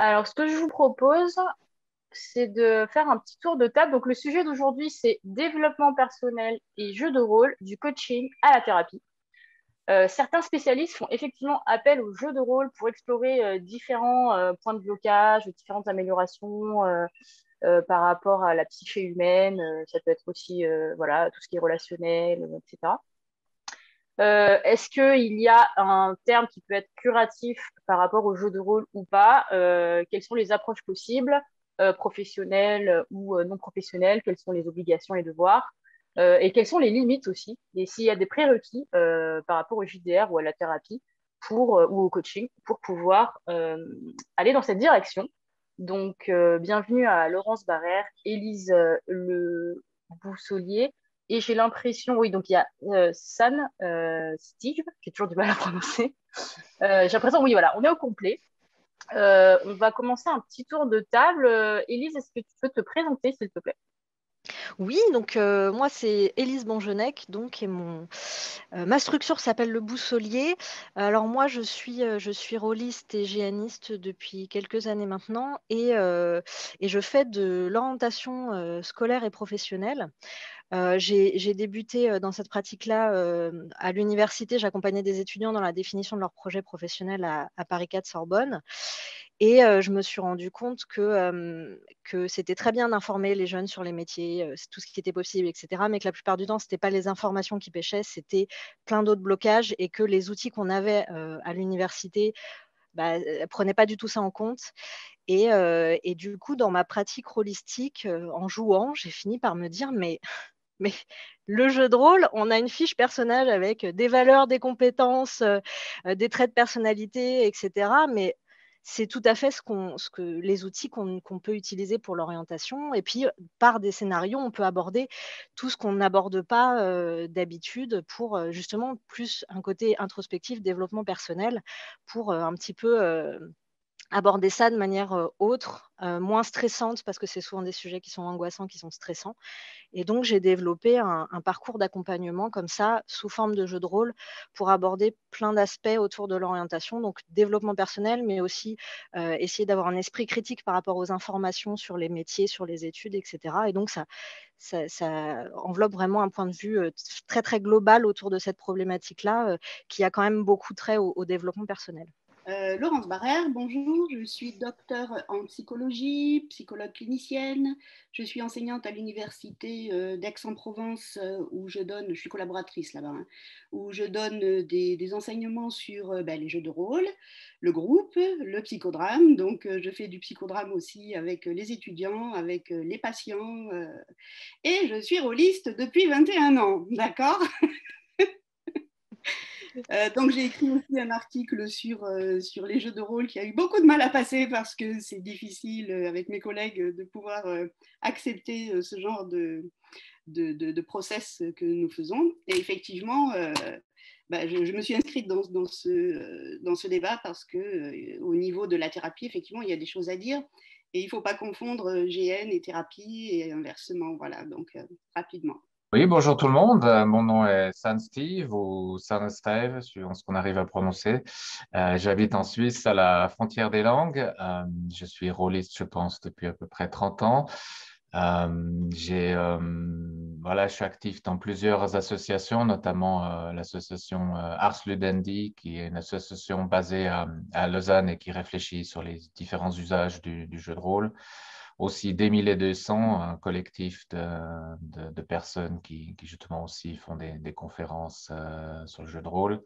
Alors, ce que je vous propose, c'est de faire un petit tour de table. Donc, le sujet d'aujourd'hui, c'est développement personnel et jeu de rôle, du coaching à la thérapie. Certains spécialistes font effectivement appel au jeu de rôle pour explorer différents points de blocage, différentes améliorations par rapport à la psyché humaine. Ça peut être aussi voilà, tout ce qui est relationnel, etc. Est-ce qu'il y a un terme qui peut être curatif par rapport au jeu de rôle ou pas? Quelles sont les approches possibles, professionnelles ou non professionnelles? Quelles sont les obligations et devoirs? Et quelles sont les limites aussi? Et s'il y a des prérequis par rapport au JDR ou à la thérapie ou au coaching pour pouvoir aller dans cette direction. Donc, bienvenue à Laurence Barrère, Élise Le Boussolier. Et j'ai l'impression, oui, donc il y a San Steve, j'ai toujours du mal à prononcer. J'ai l'impression, oui, voilà, on est au complet. On va commencer un petit tour de table. Élise, est-ce que tu peux te présenter, s'il te plaît? Oui, donc moi c'est Élise Bongenec, donc et ma structure s'appelle Le Boussolier. Alors moi je suis rôliste et géaniste depuis quelques années maintenant et je fais de l'orientation scolaire et professionnelle. J'ai débuté dans cette pratique-là à l'université. J'accompagnais des étudiants dans la définition de leur projet professionnel à Paris 4 Sorbonne. Et je me suis rendu compte que c'était très bien d'informer les jeunes sur les métiers, tout ce qui était possible, etc. Mais que la plupart du temps, ce n'était pas les informations qui pêchaient, c'était plein d'autres blocages et que les outils qu'on avait à l'université ne prenaient pas du tout ça en compte. Et du coup, dans ma pratique holistique, en jouant, j'ai fini par me dire, mais le jeu de rôle, on a une fiche personnage avec des valeurs, des compétences, des traits de personnalité, etc. Mais c'est tout à fait les outils qu'on peut utiliser pour l'orientation. Et puis, par des scénarios, on peut aborder tout ce qu'on n'aborde pas d'habitude pour justement plus un côté introspectif, développement personnel, pour un petit peu aborder ça de manière autre, moins stressante, parce que c'est souvent des sujets qui sont angoissants, qui sont stressants. Et donc, j'ai développé un parcours d'accompagnement comme ça, sous forme de jeu de rôle, pour aborder plein d'aspects autour de l'orientation, donc développement personnel, mais aussi essayer d'avoir un esprit critique par rapport aux informations sur les métiers, sur les études, etc. Et donc, ça enveloppe vraiment un point de vue très, très global autour de cette problématique-là, qui a quand même beaucoup trait au développement personnel. Laurence Barrère, bonjour, je suis docteure en psychologie, psychologue clinicienne, je suis enseignante à l'université d'Aix-en-Provence où je suis collaboratrice là-bas, hein, où je donne des enseignements sur les jeux de rôle, le groupe, le psychodrame, donc je fais du psychodrame aussi avec les étudiants, avec les patients, et je suis rôliste depuis 21 ans, d'accord? Donc j'ai écrit aussi un article sur les jeux de rôle qui a eu beaucoup de mal à passer parce que c'est difficile avec mes collègues de pouvoir accepter ce genre de process que nous faisons. Et effectivement, je me suis inscrite dans ce débat parce que au niveau de la thérapie, effectivement, il y a des choses à dire. Et il ne faut pas confondre GN et thérapie et inversement. Voilà, donc rapidement. Oui, bonjour tout le monde. Mon nom est San Steve ou San Steve, suivant ce qu'on arrive à prononcer. J'habite en Suisse à la frontière des langues. Je suis rôliste, je pense, depuis à peu près 30 ans. Voilà, je suis actif dans plusieurs associations, notamment l'association Ars Ludendi, qui est une association basée à Lausanne et qui réfléchit sur les différents usages du jeu de rôle. Aussi D1200, un collectif de personnes qui justement aussi font des conférences sur le jeu de rôle.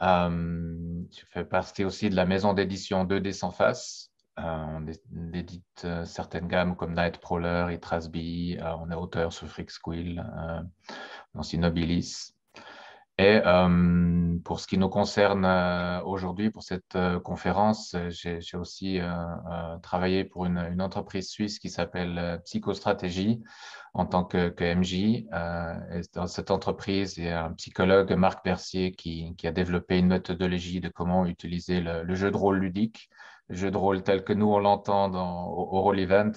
Je fais partie aussi de la maison d'édition 2D sans face. On édite certaines gammes comme Nightcrawler et Trasby. On est auteur sur Freak Squill, aussi Nobilis. Et pour ce qui nous concerne aujourd'hui, pour cette conférence, j'ai aussi travaillé pour une entreprise suisse qui s'appelle Psychostratégie en tant que MJ. Et dans cette entreprise, il y a un psychologue, Marc Bercier, qui a développé une méthodologie de comment utiliser le jeu de rôle ludique, le jeu de rôle tel que nous on l'entend au Roll Event,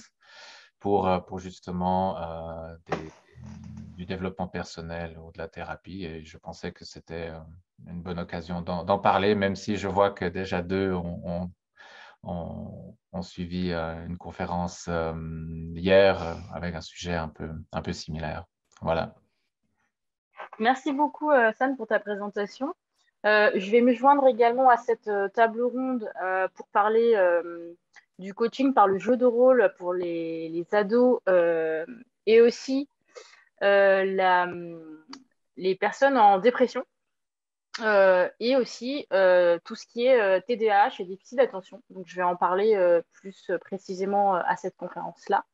pour justement du développement personnel ou de la thérapie. Et je pensais que c'était une bonne occasion d'en parler, même si je vois que déjà deux ont suivi une conférence hier avec un sujet un peu similaire. Voilà. Merci beaucoup, Sam, pour ta présentation. Je vais me joindre également à cette table ronde pour parler du coaching par le jeu de rôle pour les ados et aussi les personnes en dépression et aussi tout ce qui est TDAH et déficit d'attention. Donc, je vais en parler plus précisément à cette conférence-là.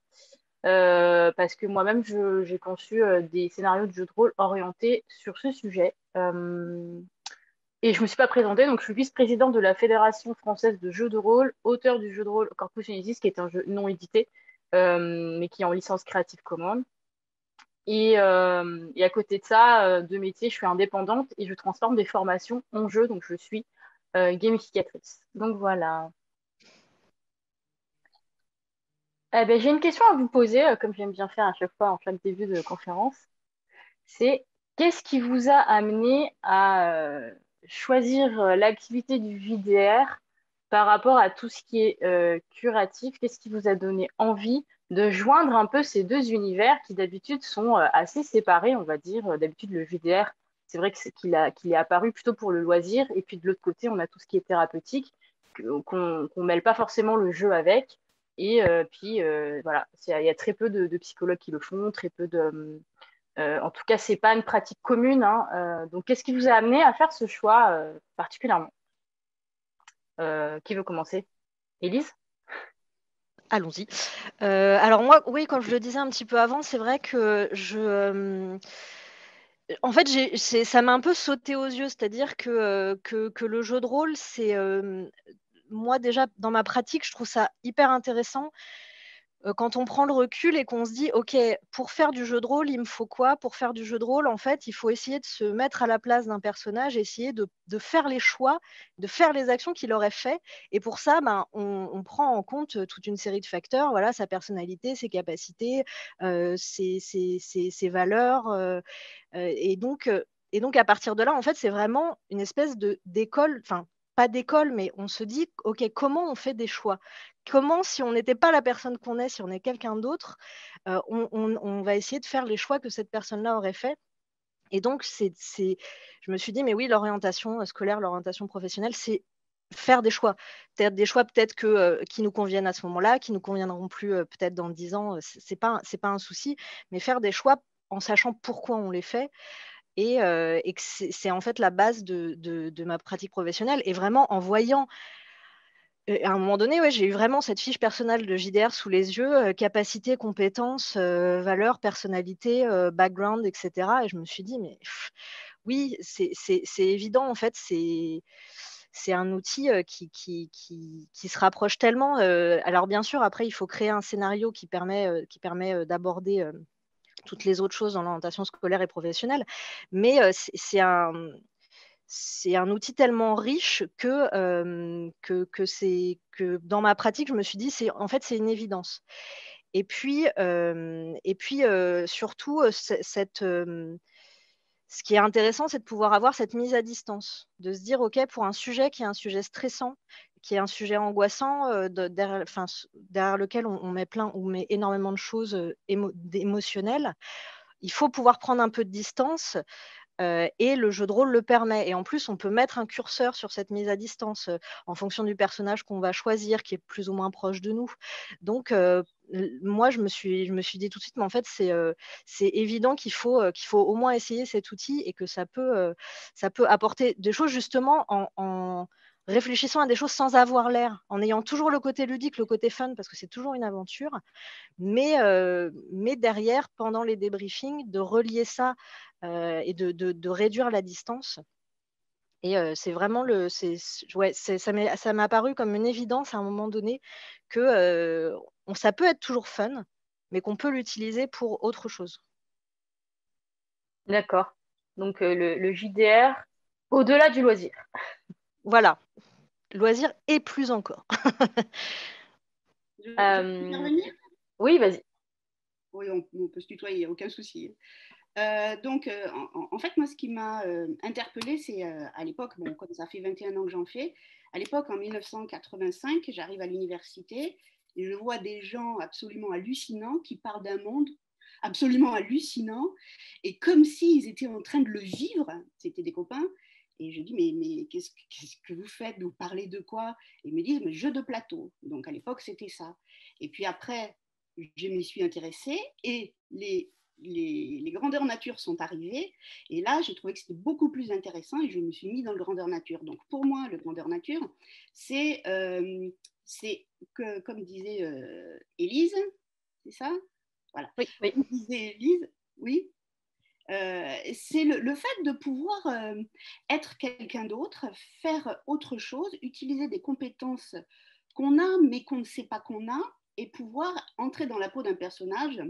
Parce que moi-même, j'ai conçu des scénarios de jeux de rôle orientés sur ce sujet. Et je ne me suis pas présentée, donc je suis vice-présidente de la Fédération française de jeux de rôle, auteur du jeu de rôle Corpus Unisys, qui est un jeu non édité, mais qui est en licence Creative Commons. Et à côté de ça, de métier, je suis indépendante et je transforme des formations en jeu, donc je suis gamificatrice. Donc voilà. Ben, j'ai une question à vous poser, comme j'aime bien faire à chaque fois en chaque début de conférence. C'est qu'est-ce qui vous a amené à choisir l'activité du JDR par rapport à tout ce qui est curatif? Qu'est-ce qui vous a donné envie de joindre un peu ces deux univers qui d'habitude sont assez séparés, on va dire. D'habitude, le JDR, c'est vrai qu'il est apparu plutôt pour le loisir, et puis de l'autre côté, on a tout ce qui est thérapeutique, qu'on mêle pas forcément le jeu avec. Et puis, voilà, il y a très peu de psychologues qui le font, très peu de en tout cas, c'est pas une pratique commune, hein. Donc, qu'est-ce qui vous a amené à faire ce choix particulièrement? Qui veut commencer? Élise? Allons-y. Alors moi, oui, comme je le disais un petit peu avant, c'est vrai que en fait, ça m'a un peu sauté aux yeux, c'est-à-dire que le jeu de rôle, moi déjà, dans ma pratique, je trouve ça hyper intéressant quand on prend le recul et qu'on se dit, OK, pour faire du jeu de rôle, il me faut quoi? Pour faire du jeu de rôle, en fait, il faut essayer de se mettre à la place d'un personnage, essayer de faire les choix, de faire les actions qu'il aurait fait. Et pour ça, ben, on prend en compte toute une série de facteurs, voilà, sa personnalité, ses capacités, ses valeurs. Et donc, à partir de là, en fait, c'est vraiment une espèce d'école, enfin, pas d'école, mais on se dit, OK, comment on fait des choix? Comment, si on n'était pas la personne qu'on est, si on est quelqu'un d'autre, on va essayer de faire les choix que cette personne-là aurait fait. Et donc, je me suis dit, mais oui, l'orientation scolaire, l'orientation professionnelle, c'est faire des choix. Peut-être des choix peut-être qui nous conviennent à ce moment-là, qui nous conviendront plus peut-être dans 10 ans, c'est pas un souci, mais faire des choix en sachant pourquoi on les fait et que c'est en fait la base de ma pratique professionnelle et vraiment en voyant à un moment donné, ouais, j'ai eu vraiment cette fiche personnelle de JDR sous les yeux, capacité, compétences, valeurs, personnalité, background et cetera et je me suis dit: «Mais oui, c'est évident en fait, c'est un outil, qui se rapproche tellement», alors bien sûr après il faut créer un scénario qui permet d'aborder, toutes les autres choses dans l'orientation scolaire et professionnelle. Mais c'est un outil tellement riche que dans ma pratique, je me suis dit: En fait, c'est une évidence». Et puis, surtout, ce qui est intéressant, c'est de pouvoir avoir cette mise à distance, de se dire: «OK, pour un sujet qui est un sujet stressant, qui est un sujet angoissant, derrière lequel on met énormément de choses, émotionnelles, il faut pouvoir prendre un peu de distance, et le jeu de rôle le permet et en plus, on peut mettre un curseur sur cette mise à distance, en fonction du personnage qu'on va choisir, qui est plus ou moins proche de nous. Donc moi, je me suis dit tout de suite: «Mais en fait, c'est évident qu'il faut au moins essayer cet outil et que ça peut apporter des choses justement en réfléchissant à des choses sans avoir l'air, en ayant toujours le côté ludique, le côté fun parce que c'est toujours une aventure, mais derrière, pendant les débriefings, de relier ça, et de réduire la distance et c'est vraiment ouais, ça m'est apparu comme une évidence à un moment donné que, ça peut être toujours fun, mais qu'on peut l'utiliser pour autre chose. D'accord. Donc, le JDR, au-delà du loisir. Voilà, loisir et plus encore. Je peux Euh, intervenir? oui, vas-y. Oui, on peut se tutoyer, aucun souci. En fait, moi, ce qui m'a interpellée, c'est à l'époque, bon, comme ça fait 21 ans que j'en fais, à l'époque, en 1985, j'arrive à l'université et je vois des gens absolument hallucinants qui parlent d'un monde absolument hallucinant et comme s'ils étaient en train de le vivre, c'était des copains. Et je dis, mais qu'est-ce que vous faites? Vous parlez de quoi? Et ils me disent, mais jeu de plateau. Donc à l'époque, c'était ça. Et puis après, je m'y suis intéressée et les grandeurs nature sont arrivées. Et là, j'ai trouvé que c'était beaucoup plus intéressant et je me suis mis dans le grandeur nature. Donc pour moi, le grandeur nature, c'est que, comme disait Élise, c'est ça? Voilà. Oui, oui. Comme disait Élise, oui. C'est le fait de pouvoir être quelqu'un d'autre, faire autre chose, utiliser des compétences qu'on a mais qu'on ne sait pas qu'on a et pouvoir entrer dans la peau d'un personnage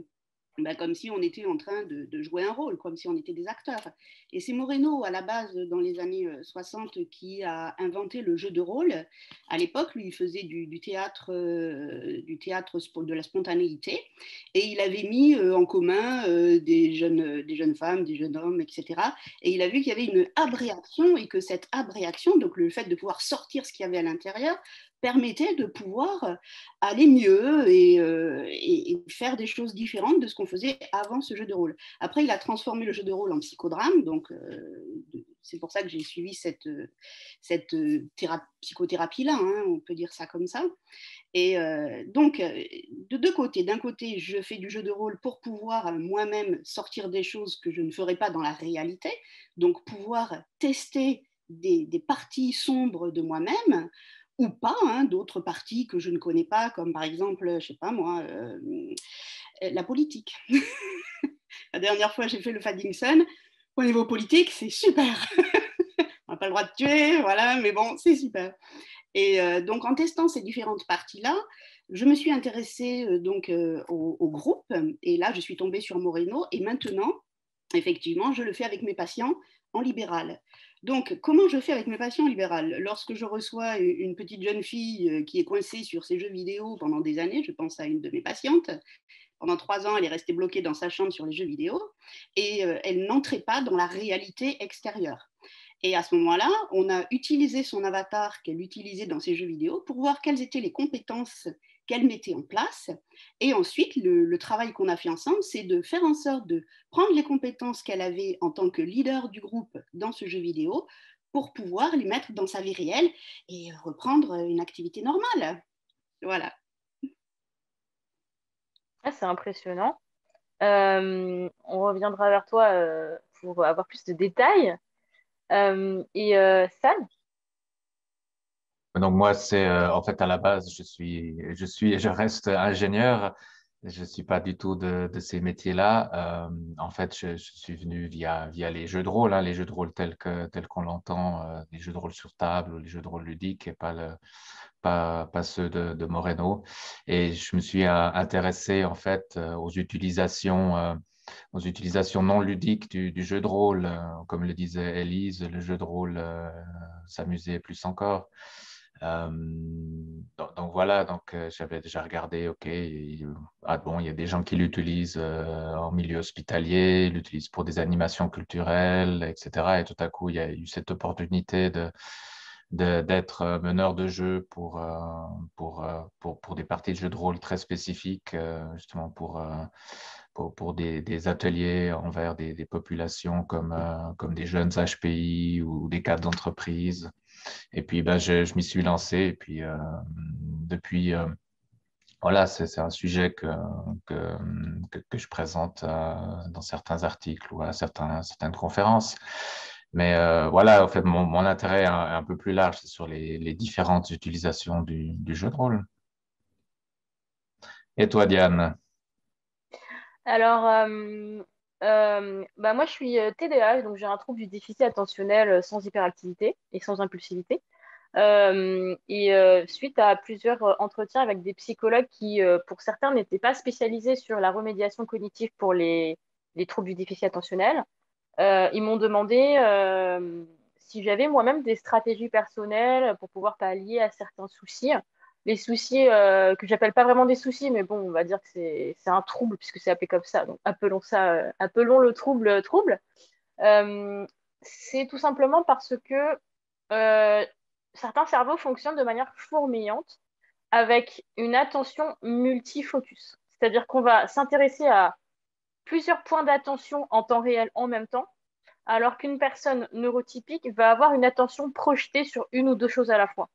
comme si on était en train de jouer un rôle, comme si on était des acteurs. Et c'est Moreno, à la base, dans les années 60, qui a inventé le jeu de rôle. À l'époque, lui, il faisait du théâtre de la spontanéité, et il avait mis en commun des jeunes femmes, des jeunes hommes, etc. Et il a vu qu'il y avait une abréaction, et que cette abréaction, donc le fait de pouvoir sortir ce qu'il y avait à l'intérieur, permettait de pouvoir aller mieux et faire des choses différentes de ce qu'on faisait avant ce jeu de rôle. Après, il a transformé le jeu de rôle en psychodrame, donc c'est pour ça que j'ai suivi cette psychothérapie-là, hein, on peut dire ça comme ça. Et donc, de deux côtés. D'un côté, je fais du jeu de rôle pour pouvoir moi-même sortir des choses que je ne ferais pas dans la réalité, donc pouvoir tester des parties sombres de moi-même, ou pas, hein, d'autres parties que je ne connais pas, comme par exemple, je sais pas moi, la politique. La dernière fois, j'ai fait le Faddington. Au niveau politique, c'est super. On n'a pas le droit de tuer, voilà, mais bon, c'est super. Et donc, en testant ces différentes parties-là, je me suis intéressée au groupe. Et là, je suis tombée sur Moreno. Et maintenant, effectivement, je le fais avec mes patients en libéral. Donc, comment je fais avec mes patients en libéral? Lorsque je reçois une petite jeune fille qui est coincée sur ses jeux vidéo pendant des années, je pense à une de mes patientes, pendant 3 ans, elle est restée bloquée dans sa chambre sur les jeux vidéo et elle n'entrait pas dans la réalité extérieure. Et à ce moment-là, on a utilisé son avatar qu'elle utilisait dans ses jeux vidéo pour voir quelles étaient les compétences qu'elle mettait en place. Et ensuite, le travail qu'on a fait ensemble, c'est de faire en sorte de prendre les compétences qu'elle avait en tant que leader du groupe dans ce jeu vidéo pour pouvoir les mettre dans sa vie réelle et reprendre une activité normale. Voilà. Ah, c'est impressionnant. On reviendra vers toi pour avoir plus de détails. Sam, Donc moi, c'est en fait à la base, je suis et je reste ingénieur. Je suis pas du tout de ces métiers-là. En fait, je suis venu via les jeux de rôle, hein, les jeux de rôle tels qu'on l'entend, les jeux de rôle sur table ou les jeux de rôle ludiques et pas ceux de Moreno. Et je me suis intéressé en fait aux utilisations non ludiques du jeu de rôle, comme le disait Élise, le jeu de rôle s'amuser plus encore. Donc voilà, j'avais déjà regardé, ok, bon, il y a des gens qui l'utilisent en milieu hospitalier, ils l'utilisent pour des animations culturelles, etc. Et tout à coup, il y a eu cette opportunité d'être meneur de jeu pour des parties de jeux de rôle très spécifiques, justement pour des ateliers envers des populations comme des jeunes HPI ou des cadres d'entreprise. Et puis, ben, je m'y suis lancé. Et puis, depuis, voilà, c'est un sujet que je présente dans certains articles ou à certaines conférences. Mais voilà, en fait, mon intérêt est un peu plus large, c'est sur les différentes utilisations du jeu de rôle. Et toi, Diane? alors, moi je suis TDAH, donc j'ai un trouble du déficit attentionnel sans hyperactivité et sans impulsivité. Suite à plusieurs entretiens avec des psychologues qui, pour certains, n'étaient pas spécialisés sur la remédiation cognitive pour les troubles du déficit attentionnel, ils m'ont demandé si j'avais moi-même des stratégies personnelles pour pouvoir pallier à certains soucis. les soucis que j'appelle pas vraiment des soucis, mais bon, on va dire que c'est un trouble puisque c'est appelé comme ça. Donc appelons le trouble trouble. Euh, c'est tout simplement parce que euh, certains cerveaux fonctionnent de manière fourmillante avec une attention multifocus. C'est-à-dire qu'on va s'intéresser à plusieurs points d'attention en temps réel en même temps, alors qu'une personne neurotypique va avoir une attention projetée sur une ou deux choses à la fois.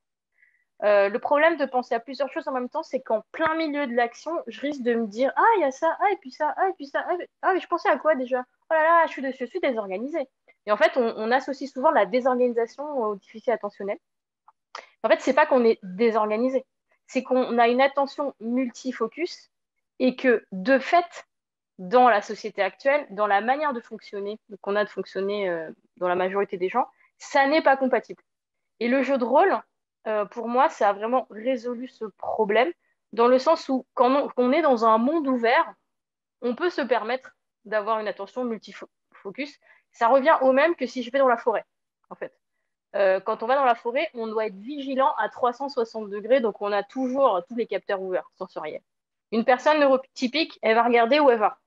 Le problème de penser à plusieurs choses en même temps, c'est qu'en plein milieu de l'action, je risque de me dire, ah, il y a ça, ah, et puis ça, ah, et puis ça, ah, mais je pensais à quoi déjà? Oh là là, je suis désorganisée. Et en fait, on associe souvent la désorganisation au déficit attentionnel. En fait, c'est pas qu'on est désorganisé, c'est qu'on a une attention multifocus et que, de fait, dans la société actuelle, dans la manière de fonctionner, qu'on a de fonctionner dans la majorité des gens, ça n'est pas compatible. Et le jeu de rôle, pour moi, ça a vraiment résolu ce problème, dans le sens où quand on est dans un monde ouvert, on peut se permettre d'avoir une attention multifocus. Ça revient au même que si je vais dans la forêt, en fait. Quand on va dans la forêt, on doit être vigilant à 360 degrés, donc on a toujours tous les capteurs ouverts, sensoriels. Une personne neurotypique, elle va regarder où elle va.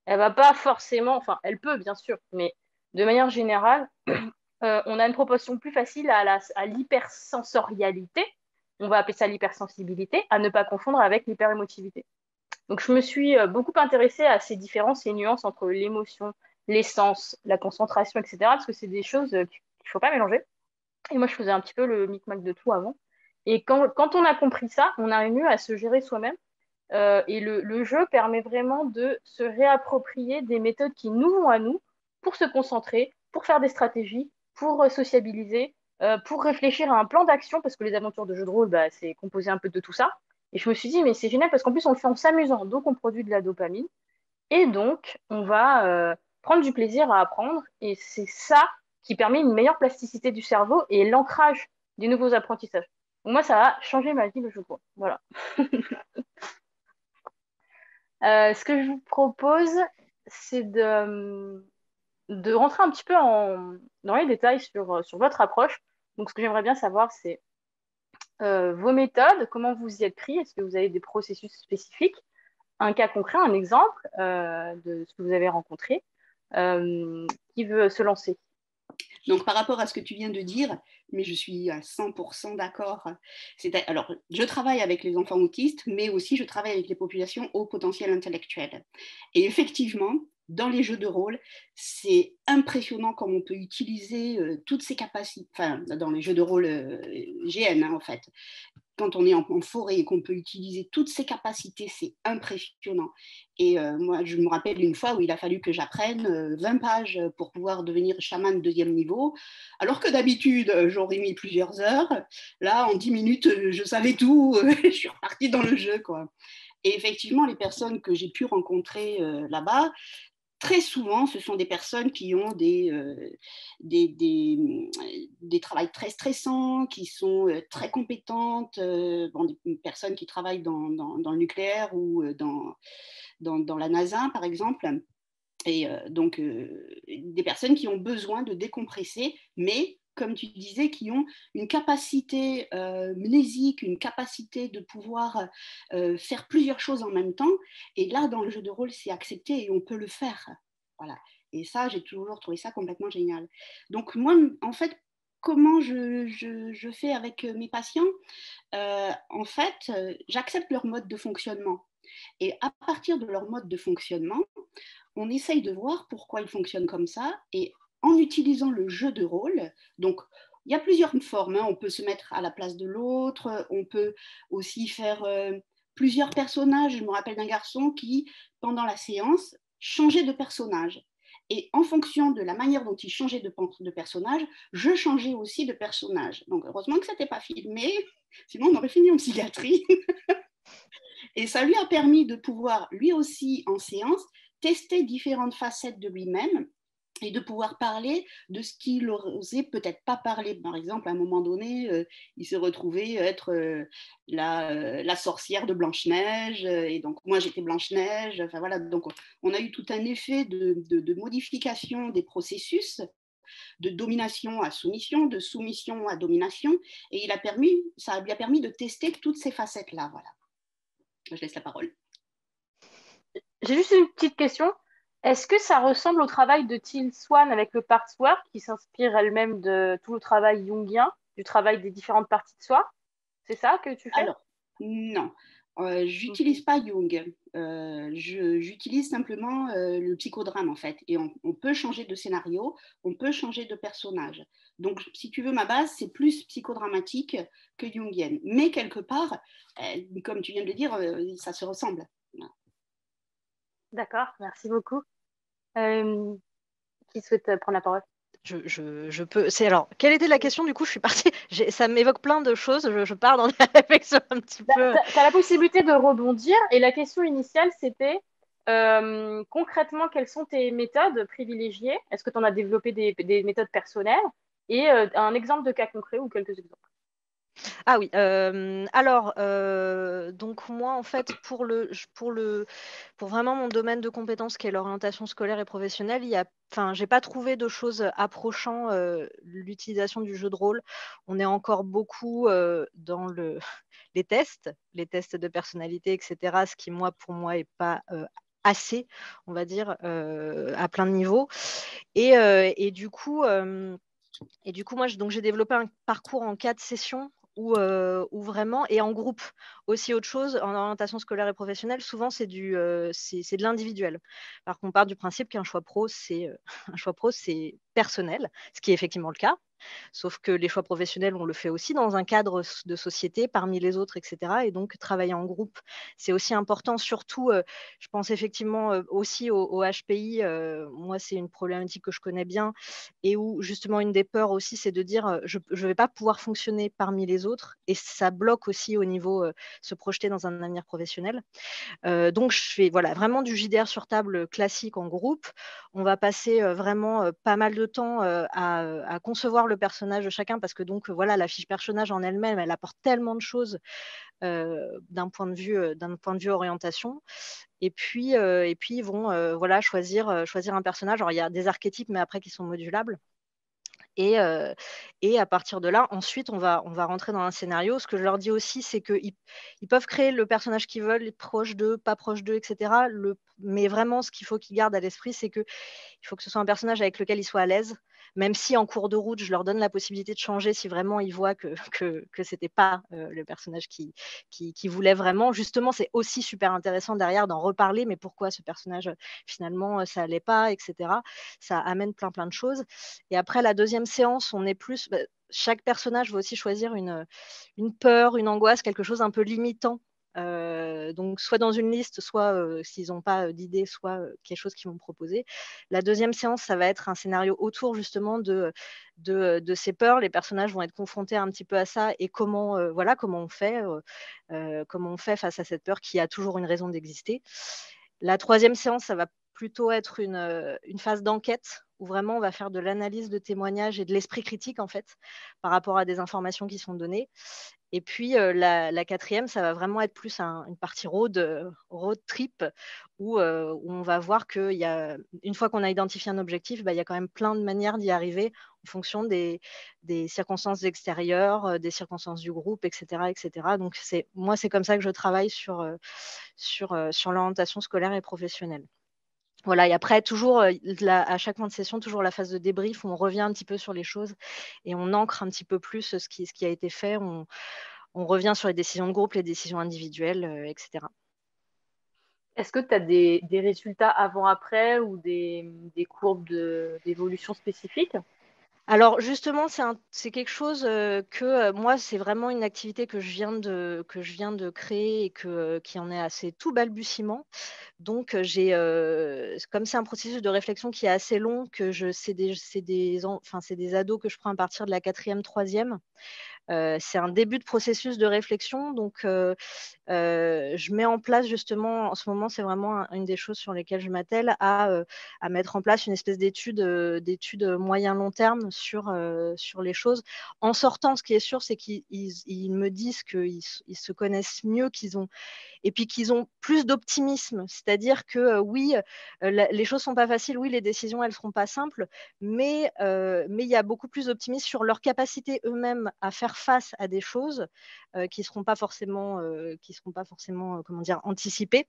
Elle va pas forcément, enfin, elle peut bien sûr, mais de manière générale, on a une proportion plus facile à l'hypersensorialité, on va appeler ça l'hypersensibilité, à ne pas confondre avec l'hyperémotivité. Donc je me suis beaucoup intéressée à ces différences et nuances entre l'émotion, les sens, la concentration, etc. Parce que c'est des choses qu'il ne faut pas mélanger. Et moi, je faisais un petit peu le micmac de tout avant. Et quand on a compris ça, on arrive mieux à se gérer soi-même. Et le jeu permet vraiment de se réapproprier des méthodes qui nous vont à nous pour se concentrer, pour faire des stratégies, pour sociabiliser, pour réfléchir à un plan d'action, parce que les aventures de jeux de rôle, bah, c'est composé un peu de tout ça. Et je me suis dit, mais c'est génial parce qu'en plus, on le fait en s'amusant, donc on produit de la dopamine, et donc on va prendre du plaisir à apprendre, et c'est ça qui permet une meilleure plasticité du cerveau et l'ancrage des nouveaux apprentissages. Donc moi, ça a changé ma vie, le jeu de rôle. Voilà. Ce que je vous propose, c'est de rentrer un petit peu dans les détails sur votre approche. Donc, ce que j'aimerais bien savoir, c'est vos méthodes, comment vous y êtes pris, est-ce que vous avez des processus spécifiques, un cas concret, un exemple de ce que vous avez rencontré, qui veut se lancer. Donc, par rapport à ce que tu viens de dire, mais je suis à 100% d'accord. Alors, je travaille avec les enfants autistes, mais aussi je travaille avec les populations au potentiel intellectuel. Et effectivement, dans les jeux de rôle, c'est impressionnant comme on peut utiliser toutes ces capacités, enfin, dans les jeux de rôle GN, en fait. Quand on est en forêt et qu'on peut utiliser toutes ces capacités, c'est impressionnant. Et moi, je me rappelle une fois où il a fallu que j'apprenne 20 pages pour pouvoir devenir chaman deuxième niveau, alors que d'habitude, j'aurais mis plusieurs heures. Là, en 10 minutes, je savais tout. Je suis repartie dans le jeu, quoi. Et effectivement, les personnes que j'ai pu rencontrer là-bas, très souvent, ce sont des personnes qui ont des travails très stressants, qui sont très compétentes, des personnes qui travaillent dans le nucléaire ou dans la NASA, par exemple. Et donc, des personnes qui ont besoin de décompresser, mais comme tu disais, qui ont une capacité mnésique, une capacité de pouvoir faire plusieurs choses en même temps. Et là, dans le jeu de rôle, c'est accepté et on peut le faire. Voilà. Et ça, j'ai toujours trouvé ça complètement génial. Donc, moi, en fait, comment je fais avec mes patients en fait, j'accepte leur mode de fonctionnement. Et à partir de leur mode de fonctionnement, on essaye de voir pourquoi ils fonctionnent comme ça. Et en utilisant le jeu de rôle, donc il y a plusieurs formes, hein. On peut se mettre à la place de l'autre, on peut aussi faire plusieurs personnages. Je me rappelle d'un garçon qui, pendant la séance, changeait de personnage. Et en fonction de la manière dont il changeait de personnage, je changeais aussi de personnage. Donc heureusement que ça n'était pas filmé, sinon on aurait fini en psychiatrie. Et ça lui a permis de pouvoir, lui aussi en séance, tester différentes facettes de lui-même et de pouvoir parler de ce qu'il n'osait peut-être pas parler. Par exemple, à un moment donné, il s'est retrouvé être la sorcière de Blanche-Neige, et donc moi j'étais Blanche-Neige. Enfin voilà, donc on a eu tout un effet de modification des processus de domination à soumission, de soumission à domination, et ça lui a permis de tester toutes ces facettes-là. Voilà. Je laisse la parole. J'ai juste une petite question. Est-ce que ça ressemble au travail de Teal Swan avec le parts work, qui s'inspire elle-même de tout le travail jungien, du travail des différentes parties de soi? C'est ça que tu fais? Alors, non. J'utilise pas Jung. J'utilise simplement le psychodrame, en fait. Et on peut changer de scénario, on peut changer de personnage. Donc, si tu veux, ma base, c'est plus psychodramatique que jungienne. Mais quelque part, comme tu viens de le dire, ça se ressemble. D'accord, merci beaucoup. Qui souhaite prendre la parole? Je peux. Alors, quelle était la question du coup? Je suis partie. Ça m'évoque plein de choses. Je pars dans des réflexions un petit peu. Tu as la possibilité de rebondir. Et la question initiale, c'était concrètement, quelles sont tes méthodes privilégiées? Est-ce que tu en as développé des méthodes personnelles? Et un exemple de cas concret ou quelques exemples. Ah oui, alors, donc moi, en fait, pour vraiment mon domaine de compétences qui est l'orientation scolaire et professionnelle, j'ai pas trouvé de choses approchant l'utilisation du jeu de rôle. On est encore beaucoup dans les tests de personnalité, etc., ce qui, pour moi, est pas assez, on va dire, à plein de niveaux. Et du coup, moi, j'ai développé un parcours en 4 sessions où vraiment, et en groupe aussi. Autre chose, en orientation scolaire et professionnelle, souvent c'est de l'individuel. Alors qu'on part du principe qu'un choix pro, c'est personnel, ce qui est effectivement le cas. Sauf que les choix professionnels, on le fait aussi dans un cadre de société, parmi les autres, etc. Et donc, travailler en groupe, c'est aussi important. Surtout, je pense effectivement aussi au HPI. Moi, c'est une problématique que je connais bien et où, justement, une des peurs aussi, c'est de dire je ne vais pas pouvoir fonctionner parmi les autres. Et ça bloque aussi au niveau se projeter dans un avenir professionnel. Donc, je fais vraiment du JDR sur table classique en groupe. On va passer vraiment pas mal de temps à concevoir le personnage de chacun parce que la fiche personnage en elle-même, elle apporte tellement de choses d'un point de vue orientation. Et puis ils vont choisir un personnage. Alors, il y a des archétypes, mais après qui sont modulables. Et à partir de là, ensuite, on va rentrer dans un scénario. Ce que je leur dis aussi, c'est qu'ils peuvent créer le personnage qu'ils veulent, être proche d'eux, pas proche d'eux, etc. Mais vraiment, ce qu'il faut qu'ils gardent à l'esprit, c'est qu'il faut que ce soit un personnage avec lequel ils soient à l'aise, même si en cours de route, je leur donne la possibilité de changer si vraiment ils voient que ce n'était pas le personnage qui voulait vraiment. Justement, c'est aussi super intéressant derrière d'en reparler, mais pourquoi ce personnage, finalement, ça n'allait pas, etc. Ça amène plein de choses. Et après, la deuxième séance, on est plus… chaque personnage va aussi choisir une peur, une angoisse, quelque chose un peu limitant. Donc, soit dans une liste, soit s'ils n'ont pas d'idée, soit quelque chose qu'ils vont proposer. La deuxième séance, ça va être un scénario autour justement de ces peurs. Les personnages vont être confrontés un petit peu à ça et comment on fait face à cette peur qui a toujours une raison d'exister. La troisième séance, ça va plutôt être une phase d'enquête où vraiment on va faire de l'analyse de témoignages et de l'esprit critique en fait par rapport à des informations qui sont données. Et puis la quatrième, ça va vraiment être plus une partie road trip où on va voir qu'une fois qu'on a identifié un objectif, il y a quand même plein de manières d'y arriver en fonction des circonstances extérieures, des circonstances du groupe, etc. etc. Donc moi, c'est comme ça que je travaille sur l'orientation scolaire et professionnelle. Voilà, et après, toujours, à chaque fin de session, toujours la phase de débrief où on revient un petit peu sur les choses et on ancre un petit peu plus ce qui a été fait. On revient sur les décisions de groupe, les décisions individuelles, etc. Est-ce que tu as des résultats avant-après ou des courbes d'évolution spécifiques? Alors justement, c'est quelque chose que moi, c'est vraiment une activité que je viens de créer et qui en est assez tout balbutiement. Donc comme c'est un processus de réflexion qui est assez long, que c'est des ados que je prends à partir de la 4e, 3e. C'est un début de processus de réflexion, donc je mets en place justement, en ce moment, c'est vraiment une des choses sur lesquelles je m'attelle à mettre en place une espèce d'étude moyen-long terme sur les choses. En sortant, ce qui est sûr, c'est qu'ils me disent qu'ils se connaissent mieux, qu'ils ont et puis qu'ils ont plus d'optimisme. C'est-à-dire que oui, les choses ne sont pas faciles, oui, les décisions, elles ne seront pas simples, mais il y a beaucoup plus d'optimisme sur leur capacité eux-mêmes à faire face à des choses qui ne seront pas forcément, comment dire, anticipées.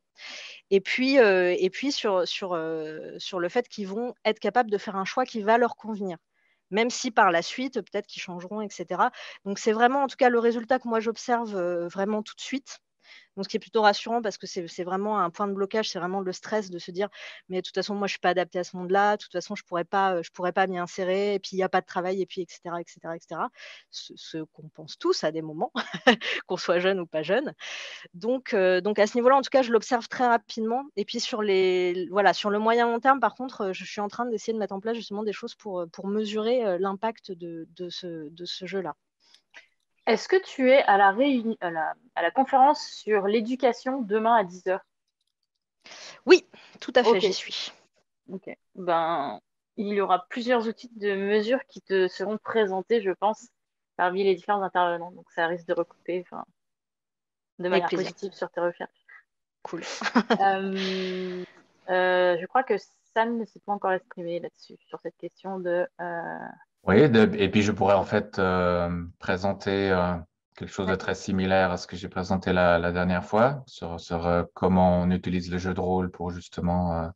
Et puis sur le fait qu'ils vont être capables de faire un choix qui va leur convenir. Même si par la suite, peut-être qu'ils changeront, etc. Donc, c'est vraiment, en tout cas, le résultat que moi, j'observe vraiment tout de suite. Donc, ce qui est plutôt rassurant parce que c'est vraiment un point de blocage, c'est vraiment le stress de se dire, mais de toute façon, moi, je ne suis pas adaptée à ce monde-là, de toute façon, je ne pourrais pas m'y insérer, et puis il n'y a pas de travail, et puis, etc., etc., etc. Ce qu'on pense tous à des moments, qu'on soit jeune ou pas jeune. Donc à ce niveau-là, en tout cas, je l'observe très rapidement. Et puis sur le moyen long terme, par contre, je suis en train d'essayer de mettre en place justement des choses pour mesurer l'impact de ce jeu-là. Est-ce que tu es à la conférence sur l'éducation demain à 10h? Oui, tout à fait, Ok. j'y suis. Ok. Ben, il y aura plusieurs outils de mesure qui te seront présentés, je pense, parmi les différents intervenants. Donc, ça risque de recouper, de Avec manière plaisir. positive sur tes recherches. Cool. Je crois que Sam ne s'est pas encore exprimé là-dessus, sur cette question de... Oui, et puis je pourrais en fait présenter quelque chose de très similaire à ce que j'ai présenté la dernière fois sur comment on utilise le jeu de rôle pour justement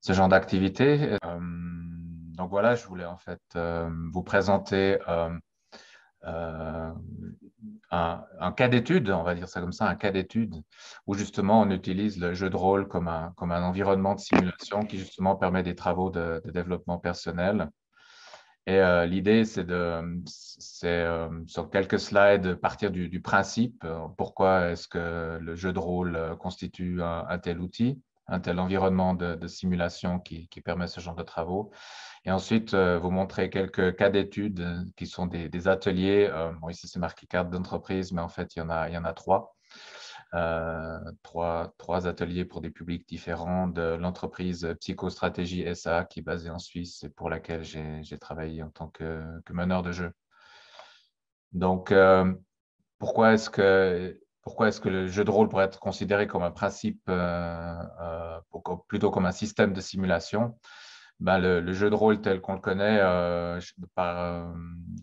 ce genre d'activité. Donc voilà, je voulais en fait vous présenter un cas d'étude, on va dire ça comme ça, un cas d'étude où justement on utilise le jeu de rôle comme un environnement de simulation qui justement permet des travaux de développement personnel. Et l'idée, c'est sur quelques slides, partir du principe, pourquoi est-ce que le jeu de rôle constitue un tel outil, un tel environnement de simulation qui permet ce genre de travaux. Et ensuite, vous montrer quelques cas d'études qui sont des ateliers. Bon, ici, c'est marqué carte d'entreprise, mais en fait, il y en a trois. Trois ateliers pour des publics différents de l'entreprise Psychostratégie SA qui est basée en Suisse et pour laquelle j'ai travaillé en tant que meneur de jeu. Donc, pourquoi est-ce que le jeu de rôle pourrait être considéré comme un principe plutôt comme un système de simulation? Ben, le jeu de rôle tel qu'on le connaît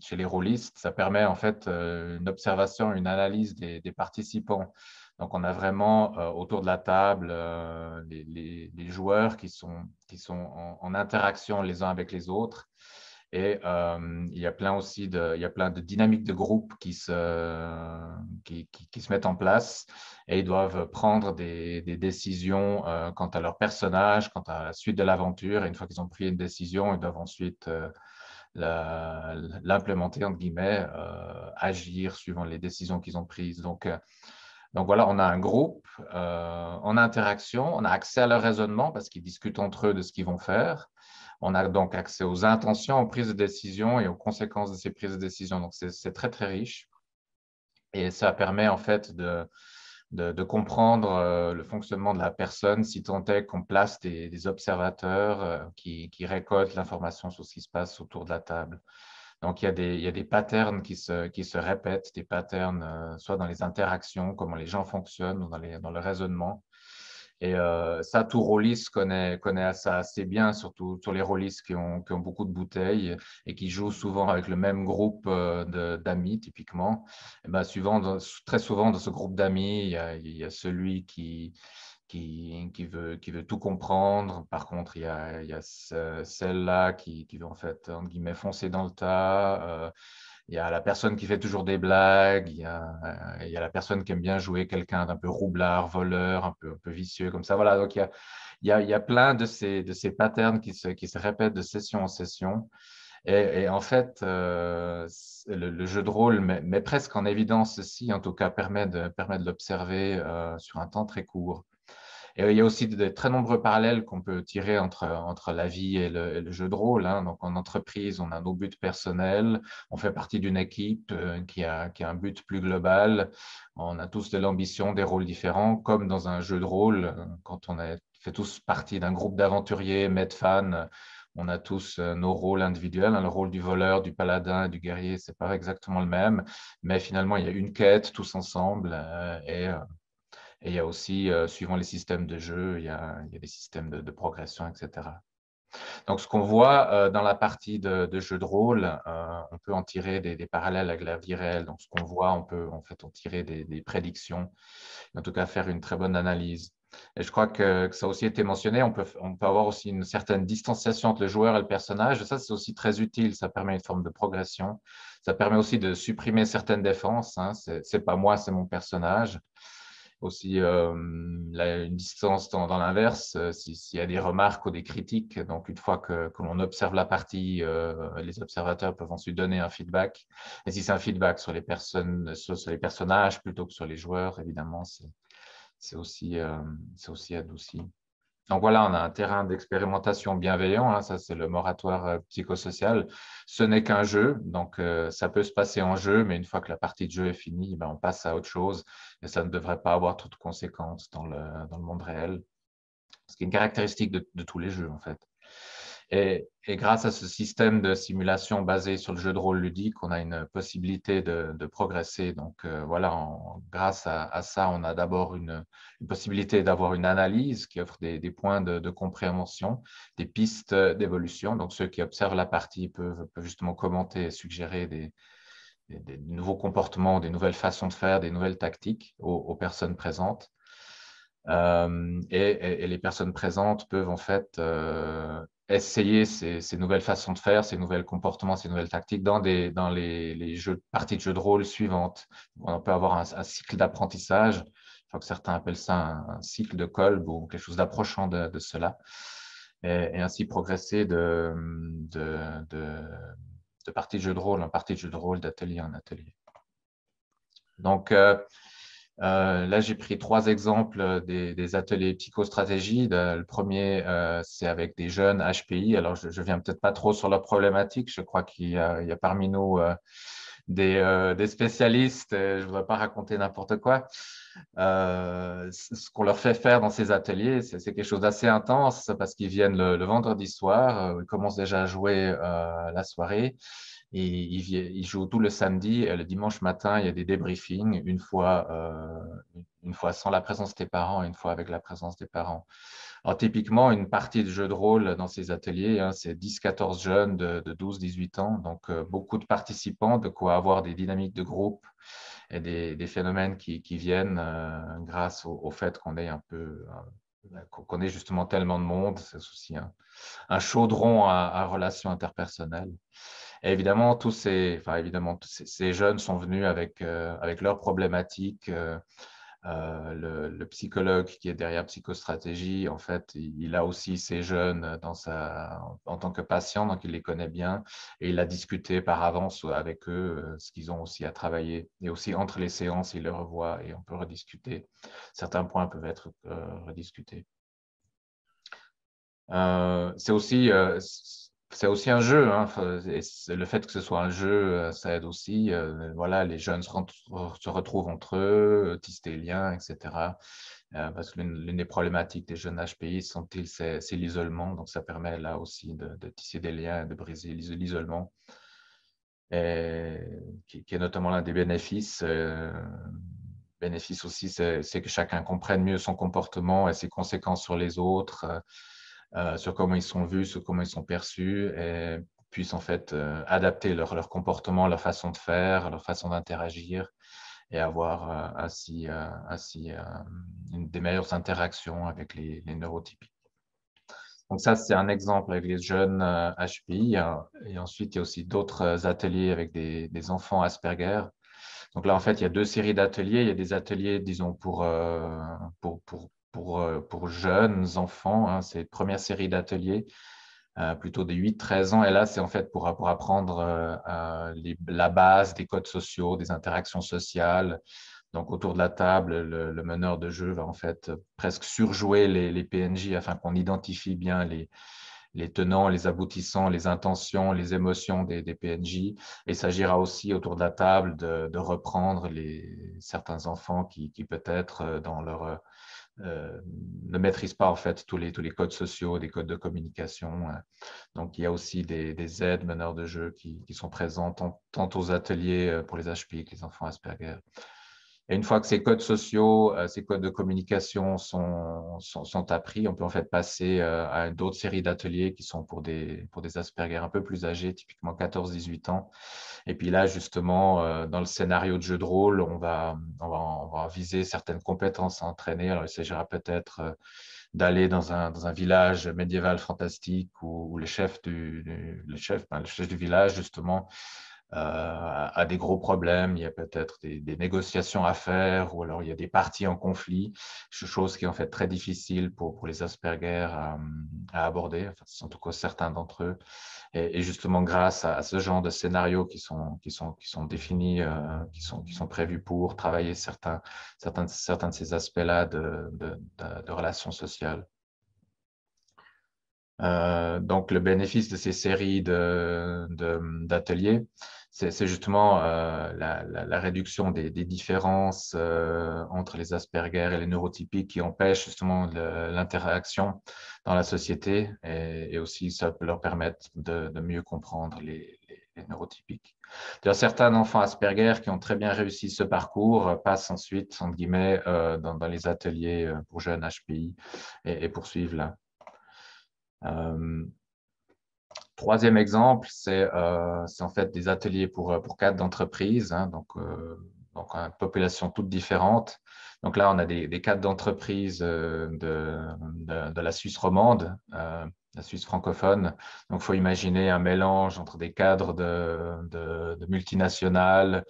chez les rôlistes, ça permet en fait une observation, une analyse des participants. Donc, on a vraiment autour de la table les joueurs qui sont en interaction les uns avec les autres. Et il y a plein de dynamiques de groupe qui se mettent en place et ils doivent prendre des décisions quant à leur personnage, quant à la suite de l'aventure. Et une fois qu'ils ont pris une décision, ils doivent ensuite l'implémenter, entre guillemets, agir suivant les décisions qu'ils ont prises. Donc voilà, on a un groupe en interaction, on a accès à leur raisonnement parce qu'ils discutent entre eux de ce qu'ils vont faire. On a donc accès aux intentions, aux prises de décision et aux conséquences de ces prises de décision. Donc, c'est très, très riche. Et ça permet en fait de comprendre le fonctionnement de la personne si tant est qu'on place des observateurs qui récoltent l'information sur ce qui se passe autour de la table. Donc, il y a des patterns qui se répètent, des patterns soit dans les interactions, comment les gens fonctionnent, ou dans le raisonnement. Et ça, tout rôliste connaît ça assez bien, surtout les rôlistes qui ont beaucoup de bouteilles et qui jouent souvent avec le même groupe d'amis, typiquement. Et ben, très souvent, dans ce groupe d'amis, il y a celui qui veut tout comprendre. Par contre, il y a celle-là qui veut en fait, entre guillemets, foncer dans le tas. Il y a la personne qui fait toujours des blagues, il y a la personne qui aime bien jouer quelqu'un d'un peu roublard, voleur, un peu vicieux, comme ça. Voilà, donc il y a plein de ces patterns qui se répètent de session en session. Et en fait, le jeu de rôle met presque en évidence ceci, en tout cas permet de l'observer sur un temps très court. Et il y a aussi de très nombreux parallèles qu'on peut tirer entre la vie et le jeu de rôle, hein. Donc, en entreprise, on a nos buts personnels, on fait partie d'une équipe qui a un but plus global, on a tous de l'ambition, des rôles différents, comme dans un jeu de rôle, quand on fait tous partie d'un groupe d'aventuriers, fans, on a tous nos rôles individuels, hein. Le rôle du voleur, du paladin et du guerrier, c'est pas exactement le même, mais finalement, il y a une quête tous ensemble Et il y a aussi, suivant les systèmes de jeu, il y a des systèmes de progression, etc. Donc, ce qu'on voit dans la partie de jeu de rôle, on peut en tirer des parallèles avec la vie réelle. Donc, ce qu'on voit, on peut en fait en tirer des prédictions, en tout cas faire une très bonne analyse. Et je crois que ça a aussi été mentionné, on peut avoir aussi une certaine distanciation entre le joueur et le personnage. Et ça, c'est aussi très utile, ça permet une forme de progression. Ça permet aussi de supprimer certaines défenses. Hein. C'est pas moi, c'est mon personnage. Aussi, une distance dans l'inverse, s'il y a des remarques ou des critiques. Donc, une fois que l'on observe la partie, les observateurs peuvent ensuite donner un feedback. Et si c'est un feedback sur les personnes, sur les personnages plutôt que sur les joueurs, évidemment, c'est aussi adouci. Donc voilà, on a un terrain d'expérimentation bienveillant, hein, ça c'est le moratoire psychosocial. Ce n'est qu'un jeu, donc ça peut se passer en jeu, mais une fois que la partie de jeu est finie, ben, on passe à autre chose et ça ne devrait pas avoir trop de conséquences dans le monde réel. Ce qui est une caractéristique de tous les jeux en fait. Et grâce à ce système de simulation basé sur le jeu de rôle ludique, on a une possibilité de progresser. Donc voilà, grâce à ça, on a d'abord une possibilité d'avoir une analyse qui offre des points de compréhension, des pistes d'évolution. Donc ceux qui observent la partie peuvent justement commenter et suggérer des nouveaux comportements, des nouvelles façons de faire, des nouvelles tactiques aux personnes présentes. Et les personnes présentes peuvent en fait essayer ces nouvelles façons de faire, ces nouveaux comportements, ces nouvelles tactiques dans les parties de jeux de rôle suivantes. On peut avoir un cycle d'apprentissage. Je crois que certains appellent ça un cycle de Kolb ou quelque chose d'approchant de cela. Et ainsi progresser de partie de jeu de rôle en partie de jeu de rôle, d'atelier en atelier. Donc, là, j'ai pris 3 exemples des ateliers psychostratégie. Le premier, c'est avec des jeunes HPI. Alors, je ne viens peut-être pas trop sur leur problématique. Je crois qu'il y a parmi nous des spécialistes. Je ne voudrais pas raconter n'importe quoi. Ce qu'on leur fait faire dans ces ateliers, c'est quelque chose d'assez intense parce qu'ils viennent le vendredi soir. Ils commencent déjà à jouer la soirée. Et ils jouent tout le samedi et le dimanche matin, il y a des débriefings, une fois sans la présence des parents et une fois avec la présence des parents. Alors, typiquement, une partie de jeu de rôle dans ces ateliers, hein, c'est 10-14 jeunes de 12-18 ans, donc beaucoup de participants, de quoi avoir des dynamiques de groupe et des phénomènes qui viennent grâce au fait qu'on ait qu'on ait justement tellement de monde. C'est aussi un chaudron à relations interpersonnelles. Et évidemment, tous ces jeunes sont venus avec leurs problématiques. Le psychologue qui est derrière psychostratégie, en fait, il a aussi ces jeunes en tant que patient, donc il les connaît bien et il a discuté par avance avec eux ce qu'ils ont aussi à travailler. Et aussi entre les séances, il les revoit et on peut rediscuter. Certains points peuvent être rediscutés. C'est aussi un jeu, hein. Le fait que ce soit un jeu, ça aide aussi. Voilà, les jeunes se retrouvent entre eux, tissent des liens, etc. Parce que l'une des problématiques des jeunes HPI, c'est l'isolement. Donc, ça permet là aussi de tisser des liens et de briser l'isolement, qui est notamment l'un des bénéfices. Bénéfice aussi, c'est que chacun comprenne mieux son comportement et ses conséquences sur les autres. Sur comment ils sont vus, sur comment ils sont perçus, et puissent en fait adapter leur comportement, leur façon de faire, leur façon d'interagir, et avoir ainsi des meilleures interactions avec les neurotypiques. Donc ça, c'est un exemple avec les jeunes HPI. Et ensuite, il y a aussi d'autres ateliers avec des enfants Asperger. Donc là, en fait, il y a 2 séries d'ateliers. Il y a des ateliers, disons, pour jeunes enfants. Hein, c'est la première série d'ateliers, plutôt de 8-13 ans. Et là, c'est en fait pour apprendre la base des codes sociaux, des interactions sociales. Donc, autour de la table, le meneur de jeu va en fait presque surjouer les PNJ afin qu'on identifie bien les tenants, les aboutissants, les intentions, les émotions des PNJ. Et il s'agira aussi autour de la table de reprendre certains enfants qui peut-être dans leur ne maîtrisent pas en fait tous les codes sociaux, des codes de communication. Donc il y a aussi des aides meneurs de jeu qui sont présents tant aux ateliers pour les HPI que les enfants Asperger. Et une fois que ces codes sociaux, ces codes de communication sont appris, on peut en fait passer à d'autres séries d'ateliers qui sont pour des Asperger un peu plus âgés, typiquement 14-18 ans. Et puis là, justement, dans le scénario de jeu de rôle, on va viser certaines compétences à entraîner. Alors, il s'agira peut-être d'aller dans un village médiéval fantastique où le chef du village, justement, a des gros problèmes. Il y a peut-être des négociations à faire ou alors il y a des parties en conflit, chose qui est en fait très difficile pour les Asperger à aborder, enfin, en tout cas certains d'entre eux. Et justement, grâce à ce genre de scénarios qui sont définis, qui sont prévus pour travailler certains de ces aspects-là de relations sociales. Donc, le bénéfice de ces séries d'ateliers, c'est justement la réduction des différences entre les Asperger et les neurotypiques qui empêchent justement l'interaction dans la société et aussi ça peut leur permettre de mieux comprendre les neurotypiques. D'ailleurs, certains enfants Asperger qui ont très bien réussi ce parcours passent ensuite, entre guillemets, dans les ateliers pour jeunes HPI et poursuivent là. Troisième exemple, c'est en fait des ateliers pour cadres d'entreprise, hein, donc une population toute différente. Donc là, on a des cadres d'entreprise de la Suisse romande, la Suisse francophone. Donc, il faut imaginer un mélange entre des cadres de multinationales,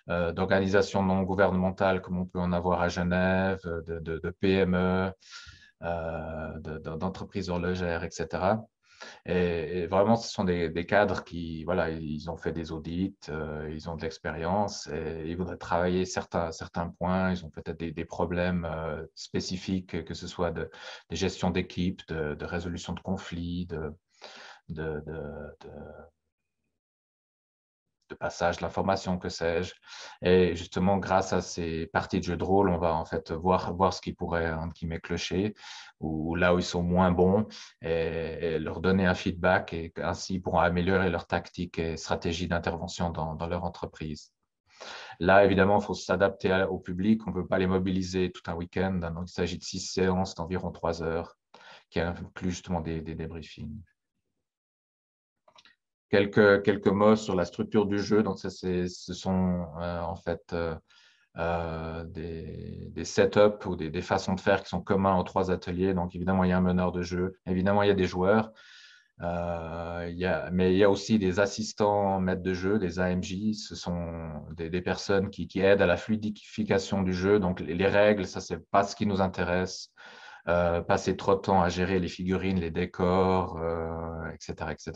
d'organisations non gouvernementales comme on peut en avoir à Genève, de PME, d'entreprises horlogères, etc. Et vraiment, ce sont des cadres qui, voilà, ils ont fait des audits, ils ont de l'expérience et ils voudraient travailler certains points. Ils ont peut-être des problèmes spécifiques, que ce soit de gestion d'équipe, de résolution de conflits, de passage de l'information, que sais-je. Et justement, grâce à ces parties de jeu de rôle, on va en fait voir ce qui pourrait, entre guillemets, clocher, ou là où ils sont moins bons, et leur donner un feedback, et ainsi ils pourront améliorer leur tactique et stratégie d'intervention dans leur entreprise. Là, évidemment, il faut s'adapter au public. On ne peut pas les mobiliser tout un week-end. Donc, il s'agit de 6 séances d'environ 3 heures qui incluent justement des débriefings. Quelques mots sur la structure du jeu. Donc, ce sont en fait des setups ou des façons de faire qui sont communs aux 3 ateliers. Donc, évidemment, il y a un meneur de jeu. Évidemment, il y a des joueurs. Mais il y a aussi des assistants maîtres de jeu, des AMJ. Ce sont des personnes qui aident à la fluidification du jeu. Donc, les règles, ça, c'est pas ce qui nous intéresse. Passer trop de temps à gérer les figurines, les décors, etc., etc.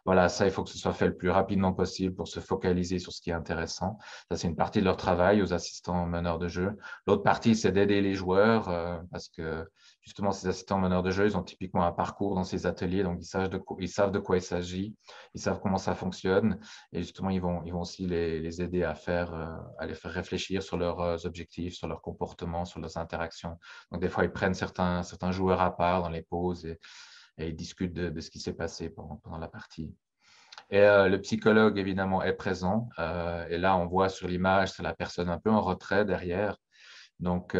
Voilà, ça, il faut que ce soit fait le plus rapidement possible pour se focaliser sur ce qui est intéressant. Ça, c'est une partie de leur travail aux assistants meneurs de jeu. L'autre partie, c'est d'aider les joueurs parce que justement, ces assistants meneurs de jeu, ils ont typiquement un parcours dans ces ateliers, donc ils savent de quoi il s'agit, ils savent comment ça fonctionne et justement, ils vont aussi les aider à les faire réfléchir sur leurs objectifs, sur leur comportement, sur leurs interactions. Donc, des fois, ils prennent certains joueurs à part dans les pauses et ils discutent de ce qui s'est passé pendant la partie. Et le psychologue, évidemment, est présent. Et là, on voit sur l'image, c'est la personne un peu en retrait derrière. Donc,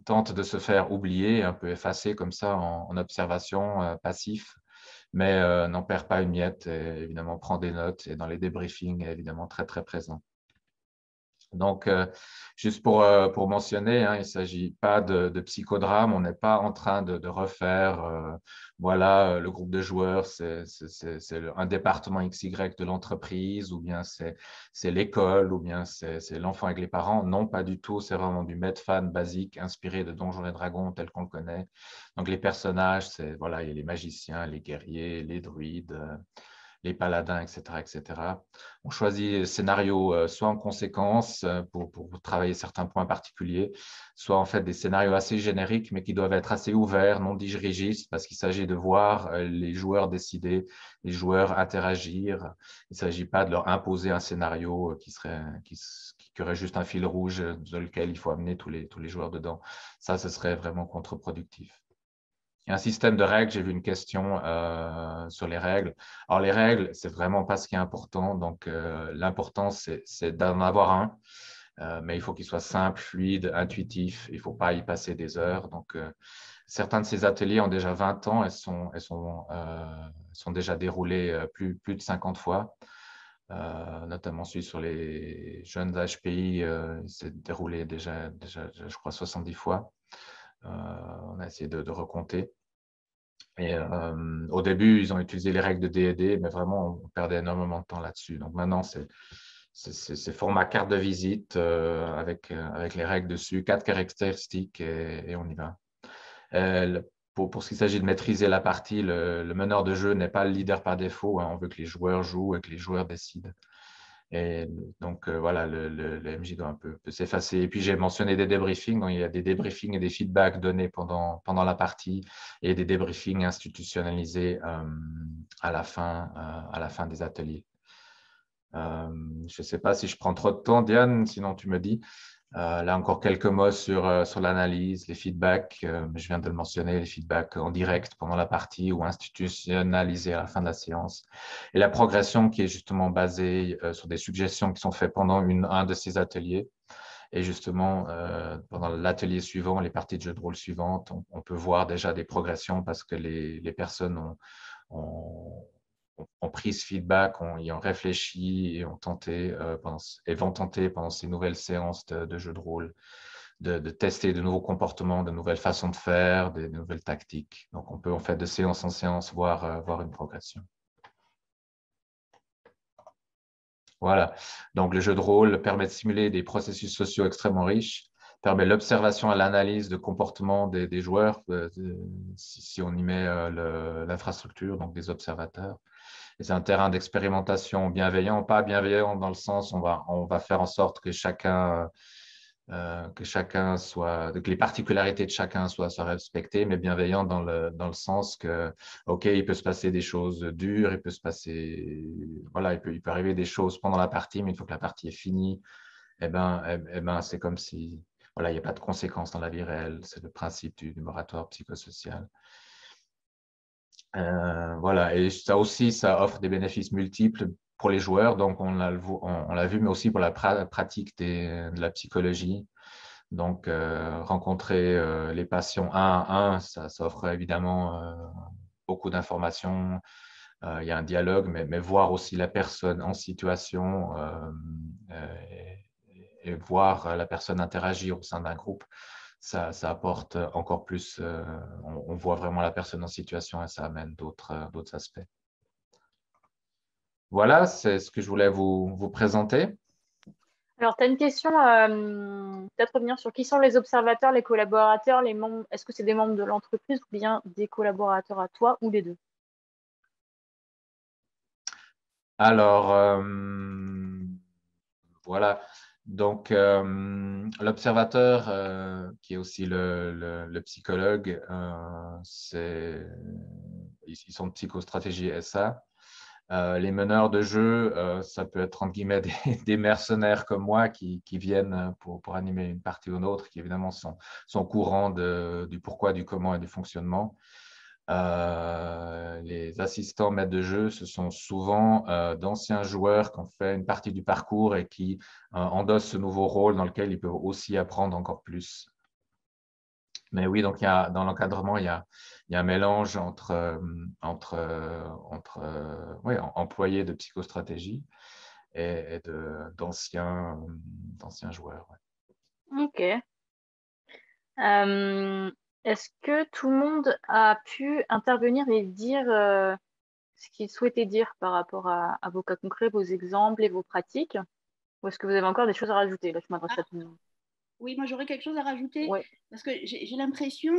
tente de se faire oublier, un peu effacer comme ça en observation passif, mais n'en perd pas une miette et évidemment prend des notes et dans les débriefings est évidemment très, très présent. Donc, juste pour mentionner, hein, il ne s'agit pas de psychodrame, on n'est pas en train de refaire, voilà, le groupe de joueurs, c'est un département XY de l'entreprise, ou bien c'est l'école, ou bien c'est l'enfant avec les parents. Non, pas du tout, c'est vraiment du Medfan basique, inspiré de Donjons et Dragons tel qu'on le connaît. Donc, les personnages, voilà, il y a les magiciens, les guerriers, les druides, les paladins, etc., etc. On choisit le scénario soit en conséquence pour travailler certains points particuliers, soit en fait des scénarios assez génériques, mais qui doivent être assez ouverts, non dirigistes, parce qu'il s'agit de voir les joueurs décider, les joueurs interagir. Il ne s'agit pas de leur imposer un scénario qui aurait juste un fil rouge dans lequel il faut amener tous les joueurs dedans. Ça, ce serait vraiment contre-productif. Il y a un système de règles, j'ai vu une question sur les règles. Alors, les règles, c'est vraiment pas ce qui est important. Donc, l'important, c'est d'en avoir un. mais il faut qu'il soit simple, fluide, intuitif. Il ne faut pas y passer des heures. Donc, certains de ces ateliers ont déjà 20 ans. Elles sont déjà déroulées plus de 50 fois. Notamment celui sur les jeunes HPI, il s'est déroulé déjà, je crois, 70 fois. On a essayé de recompter. Et au début, ils ont utilisé les règles de D&D, mais vraiment, on perdait énormément de temps là-dessus. Donc maintenant, c'est format carte de visite avec les règles dessus, 4 caractéristiques et on y va. Pour ce qui s'agit de maîtriser la partie, le meneur de jeu n'est pas le leader par défaut. Hein. On veut que les joueurs jouent et que les joueurs décident. Et donc, voilà, le MJ doit un peu s'effacer. Et puis, j'ai mentionné des débriefings. Donc, il y a des débriefings et des feedbacks donnés pendant la partie et des débriefings institutionnalisés à la fin des ateliers. Je ne sais pas si je prends trop de temps, Diane, sinon tu me dis. Là, encore quelques mots sur l'analyse, les feedbacks. Je viens de le mentionner, les feedbacks en direct pendant la partie ou institutionnalisés à la fin de la séance. Et la progression qui est justement basée sur des suggestions qui sont faites pendant un de ces ateliers. Et justement, pendant l'atelier suivant, les parties de jeu de rôle suivantes, on peut voir déjà des progressions parce que les personnes ont pris ce feedback, y ont réfléchi et vont tenter pendant ces nouvelles séances de jeu de rôle de tester de nouveaux comportements, de nouvelles façons de faire, de nouvelles tactiques. Donc, on peut en fait de séance en séance voir une progression. Voilà. Donc, le jeu de rôle permet de simuler des processus sociaux extrêmement riches, permet l'observation et l'analyse de comportements des joueurs, si on y met l'infrastructure, donc des observateurs. C'est un terrain d'expérimentation bienveillant, pas bienveillant dans le sens où on va faire en sorte que que les particularités de chacun soient respectées, mais bienveillant dans le sens que, OK, il peut se passer des choses dures, il peut arriver des choses pendant la partie, mais une fois que la partie est finie, c'est comme si, voilà, il n'y a pas de conséquences dans la vie réelle. C'est le principe du moratoire psychosocial. Voilà, et ça aussi, ça offre des bénéfices multiples pour les joueurs. Donc, on l'a vu, mais aussi pour la pratique de la psychologie. Donc, rencontrer les patients un à un, ça offre évidemment beaucoup d'informations. Il y a un dialogue, mais voir aussi la personne en situation et voir la personne interagir au sein d'un groupe, ça apporte encore plus. On voit vraiment la personne en situation et ça amène d'autres aspects. Voilà, c'est ce que je voulais vous présenter. Alors, tu as une question, peut-être revenir sur qui sont les observateurs, les collaborateurs, les membres. Est-ce que c'est des membres de l'entreprise ou bien des collaborateurs à toi ou les deux? Alors, voilà. Donc, l'observateur, qui est aussi le psychologue, ils sont de psychostratégie SA. Les meneurs de jeu, ça peut être entre guillemets des mercenaires comme moi qui viennent pour animer une partie ou une autre, qui évidemment sont au courant du pourquoi, du comment et du fonctionnement. Les assistants maîtres de jeu, ce sont souvent d'anciens joueurs qui ont fait une partie du parcours et qui endossent ce nouveau rôle dans lequel ils peuvent aussi apprendre encore plus. Mais oui, donc dans l'encadrement, il y a un mélange entre employés de psychostratégie et d'anciens joueurs. Ouais. Ok. Est-ce que tout le monde a pu intervenir et dire ce qu'il souhaitait dire par rapport à vos cas concrets, vos exemples et vos pratiques? Ou est-ce que vous avez encore des choses à rajouter? Là, je m'adresse à tout le monde. Oui, moi j'aurais quelque chose à rajouter Ouais. parce que j'ai l'impression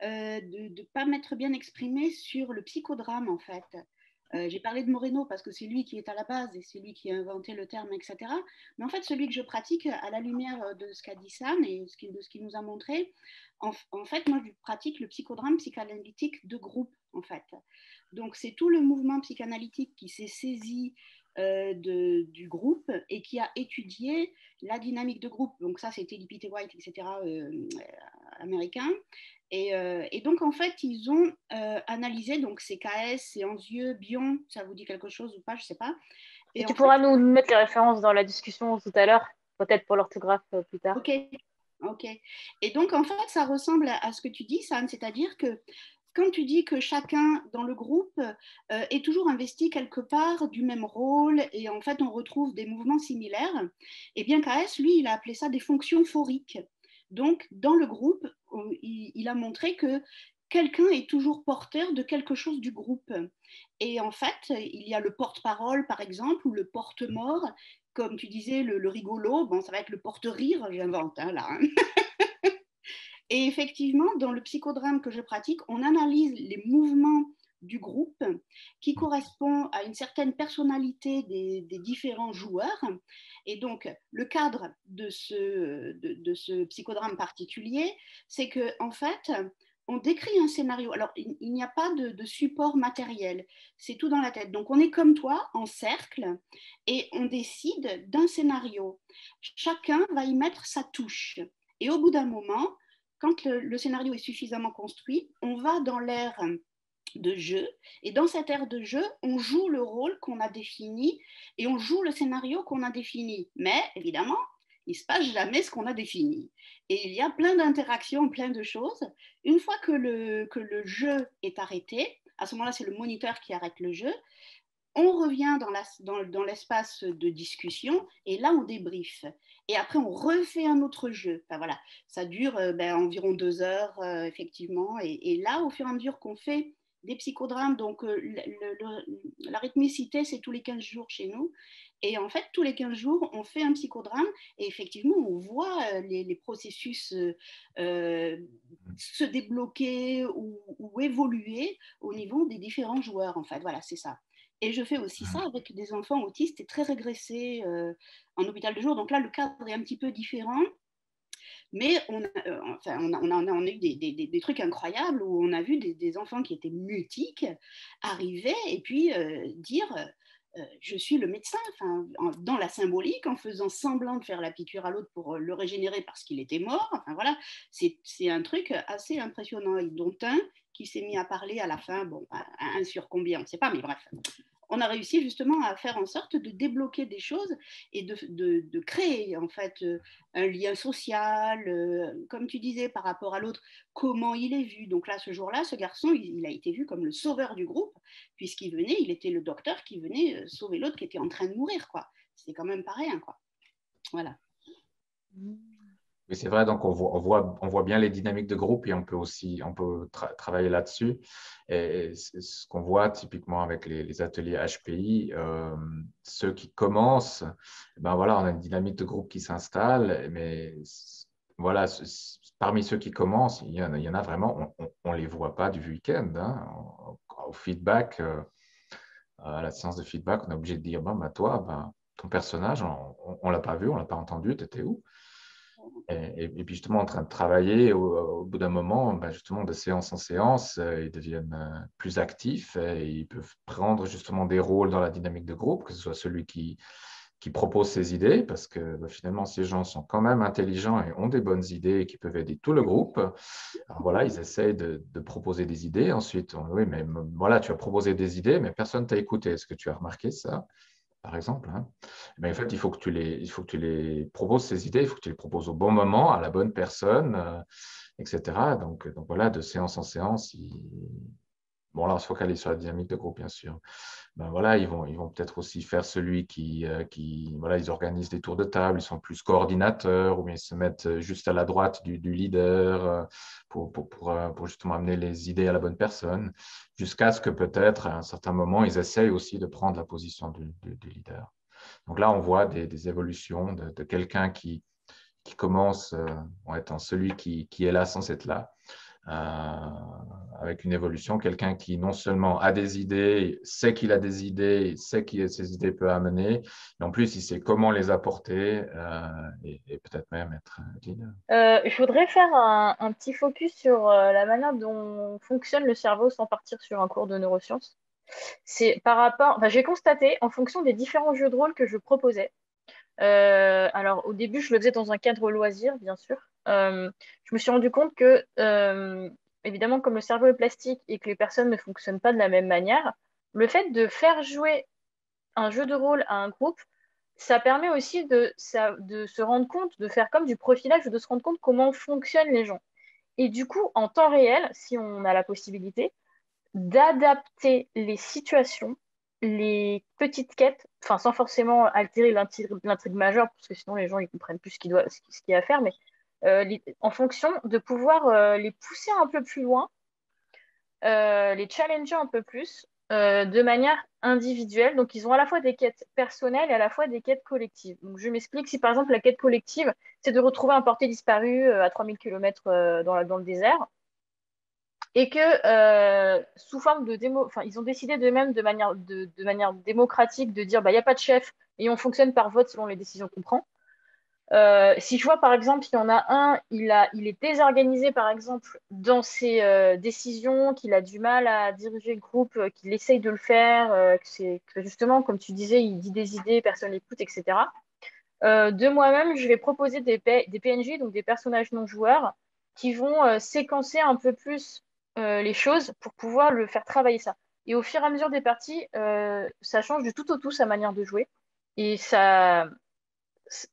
de ne pas m'être bien exprimée sur le psychodrame en fait. J'ai parlé de Moreno parce que c'est lui qui est à la base et c'est lui qui a inventé le terme, etc. Mais en fait, celui que je pratique à la lumière de ce qu'a dit Sam et de ce qu'il nous a montré, en fait, moi je pratique le psychodrame psychanalytique de groupe en fait. Donc c'est tout le mouvement psychanalytique qui s'est saisi du groupe et qui a étudié la dynamique de groupe. Donc ça, c'était Lippitt White, etc., américains. Et donc, en fait, ils ont analysé donc CKS, Séanzieux, Bion, ça vous dit quelque chose ou pas, je ne sais pas. Et tu pourras nous mettre les références dans la discussion tout à l'heure. peut-être pour l'orthographe plus tard. Ok, ok. Et donc, en fait, ça ressemble à ce que tu dis, Sam, c'est-à-dire que quand tu dis que chacun dans le groupe est toujours investi quelque part du même rôle et en fait, on retrouve des mouvements similaires, eh bien, KS, lui, il a appelé ça des fonctions phoriques. Donc, dans le groupe, il a montré que quelqu'un est toujours porteur de quelque chose du groupe. Et en fait, il y a le porte-parole, par exemple, ou le porte-mort. Comme tu disais, le rigolo, bon, ça va être le porte-rire, j'invente hein, là. Hein. Et effectivement, dans le psychodrame que je pratique, on analyse les mouvements du groupe qui correspondent à une certaine personnalité des différents joueurs. Et donc, le cadre de ce psychodrame particulier, c'est que en fait, on décrit un scénario. Alors, il n'y a pas de support matériel, c'est tout dans la tête. Donc, on est comme toi, en cercle, et on décide d'un scénario. Chacun va y mettre sa touche. Et au bout d'un moment, quand le scénario est suffisamment construit, on va dans l'ère de jeu. Et dans cette ère de jeu, on joue le rôle qu'on a défini et on joue le scénario qu'on a défini. Mais évidemment, il ne se passe jamais ce qu'on a défini. Et il y a plein d'interactions, plein de choses. Une fois que le jeu est arrêté, à ce moment-là, c'est le moniteur qui arrête le jeu. On revient dans l'espace de discussion et là, on débriefe. Et après, on refait un autre jeu. Enfin, voilà, ça dure environ 2 heures, effectivement. Et là, au fur et à mesure qu'on fait des psychodrames, donc la rythmicité, c'est tous les 15 jours chez nous. Et en fait, tous les 15 jours, on fait un psychodrame et effectivement, on voit les processus se débloquer ou évoluer au niveau des différents joueurs. En fait, voilà, c'est ça. Et je fais aussi ça avec des enfants autistes et très régressés en hôpital de jour. Donc là, le cadre est un petit peu différent. Mais on a eu des trucs incroyables où on a vu des enfants qui étaient mutiques arriver et puis dire je suis le médecin, dans la symbolique, en faisant semblant de faire la piqûre à l'autre pour le régénérer parce qu'il était mort. Enfin voilà, c'est un truc assez impressionnant. Et dont un qui s'est mis à parler à la fin, bon, un sur combien, on ne sait pas, mais bref. On a réussi justement à faire en sorte de débloquer des choses et de créer en fait un lien social, comme tu disais, par rapport à l'autre, comment il est vu. Donc là, ce jour-là, ce garçon, il a été vu comme le sauveur du groupe, puisqu'il venait, il était le docteur qui venait sauver l'autre qui était en train de mourir, quoi. C'est quand même pas rien, quoi. Voilà. Oui, c'est vrai, donc on voit bien les dynamiques de groupe et on peut travailler là-dessus. Et ce qu'on voit typiquement avec les ateliers HPI, ceux qui commencent, ben voilà, on a une dynamique de groupe qui s'installe, mais voilà, parmi ceux qui commencent, il y en a vraiment, on ne les voit pas du week-end. Hein. Au feedback, à la séance de feedback, on est obligé de dire, bon, ben, toi, ben, ton personnage, on ne l'a pas vu, on ne l'a pas entendu, tu étais où? Et puis justement en train de travailler, au bout d'un moment, ben justement de séance en séance, ils deviennent plus actifs et ils peuvent prendre justement des rôles dans la dynamique de groupe, que ce soit celui qui propose ses idées, parce que ben, finalement ces gens sont quand même intelligents et ont des bonnes idées et qui peuvent aider tout le groupe. Alors voilà, ils essayent de proposer des idées. Ensuite, oui, mais voilà, tu as proposé des idées, mais personne ne t'a écouté. Est-ce que tu as remarqué ça? Par exemple. Hein. Mais en fait, il faut que tu les proposes ces idées, il faut que tu les proposes au bon moment, à la bonne personne, etc. Donc voilà, de séance en séance, bon là, on se focalise sur la dynamique de groupe, bien sûr. Ben voilà, ils vont peut-être aussi faire celui voilà, ils organisent des tours de table, ils sont plus coordinateurs, ou bien ils se mettent juste à la droite du leader pour justement amener les idées à la bonne personne, jusqu'à ce que peut-être à un certain moment, ils essayent aussi de prendre la position du leader. Donc là, on voit des évolutions de quelqu'un qui commence en étant celui qui est là sans être là, avec une évolution, quelqu'un qui non seulement a des idées, sait qu'il a des idées, sait que ces idées peuvent amener, mais en plus, il sait comment les apporter et peut-être même être leader. Je voudrais faire un petit focus sur la manière dont fonctionne le cerveau sans partir sur un cours de neurosciences. C'est par rapport, j'ai constaté en fonction des différents jeux de rôle que je proposais. Alors au début, je le faisais dans un cadre loisir, bien sûr. Je me suis rendu compte que, évidemment, comme le cerveau est plastique et que les personnes ne fonctionnent pas de la même manière, le fait de faire jouer un jeu de rôle à un groupe ça permet aussi de se rendre compte, de faire comme du profilage, de se rendre compte comment fonctionnent les gens. Et du coup, en temps réel, si on a la possibilité, d'adapter les situations, les petites quêtes, enfin sans forcément altérer l'intrigue majeure, parce que sinon les gens ils comprennent plus ce qu'il y a à faire, mais en fonction de pouvoir les pousser un peu plus loin, les challenger un peu plus, de manière individuelle. Donc ils ont à la fois des quêtes personnelles et à la fois des quêtes collectives. Donc je m'explique, si par exemple la quête collective, c'est de retrouver un porté disparu à 3000 km dans le désert, et que sous forme de démo, enfin, ils ont décidé d'eux-mêmes de manière démocratique de dire bah, il n'y a pas de chef et on fonctionne par vote selon les décisions qu'on prend. Si je vois par exemple, il y en a un, il est désorganisé par exemple dans ses décisions, qu'il a du mal à diriger le groupe, qu'il essaye de le faire, que justement, comme tu disais, il dit des idées, personne l'écoute, etc. De moi-même, je vais proposer des PNJ, donc des personnages non joueurs, qui vont séquencer un peu plus les choses pour pouvoir le faire travailler ça. Et au fur et à mesure des parties, ça change du tout au tout sa manière de jouer. Et ça,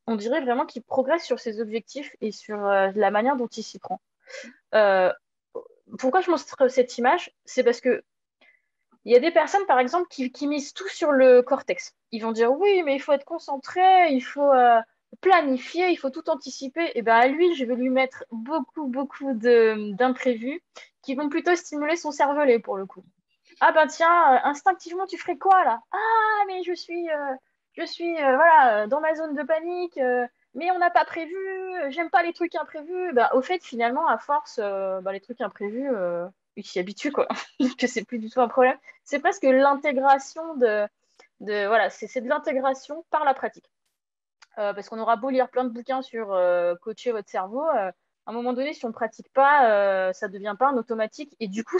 on dirait vraiment qu'il progresse sur ses objectifs et sur la manière dont il s'y prend. Euh, Pourquoi je montre cette image? C'est parce que il y a des personnes, par exemple, qui misent tout sur le cortex. Ils vont dire oui, mais il faut être concentré, il faut planifier, il faut tout anticiper. Et bien à lui, je vais lui mettre beaucoup d'imprévus qui vont plutôt stimuler son cervelet pour le coup. Ah ben tiens, instinctivement, tu ferais quoi là? Ah, mais je suis voilà, dans ma zone de panique, mais on n'a pas prévu, j'aime pas les trucs imprévus. Ben, au fait, finalement, à force, ben, les trucs imprévus, il s'y habitue, quoi. Que c'est plus du tout un problème. C'est presque l'intégration voilà, c'est de l'intégration par la pratique. Parce qu'on aura beau lire plein de bouquins sur coacher votre cerveau, à un moment donné, si on ne pratique pas, ça ne devient pas un automatique. Et du coup,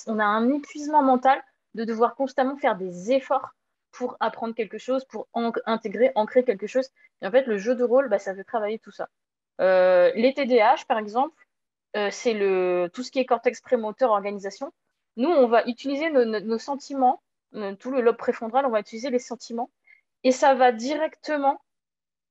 on a un épuisement mental de devoir constamment faire des efforts pour apprendre quelque chose, pour intégrer, ancrer quelque chose. Et en fait, le jeu de rôle, bah, ça fait travailler tout ça. Les TDAH, par exemple, c'est tout ce qui est cortex prémoteur organisation. Nous, on va utiliser nos sentiments, tout le lobe préfrontal, on va utiliser les sentiments. Et ça va directement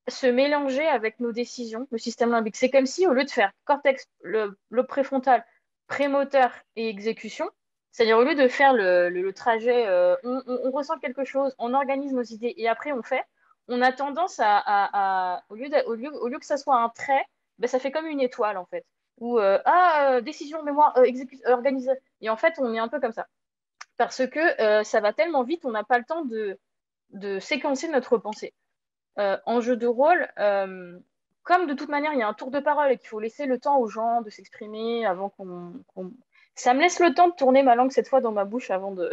se mélanger avec nos décisions, le système limbique. C'est comme si, au lieu de faire cortex, le préfrontal, prémoteur et exécution, c'est-à-dire au lieu de faire le trajet, on ressent quelque chose, on organise nos idées et après on fait, on a tendance au lieu que ça soit un trait, ben, ça fait comme une étoile en fait. Ou décision, mémoire, organise. Et en fait, on est un peu comme ça. Parce que ça va tellement vite, on n'a pas le temps de séquencer notre pensée. En jeu de rôle, comme de toute manière, il y a un tour de parole et qu'il faut laisser le temps aux gens de s'exprimer avant Ça me laisse le temps de tourner ma langue cette fois dans ma bouche avant de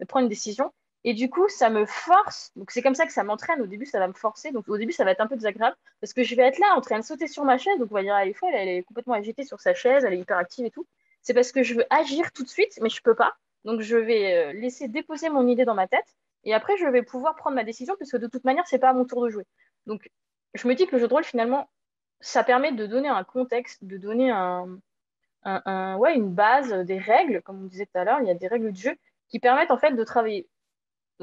prendre une décision. Et du coup, ça me force. Donc, c'est comme ça que ça m'entraîne. Au début, ça va me forcer. Donc, au début, ça va être un peu désagréable parce que je vais être là en train de sauter sur ma chaise. Donc, on va dire, elle est folle, elle est complètement agitée sur sa chaise, elle est hyperactive et tout. C'est parce que je veux agir tout de suite, mais je peux pas. Donc, je vais laisser déposer mon idée dans ma tête. Et après, je vais pouvoir prendre ma décision parce que de toute manière, c'est pas à mon tour de jouer. Donc, je me dis que le jeu de rôle, finalement, ça permet de donner un contexte, de donner ouais, une base, des règles, comme on disait tout à l'heure, il y a des règles de jeu qui permettent en fait de travailler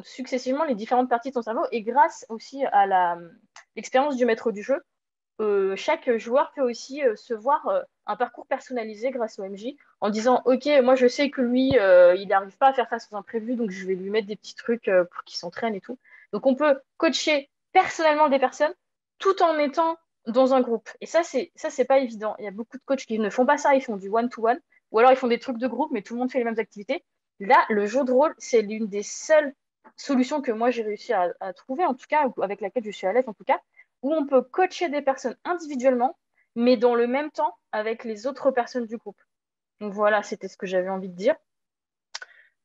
successivement les différentes parties de ton cerveau et grâce aussi à l'expérience du maître du jeu, chaque joueur peut aussi se voir un parcours personnalisé grâce au MJ en disant ok, moi je sais que lui il n'arrive pas à faire face aux imprévus donc je vais lui mettre des petits trucs pour qu'il s'entraîne et tout. Donc on peut coacher personnellement des personnes tout en étant dans un groupe. Et ça c'est pas évident. Il y a beaucoup de coachs qui ne font pas ça, ils font du one-to-one ou alors ils font des trucs de groupe mais tout le monde fait les mêmes activités. Là, le jeu de rôle, c'est l'une des seules solutions que moi j'ai réussi à trouver en tout cas, ou avec laquelle je suis à l'aise en tout cas, où on peut coacher des personnes individuellement, mais dans le même temps avec les autres personnes du groupe. Donc voilà, c'était ce que j'avais envie de dire.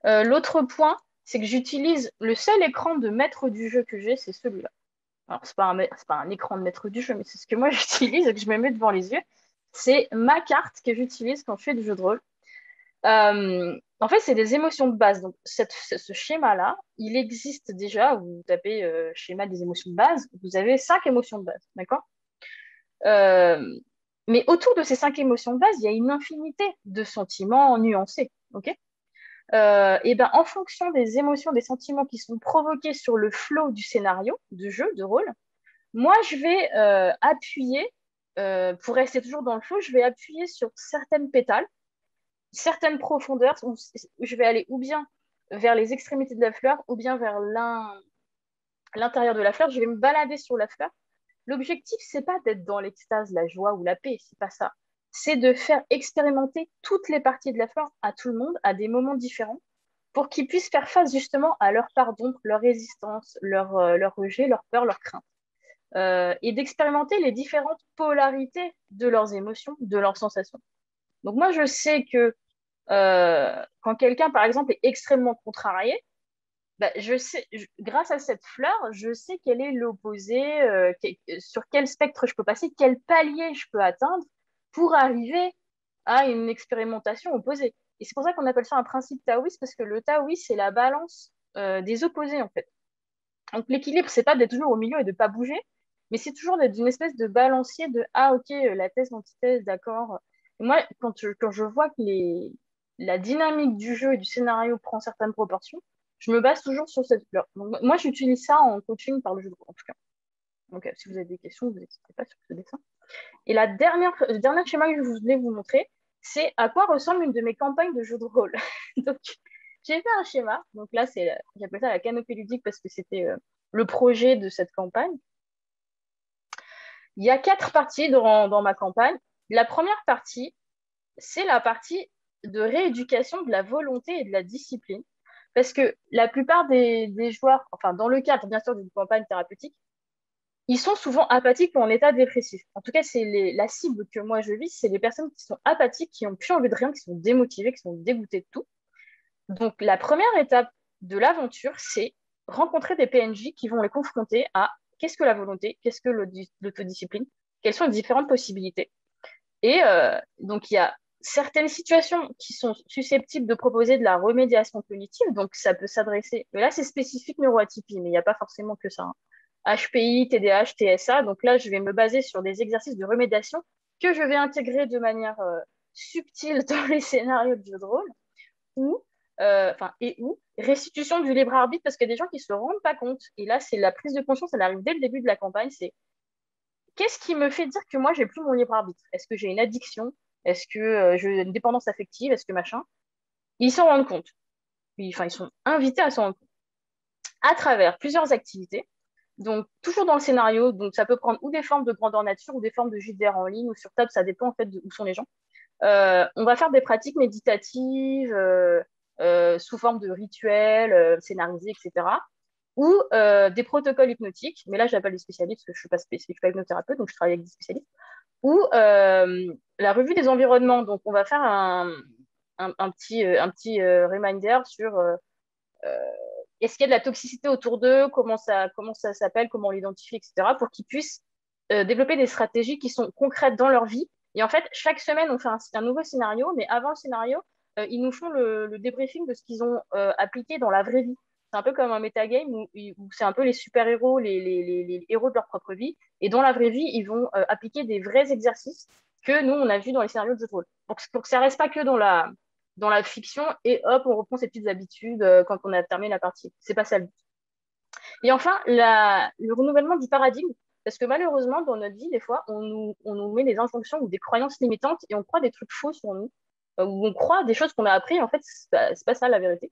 L'autre point, c'est que j'utilise le seul écran de maître du jeu que j'ai, c'est celui-là. Alors, c'est pas un écran de maître du jeu, mais c'est ce que moi j'utilise et que je me mets devant les yeux. C'est ma carte que j'utilise quand je fais du jeu de rôle. En fait, c'est des émotions de base. Donc, ce schéma-là, il existe déjà. Vous tapez schéma des émotions de base, vous avez 5 émotions de base, d'accord? Mais autour de ces 5 émotions de base, il y a une infinité de sentiments nuancés, ok? Et ben, en fonction des émotions, des sentiments qui sont provoqués sur le flow du scénario, de jeu, de rôle, Moi, je vais appuyer, pour rester toujours dans le flow, je vais appuyer sur certaines pétales, certaines profondeurs, où je vais aller ou bien vers les extrémités de la fleur, ou bien vers l'intérieur de la fleur. Je vais me balader sur la fleur. L'objectif, c'est pas d'être dans l'extase, la joie ou la paix, c'est pas ça. C'est de faire expérimenter toutes les parties de la fleur à tout le monde, à des moments différents, pour qu'ils puissent faire face justement à leur part d'ombre, leur résistance, leur rejet, leur peur, leur crainte. Et d'expérimenter les différentes polarités de leurs émotions, de leurs sensations. Donc moi, je sais que quand quelqu'un, par exemple, est extrêmement contrarié, bah, grâce à cette fleur, je sais quel est l'opposé, sur quel spectre je peux passer, quel palier je peux atteindre pour arriver à une expérimentation opposée. Et c'est pour ça qu'on appelle ça un principe taoïste, parce que le taoïsme, c'est la balance des opposés, en fait. Donc l'équilibre, c'est pas d'être toujours au milieu et de pas bouger, mais c'est toujours d'être une espèce de balancier de ah ok, la thèse, l'antithèse, d'accord. Et moi, quand je vois que la dynamique du jeu et du scénario prend certaines proportions, je me base toujours sur cette fleur. Donc, moi, j'utilise ça en coaching par le jeu de rôle, en tout cas. Donc, si vous avez des questions, vous n'hésitez pas sur ce dessin. Et le dernier schéma que je voulais vous montrer, c'est à quoi ressemble une de mes campagnes de jeu de rôle. Donc, j'ai fait un schéma. Donc là, j'appelle ça la canopée ludique parce que c'était le projet de cette campagne. Il y a 4 parties dans ma campagne. La première partie, c'est la partie de rééducation de la volonté et de la discipline. Parce que la plupart des joueurs, enfin dans le cadre bien sûr d'une campagne thérapeutique, ils sont souvent apathiques ou en état dépressif. En tout cas, c'est la cible que moi je vis, c'est les personnes qui sont apathiques, qui n'ont plus envie de rien, qui sont démotivées, qui sont dégoûtées de tout. Donc la première étape de l'aventure, c'est rencontrer des PNJ qui vont les confronter à qu'est-ce que la volonté, qu'est-ce que l'autodiscipline, quelles sont les différentes possibilités. Et donc il y a certaines situations qui sont susceptibles de proposer de la remédiation cognitive, donc ça peut s'adresser, mais là c'est spécifique neuroatypie, mais il n'y a pas forcément que ça, hein. HPI, TDAH, TSA, donc là je vais me baser sur des exercices de remédiation que je vais intégrer de manière subtile dans les scénarios de jeu de rôle, ou restitution du libre arbitre, parce qu'il y a des gens qui ne se rendent pas compte, et là c'est la prise de conscience, elle arrive dès le début de la campagne, c'est qu'est-ce qui me fait dire que moi, j'ai plus mon libre arbitre? Est-ce que j'ai une addiction? Est-ce que j'ai une dépendance affective? Est-ce que machin? Ils s'en rendent compte. Ils sont invités à s'en rendre compte à travers plusieurs activités. Donc, toujours dans le scénario. Donc, ça peut prendre ou des formes de grandeur nature ou des formes de JDR en ligne ou sur table. Ça dépend en fait de où sont les gens. On va faire des pratiques méditatives sous forme de rituels scénarisés, etc. Ou des protocoles hypnotiques. Mais là, j'appelle les spécialistes parce que je ne suis pas hypnothérapeute, donc je travaille avec des spécialistes. Ou la revue des environnements. Donc, on va faire un petit reminder sur est-ce qu'il y a de la toxicité autour d'eux, comment ça s'appelle, comment on l'identifie, etc., pour qu'ils puissent développer des stratégies qui sont concrètes dans leur vie. Et en fait, chaque semaine, on fait un nouveau scénario, mais avant le scénario, ils nous font le débriefing de ce qu'ils ont appliqué dans la vraie vie. C'est un peu comme un metagame où c'est un peu les super-héros, les héros de leur propre vie. Et dans la vraie vie, ils vont appliquer des vrais exercices que nous, on a vus dans les scénarios de jeu de rôle. Pour que ça ne reste pas que dans la fiction et hop, on reprend ses petites habitudes quand on a terminé la partie. C'est pas ça le but. Et enfin, le renouvellement du paradigme, parce que malheureusement, dans notre vie, des fois, on nous met des injonctions ou des croyances limitantes et on croit des trucs faux sur nous, ou on croit des choses qu'on a appris. En fait, c'est pas ça la vérité.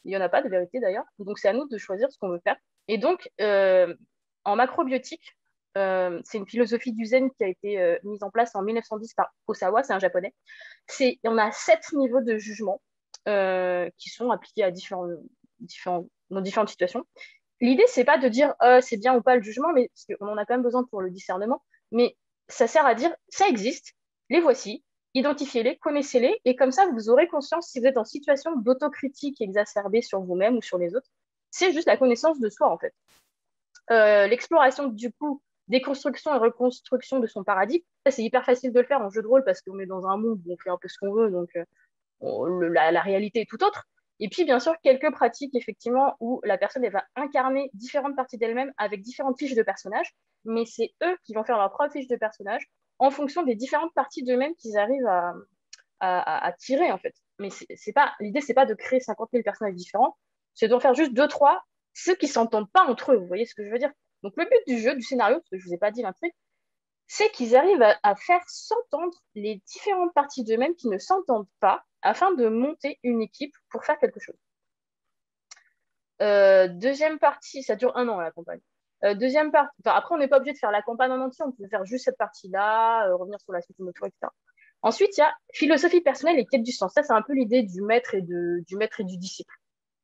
Il n'y en a pas de vérité d'ailleurs. Donc, c'est à nous de choisir ce qu'on veut faire. Et donc, en macrobiotique, c'est une philosophie du zen qui a été mise en place en 1910 par Osawa, c'est un japonais. On a 7 niveaux de jugement qui sont appliqués à dans différentes situations. L'idée, c'est pas de dire c'est bien ou pas le jugement, mais parce qu'on en a quand même besoin pour le discernement, mais ça sert à dire ça existe, les voici, identifiez-les, connaissez-les, et comme ça, vous aurez conscience si vous êtes en situation d'autocritique exacerbée sur vous-même ou sur les autres. C'est juste la connaissance de soi, en fait. L'exploration, du coup, déconstruction et reconstruction de son paradigme, ça, c'est hyper facile de le faire en jeu de rôle parce qu'on est dans un monde où on fait un peu ce qu'on veut, donc la réalité est tout autre. Et puis, bien sûr, quelques pratiques, effectivement, où la personne elle va incarner différentes parties d'elle-même avec différentes fiches de personnages, mais c'est eux qui vont faire leur propre fiche de personnage en fonction des différentes parties d'eux-mêmes qu'ils arrivent à tirer, en fait. Mais l'idée, c'est pas de créer 50 000 personnages différents, c'est d'en faire juste 2-3, ceux qui ne s'entendent pas entre eux, vous voyez ce que je veux dire? Donc, le but du jeu, du scénario, parce que je ne vous ai pas dit l'intrigue, c'est qu'ils arrivent à faire s'entendre les différentes parties d'eux-mêmes qui ne s'entendent pas afin de monter une équipe pour faire quelque chose. Deuxième partie, ça dure 1 an la campagne. Deuxième partie, après, on n'est pas obligé de faire la campagne en entier, on peut faire juste cette partie-là, revenir sur la suite de notre tour, etc. Ensuite, il y a philosophie personnelle et quête du sens. Ça, c'est un peu l'idée du maître et du disciple.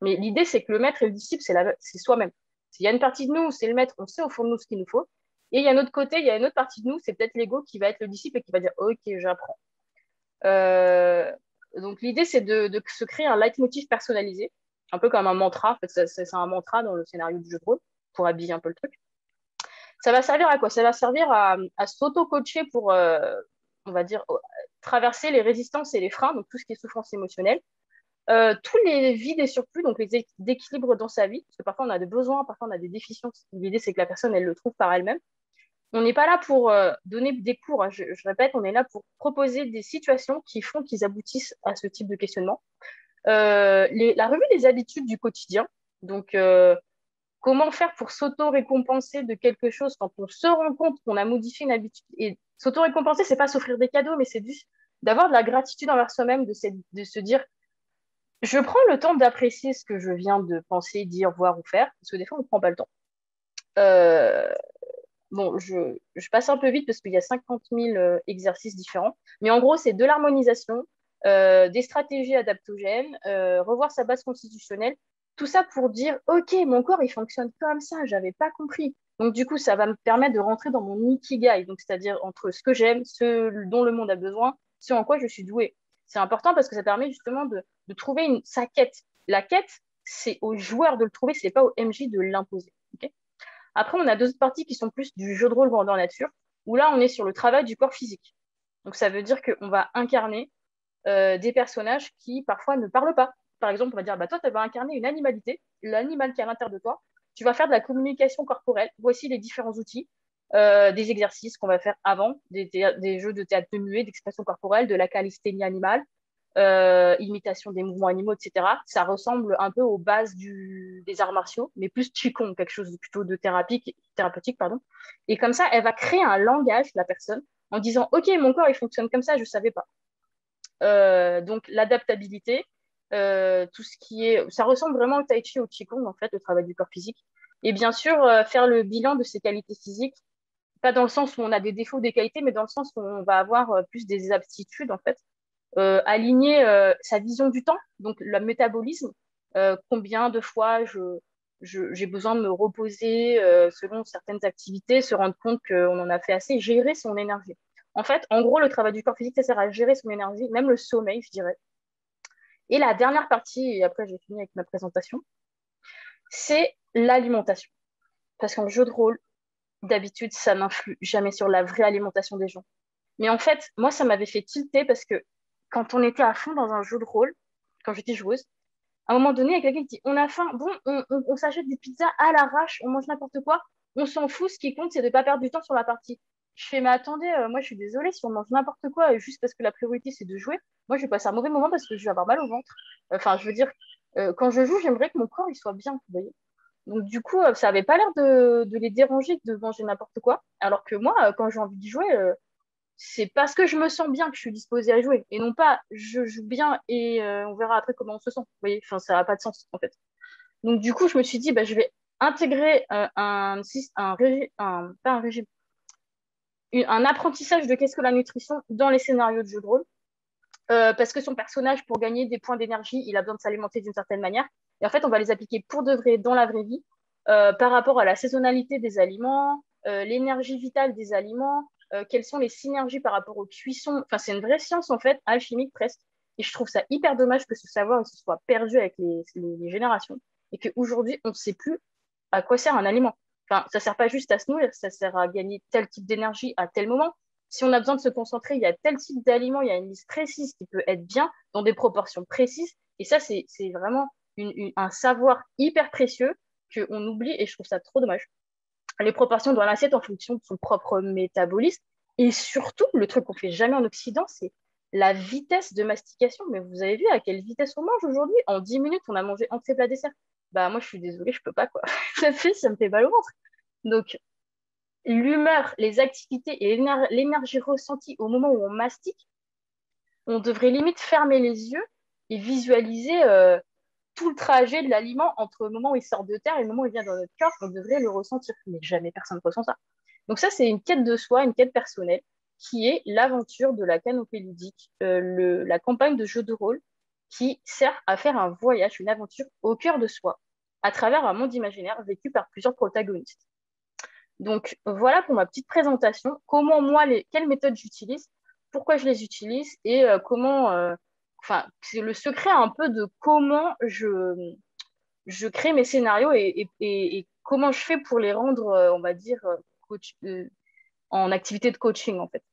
Mais l'idée, c'est que le maître et le disciple, c'est soi-même. Il y a une partie de nous, c'est le maître, on sait au fond de nous ce qu'il nous faut. Et il y a un autre côté, il y a une autre partie de nous, c'est peut-être l'ego qui va être le disciple et qui va dire OK, j'apprends. Donc l'idée, c'est de se créer un leitmotiv personnalisé, un peu comme un mantra. En fait, c'est un mantra dans le scénario du jeu de rôle pour habiller un peu le truc. Ça va servir à quoi? Ça va servir à s'auto-coacher pour, on va dire, traverser les résistances et les freins, donc tout ce qui est souffrance émotionnelle. Tous les vides et surplus, donc les déséquilibres dans sa vie, parce que parfois on a des besoins, parfois on a des déficiences. L'idée, c'est que la personne, elle le trouve par elle-même. On n'est pas là pour donner des cours, hein. Je répète, on est là pour proposer des situations qui font qu'ils aboutissent à ce type de questionnement. La revue des habitudes du quotidien, donc comment faire pour s'auto-récompenser de quelque chose quand on se rend compte qu'on a modifié une habitude. Et s'auto-récompenser, c'est pas s'offrir des cadeaux, mais c'est d'avoir de la gratitude envers soi-même, de se dire je prends le temps d'apprécier ce que je viens de penser, dire, voir ou faire, parce que des fois, on ne prend pas le temps. Bon, je passe un peu vite parce qu'il y a 50 000 exercices différents, mais en gros, c'est de l'harmonisation, des stratégies adaptogènes, revoir sa base constitutionnelle, tout ça pour dire, OK, mon corps, il fonctionne comme ça, je n'avais pas compris. Donc, du coup, ça va me permettre de rentrer dans mon ikigai, donc c'est-à-dire entre ce que j'aime, ce dont le monde a besoin, ce en quoi je suis douée. C'est important parce que ça permet justement de trouver sa quête. La quête, c'est au joueur de le trouver, ce n'est pas au MJ de l'imposer. Okay. Après, on a d'autres parties qui sont plus du jeu de rôle grandeur nature, où là, on est sur le travail du corps physique. Donc, ça veut dire qu'on va incarner des personnages qui, parfois, ne parlent pas. Par exemple, on va dire, bah, toi, tu vas incarner une animalité, l'animal qui est à l'intérieur de toi. Tu vas faire de la communication corporelle. Voici les différents outils, des exercices qu'on va faire avant, des jeux de théâtre de muet, d'expression corporelle, de la calisthénie animale, imitation des mouvements animaux, etc. Ça ressemble un peu aux bases des arts martiaux, mais plus Qigong, quelque chose de plutôt de thérapeutique, pardon. Et comme ça, elle va créer un langage, la personne, en disant, OK, mon corps, il fonctionne comme ça, je ne savais pas. Donc, l'adaptabilité, tout ce qui est... Ça ressemble vraiment au tai chi, au Qigong, en fait, le travail du corps physique. Et bien sûr, faire le bilan de ses qualités physiques, pas dans le sens où on a des défauts, des qualités, mais dans le sens où on va avoir plus des aptitudes, en fait. Aligner sa vision du temps, donc le métabolisme, combien de fois j'ai besoin de me reposer selon certaines activités, se rendre compte qu'on en a fait assez, gérer son énergie. En fait, en gros, le travail du corps physique, ça sert à gérer son énergie, même le sommeil, je dirais. Et la dernière partie, et après j'ai fini avec ma présentation, c'est l'alimentation. Parce qu'en jeu de rôle, d'habitude, ça n'influe jamais sur la vraie alimentation des gens. Mais en fait, moi, ça m'avait fait tilter parce que quand on était à fond dans un jeu de rôle, quand j'étais joueuse, à un moment donné, il y a quelqu'un qui dit, on a faim, bon, on s'achète des pizzas à l'arrache, on mange n'importe quoi, on s'en fout, ce qui compte, c'est de ne pas perdre du temps sur la partie. Je fais, mais attendez, moi je suis désolée, si on mange n'importe quoi, juste parce que la priorité c'est de jouer, moi je vais passer un mauvais moment parce que je vais avoir mal au ventre. Enfin, je veux dire, quand je joue, j'aimerais que mon corps il soit bien, vous voyez. Donc du coup, ça avait pas l'air de les déranger de manger n'importe quoi, alors que moi, quand j'ai envie de jouer, c'est parce que je me sens bien que je suis disposée à jouer et non pas je joue bien et on verra après comment on se sent. Vous voyez, enfin, ça n'a pas de sens en fait. Donc du coup, je me suis dit, bah, je vais intégrer pas un régime, un apprentissage de qu'est-ce que la nutrition dans les scénarios de jeu de rôle. Parce que son personnage, pour gagner des points d'énergie, il a besoin de s'alimenter d'une certaine manière. Et en fait, on va les appliquer pour de vrai dans la vraie vie par rapport à la saisonnalité des aliments, l'énergie vitale des aliments, quelles sont les synergies par rapport aux cuissons. Enfin, c'est une vraie science, en fait, alchimique presque. Et je trouve ça hyper dommage que ce savoir se soit perdu avec les générations et qu'aujourd'hui, on ne sait plus à quoi sert un aliment. Enfin, ça ne sert pas juste à se nourrir, ça sert à gagner tel type d'énergie à tel moment. Si on a besoin de se concentrer, il y a tel type d'aliments, il y a une liste précise qui peut être bien dans des proportions précises. Et ça, c'est vraiment un savoir hyper précieux qu'on oublie et je trouve ça trop dommage. Les proportions dans l'assiette en fonction de son propre métabolisme. Et surtout, le truc qu'on fait jamais en Occident, c'est la vitesse de mastication. Mais vous avez vu à quelle vitesse on mange aujourd'hui? En 10 minutes, on a mangé entrée plat dessert. Bah moi, je suis désolée, je peux pas, quoi. Ça me fait mal au ventre. Donc, l'humeur, les activités et l'énergie ressentie au moment où on mastique, on devrait limite fermer les yeux et visualiser tout le trajet de l'aliment entre le moment où il sort de terre et le moment où il vient dans notre corps. On devrait le ressentir, mais jamais personne ne ressent ça. Donc ça, c'est une quête de soi, une quête personnelle, qui est l'aventure de la canopée ludique, la campagne de jeu de rôle qui sert à faire un voyage, une aventure au cœur de soi, à travers un monde imaginaire vécu par plusieurs protagonistes. Donc voilà pour ma petite présentation. Comment moi, quelles méthodes j'utilise, pourquoi je les utilise et comment, enfin, c'est le secret un peu de comment je crée mes scénarios et comment je fais pour les rendre, on va dire, en activité de coaching en fait.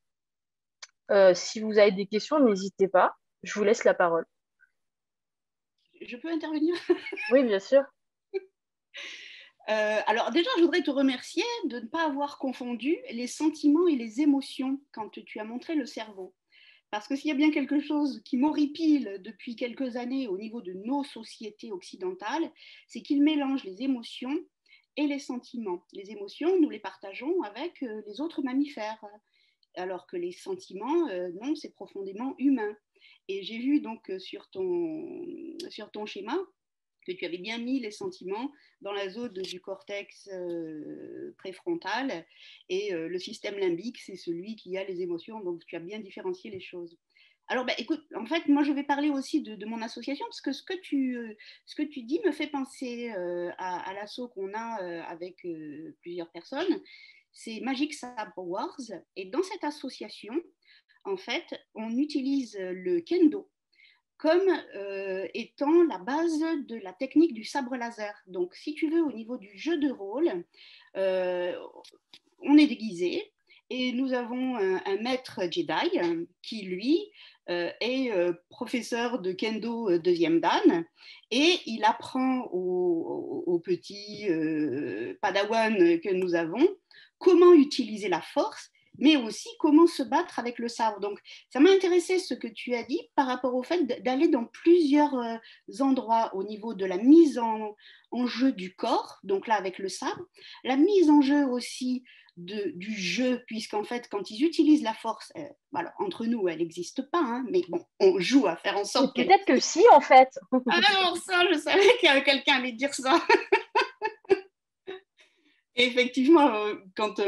Si vous avez des questions, n'hésitez pas. Je vous laisse la parole. Je peux intervenir? Oui, bien sûr. Alors déjà, je voudrais te remercier de ne pas avoir confondu les sentiments et les émotions quand tu as montré le cerveau. Parce que s'il y a bien quelque chose qui m'horripile depuis quelques années au niveau de nos sociétés occidentales, c'est qu'ils mélangent les émotions et les sentiments. Les émotions, nous les partageons avec les autres mammifères, alors que les sentiments, non, c'est profondément humain. Et j'ai vu donc sur ton schéma que tu avais bien mis les sentiments dans la zone du cortex préfrontal et le système limbique, c'est celui qui a les émotions, donc tu as bien différencié les choses. Alors, écoute, en fait, moi, je vais parler aussi de mon association, parce que ce que tu dis me fait penser à l'assaut qu'on a avec plusieurs personnes. C'est Magic Sabre Wars, et dans cette association, en fait, on utilise le kendo comme étant la base de la technique du sabre laser. Donc, si tu veux, au niveau du jeu de rôle, on est déguisé et nous avons un maître Jedi qui, lui, est professeur de kendo deuxième dan et il apprend aux petits padawans que nous avons comment utiliser la force, mais aussi comment se battre avec le sabre. Donc, ça m'a intéressé ce que tu as dit par rapport au fait d'aller dans plusieurs endroits au niveau de la mise en jeu du corps, donc là avec le sabre, la mise en jeu aussi du jeu, puisqu'en fait, quand ils utilisent la force, alors, entre nous, elle n'existe pas, hein, mais bon, on joue à faire en sorte qu'elle... Peut-être que si, en fait. Ah non, ça, je savais que quelqu'un allait dire ça. Et effectivement, quand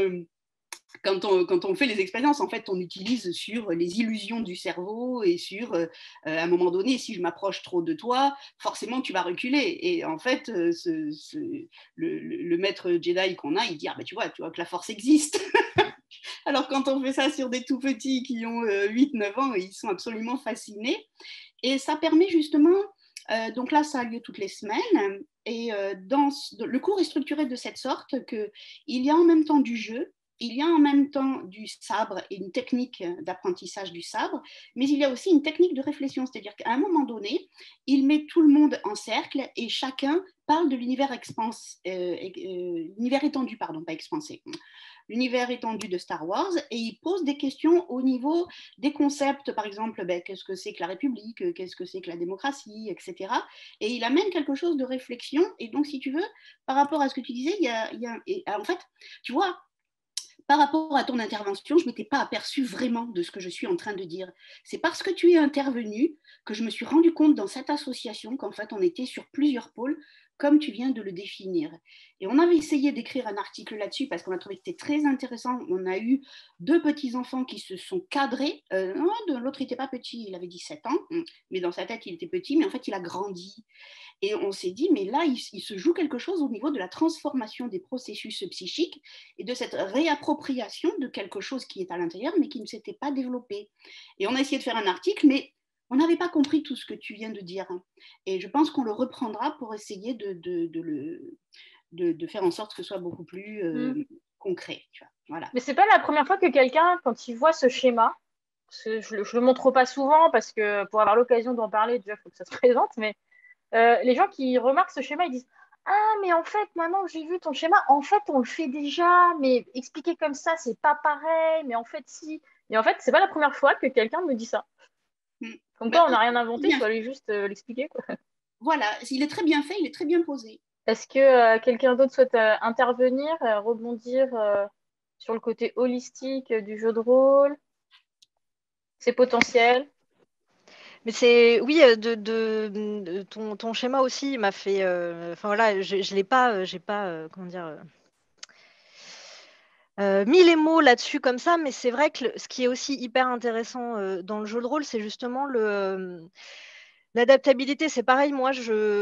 on fait les expériences, en fait, on utilise sur les illusions du cerveau et sur, à un moment donné, si je m'approche trop de toi, forcément, tu vas reculer. Et en fait, le maître Jedi qu'on a, il dit, tu vois que la force existe. Alors, quand on fait ça sur des tout petits qui ont 8-9 ans, ils sont absolument fascinés. Et ça permet justement, donc là, ça a lieu toutes les semaines. Et le cours est structuré de cette sorte qu'il y a en même temps du jeu, il y a en même temps du sabre et une technique d'apprentissage du sabre, mais il y a aussi une technique de réflexion, c'est-à-dire qu'à un moment donné, il met tout le monde en cercle et chacun parle de l'univers l'univers étendu, pardon, pas expansé, l'univers étendu de Star Wars, et il pose des questions au niveau des concepts, par exemple, qu'est-ce que c'est que la République, qu'est-ce que c'est que la démocratie, etc. Et il amène quelque chose de réflexion, et donc, si tu veux, par rapport à ce que tu disais, en fait, tu vois, par rapport à ton intervention, je ne m'étais pas aperçue vraiment de ce que je suis en train de dire. C'est parce que tu es intervenu que je me suis rendu compte dans cette association qu'en fait, on était sur plusieurs pôles, comme tu viens de le définir. Et on avait essayé d'écrire un article là-dessus parce qu'on a trouvé que c'était très intéressant. On a eu 2 petits-enfants qui se sont cadrés. L'autre n'était pas petit, il avait 17 ans, mais dans sa tête, il était petit, mais en fait, il a grandi. Et on s'est dit, mais là, il se joue quelque chose au niveau de la transformation des processus psychiques et de cette réappropriation de quelque chose qui est à l'intérieur, mais qui ne s'était pas développé. Et on a essayé de faire un article, mais on n'avait pas compris tout ce que tu viens de dire. Et je pense qu'on le reprendra pour essayer de faire en sorte que ce soit beaucoup plus concret. Tu vois. Voilà. Mais c'est pas la première fois que quelqu'un, quand il voit ce schéma, je le montre pas souvent parce que pour avoir l'occasion d'en parler, déjà, il faut que ça se présente, mais les gens qui remarquent ce schéma, ils disent ah, mais en fait, maintenant que j'ai vu ton schéma, en fait, on le fait déjà, mais expliquer comme ça, c'est pas pareil, mais en fait, si. Et en fait, c'est pas la première fois que quelqu'un me dit ça. Comme quoi, on n'a rien inventé, il faut aller juste l'expliquer. Voilà, il est très bien fait, il est très bien posé. Est-ce que quelqu'un d'autre souhaite intervenir, rebondir sur le côté holistique du jeu de rôle, ses potentiels? Mais c'est oui, ton schéma aussi il m'a fait. Enfin voilà, je l'ai pas, j'ai pas, comment dire, mis les mots là-dessus comme ça, mais c'est vrai que ce qui est aussi hyper intéressant dans le jeu de rôle, c'est justement l'adaptabilité. C'est pareil, moi,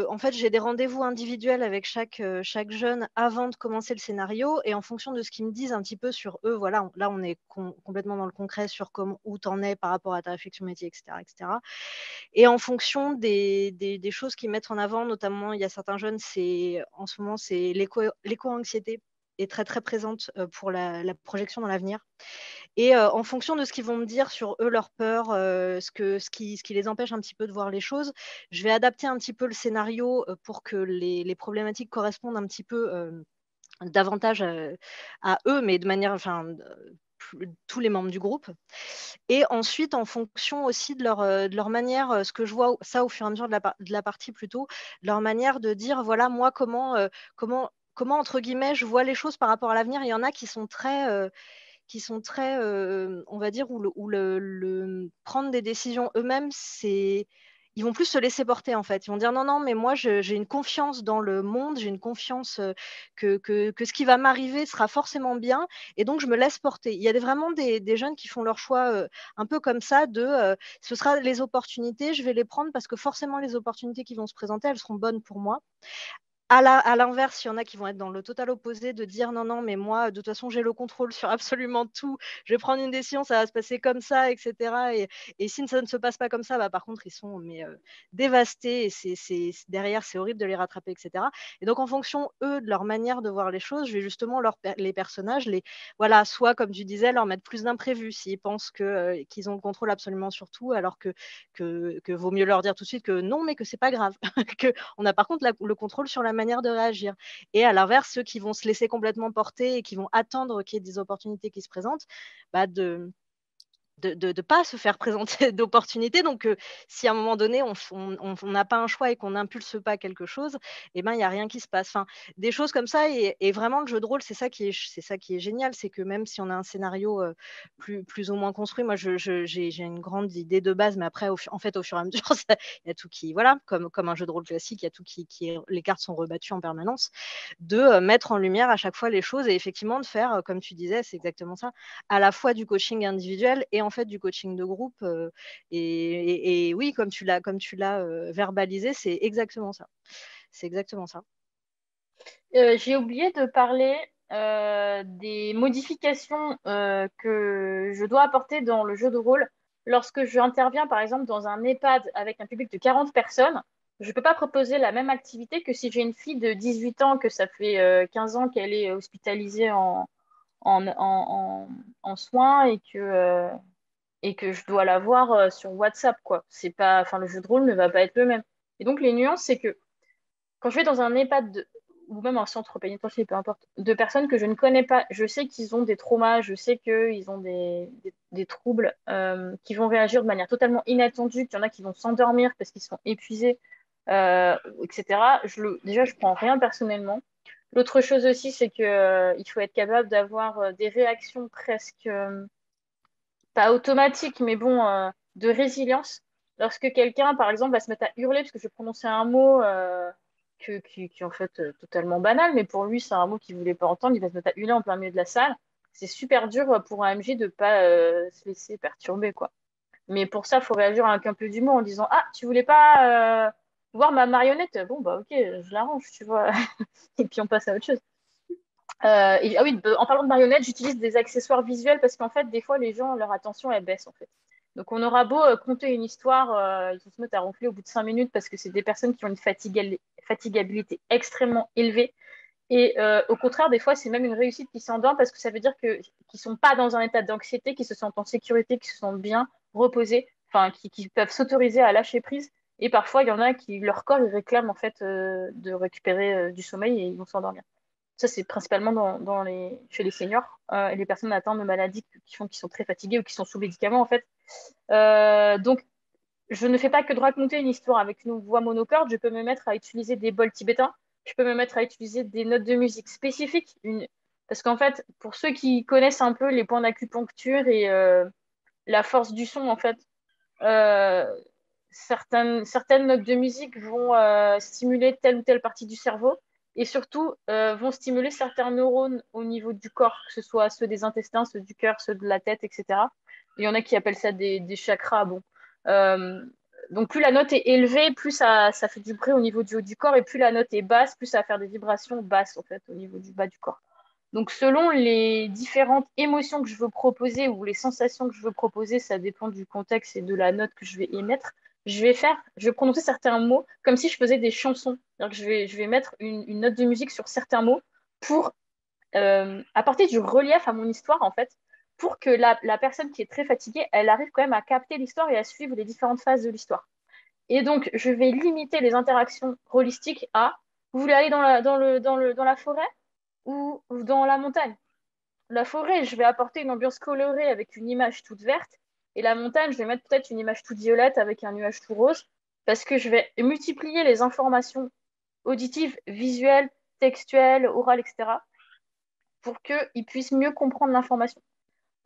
en fait, j'ai des rendez-vous individuels avec chaque jeune avant de commencer le scénario, et en fonction de ce qu'ils me disent un petit peu sur eux, voilà, là, on est complètement dans le concret sur où t'en es par rapport à ta réflexion métier, etc., etc. Et en fonction des choses qu'ils mettent en avant, notamment, il y a certains jeunes, en ce moment, c'est l'éco-anxiété est très très présente pour la projection dans l'avenir. Et en fonction de ce qu'ils vont me dire sur eux, leurs peurs, ce qui les empêche un petit peu de voir les choses, je vais adapter un petit peu le scénario pour que les problématiques correspondent un petit peu davantage à eux, mais de manière, enfin, tous les membres du groupe. Et ensuite, en fonction aussi de leur manière, ce que je vois, ça au fur et à mesure de la partie plutôt, leur manière de dire, voilà, moi, comment entre guillemets, je vois les choses par rapport à l'avenir. Il y en a qui sont très, on va dire, où prendre des décisions eux-mêmes, ils vont plus se laisser porter en fait. Ils vont dire non, non, mais moi j'ai une confiance dans le monde, j'ai une confiance que ce qui va m'arriver sera forcément bien, et donc je me laisse porter. Il y a vraiment des jeunes qui font leur choix un peu comme ça, ce sera les opportunités, je vais les prendre parce que forcément les opportunités qui vont se présenter, elles seront bonnes pour moi. À l'inverse, il y en a qui vont être dans le total opposé, de dire non, non, mais moi, de toute façon, j'ai le contrôle sur absolument tout. Je vais prendre une décision, ça va se passer comme ça, etc. Et si ça ne se passe pas comme ça, bah, par contre, ils sont dévastés. Et derrière, c'est horrible de les rattraper, etc. Et donc, en fonction, eux, de leur manière de voir les choses, je vais justement les personnages, voilà, soit, comme tu disais, leur mettre plus d'imprévus s'ils pensent qu'ils ont le contrôle absolument sur tout, alors que vaut mieux leur dire tout de suite que non, mais que c'est pas grave. On a par contre le contrôle sur la manière de réagir. Et à l'inverse, ceux qui vont se laisser complètement porter et qui vont attendre qu'il y ait des opportunités qui se présentent, bah de ne pas se faire présenter d'opportunités. Donc, si à un moment donné, on n'a pas un choix et qu'on n'impulse pas quelque chose, eh ben, il n'y a rien qui se passe. Enfin, des choses comme ça. Et vraiment, le jeu de rôle, c'est ça qui est génial. C'est que même si on a un scénario plus ou moins construit, moi, j'ai une grande idée de base, mais après, en fait, au fur et à mesure, il y a tout qui, voilà, comme un jeu de rôle classique, il y a tout les cartes sont rebattues en permanence, de mettre en lumière à chaque fois les choses et effectivement de faire, comme tu disais, c'est exactement ça, à la fois du coaching individuel et en fait du coaching de groupe. Et oui, comme tu l'as verbalisé, c'est exactement ça. C'est exactement ça. J'ai oublié de parler des modifications que je dois apporter dans le jeu de rôle. Lorsque j'interviens, par exemple, dans un EHPAD avec un public de 40 personnes, je ne peux pas proposer la même activité que si j'ai une fille de 18 ans, que ça fait 15 ans qu'elle est hospitalisée en soins et que je dois la voir sur WhatsApp, quoi. C'est pas, enfin, le jeu de rôle ne va pas être le même. Et donc, les nuances, c'est que quand je vais dans un EHPAD ou même un centre pénitentiaire, peu importe, de personnes que je ne connais pas, je sais qu'ils ont des traumas, je sais qu'ils ont des troubles qui vont réagir de manière totalement inattendue, qu'il y en a qui vont s'endormir parce qu'ils sont épuisés, etc. Déjà, je prends rien personnellement. L'autre chose aussi, c'est que il faut être capable d'avoir des réactions presque pas automatiques, mais bon, de résilience. Lorsque quelqu'un, par exemple, va se mettre à hurler parce que je vais prononcer un mot qui est en fait totalement banal, mais pour lui, c'est un mot qu'il ne voulait pas entendre, il va se mettre à hurler en plein milieu de la salle. C'est super dur pour un MJ de ne pas se laisser perturber, quoi. Mais pour ça, il faut réagir avec un peu d'humour en disant: Ah, tu voulais pas voir ma marionnette? Bon, bah ok, je l'arrange, tu vois. Et puis on passe à autre chose. Ah oui, en parlant de marionnettes, j'utilise des accessoires visuels parce qu'en fait, des fois, les gens, leur attention, elle baisse en fait. Donc, on aura beau conter une histoire, ils vont se mettre à ronfler au bout de 5 minutes parce que c'est des personnes qui ont une fatigabilité extrêmement élevée. Et au contraire, des fois, c'est même une réussite qui s'endort parce que ça veut dire qu'ils ne sont pas dans un état d'anxiété, qu'ils se sentent en sécurité, qu'ils se sentent bien reposés, enfin, qui peuvent s'autoriser à lâcher prise. Et parfois, il y en a qui, leur corps, ils réclament en fait de récupérer du sommeil et ils vont s'endormir. Ça, c'est principalement chez les seniors et les personnes atteintes de maladies qui sont très fatiguées ou qui sont sous médicaments, en fait. Donc, je ne fais pas que de raconter une histoire avec une voix monocorde. Je peux me mettre à utiliser des bols tibétains Je peux me mettre à utiliser des notes de musique spécifiques. Parce qu'en fait, pour ceux qui connaissent un peu les points d'acupuncture et la force du son, en fait, euh, certaines notes de musique vont stimuler telle ou telle partie du cerveau et surtout vont stimuler certains neurones au niveau du corps, que ce soit ceux des intestins, ceux du cœur, ceux de la tête, etc. Il y en a qui appellent ça des chakras. Bon. Euh, donc plus la note est élevée, plus ça fait du bruit au niveau du haut du corps et plus la note est basse, plus ça va faire des vibrations basses en fait au niveau du bas du corps. Donc, selon les différentes émotions que je veux proposer ou les sensations que je veux proposer, ça dépend du contexte et de la note que je vais émettre. Je vais prononcer certains mots comme si je faisais des chansons. Que je vais mettre une note de musique sur certains mots pour apporter du relief à mon histoire, en fait, pour que la personne qui est très fatiguée, elle arrive quand même à capter l'histoire et à suivre les différentes phases de l'histoire. Et donc, je vais limiter les interactions holistiques à, vous voulez aller dans la forêt ou dans la montagne. La forêt, je vais apporter une ambiance colorée avec une image toute verte. Et la montagne, je vais mettre peut-être une image toute violette avec un nuage tout rose. Parce que je vais multiplier les informations auditives, visuelles, textuelles, orales, etc. pour qu'ils puissent mieux comprendre l'information.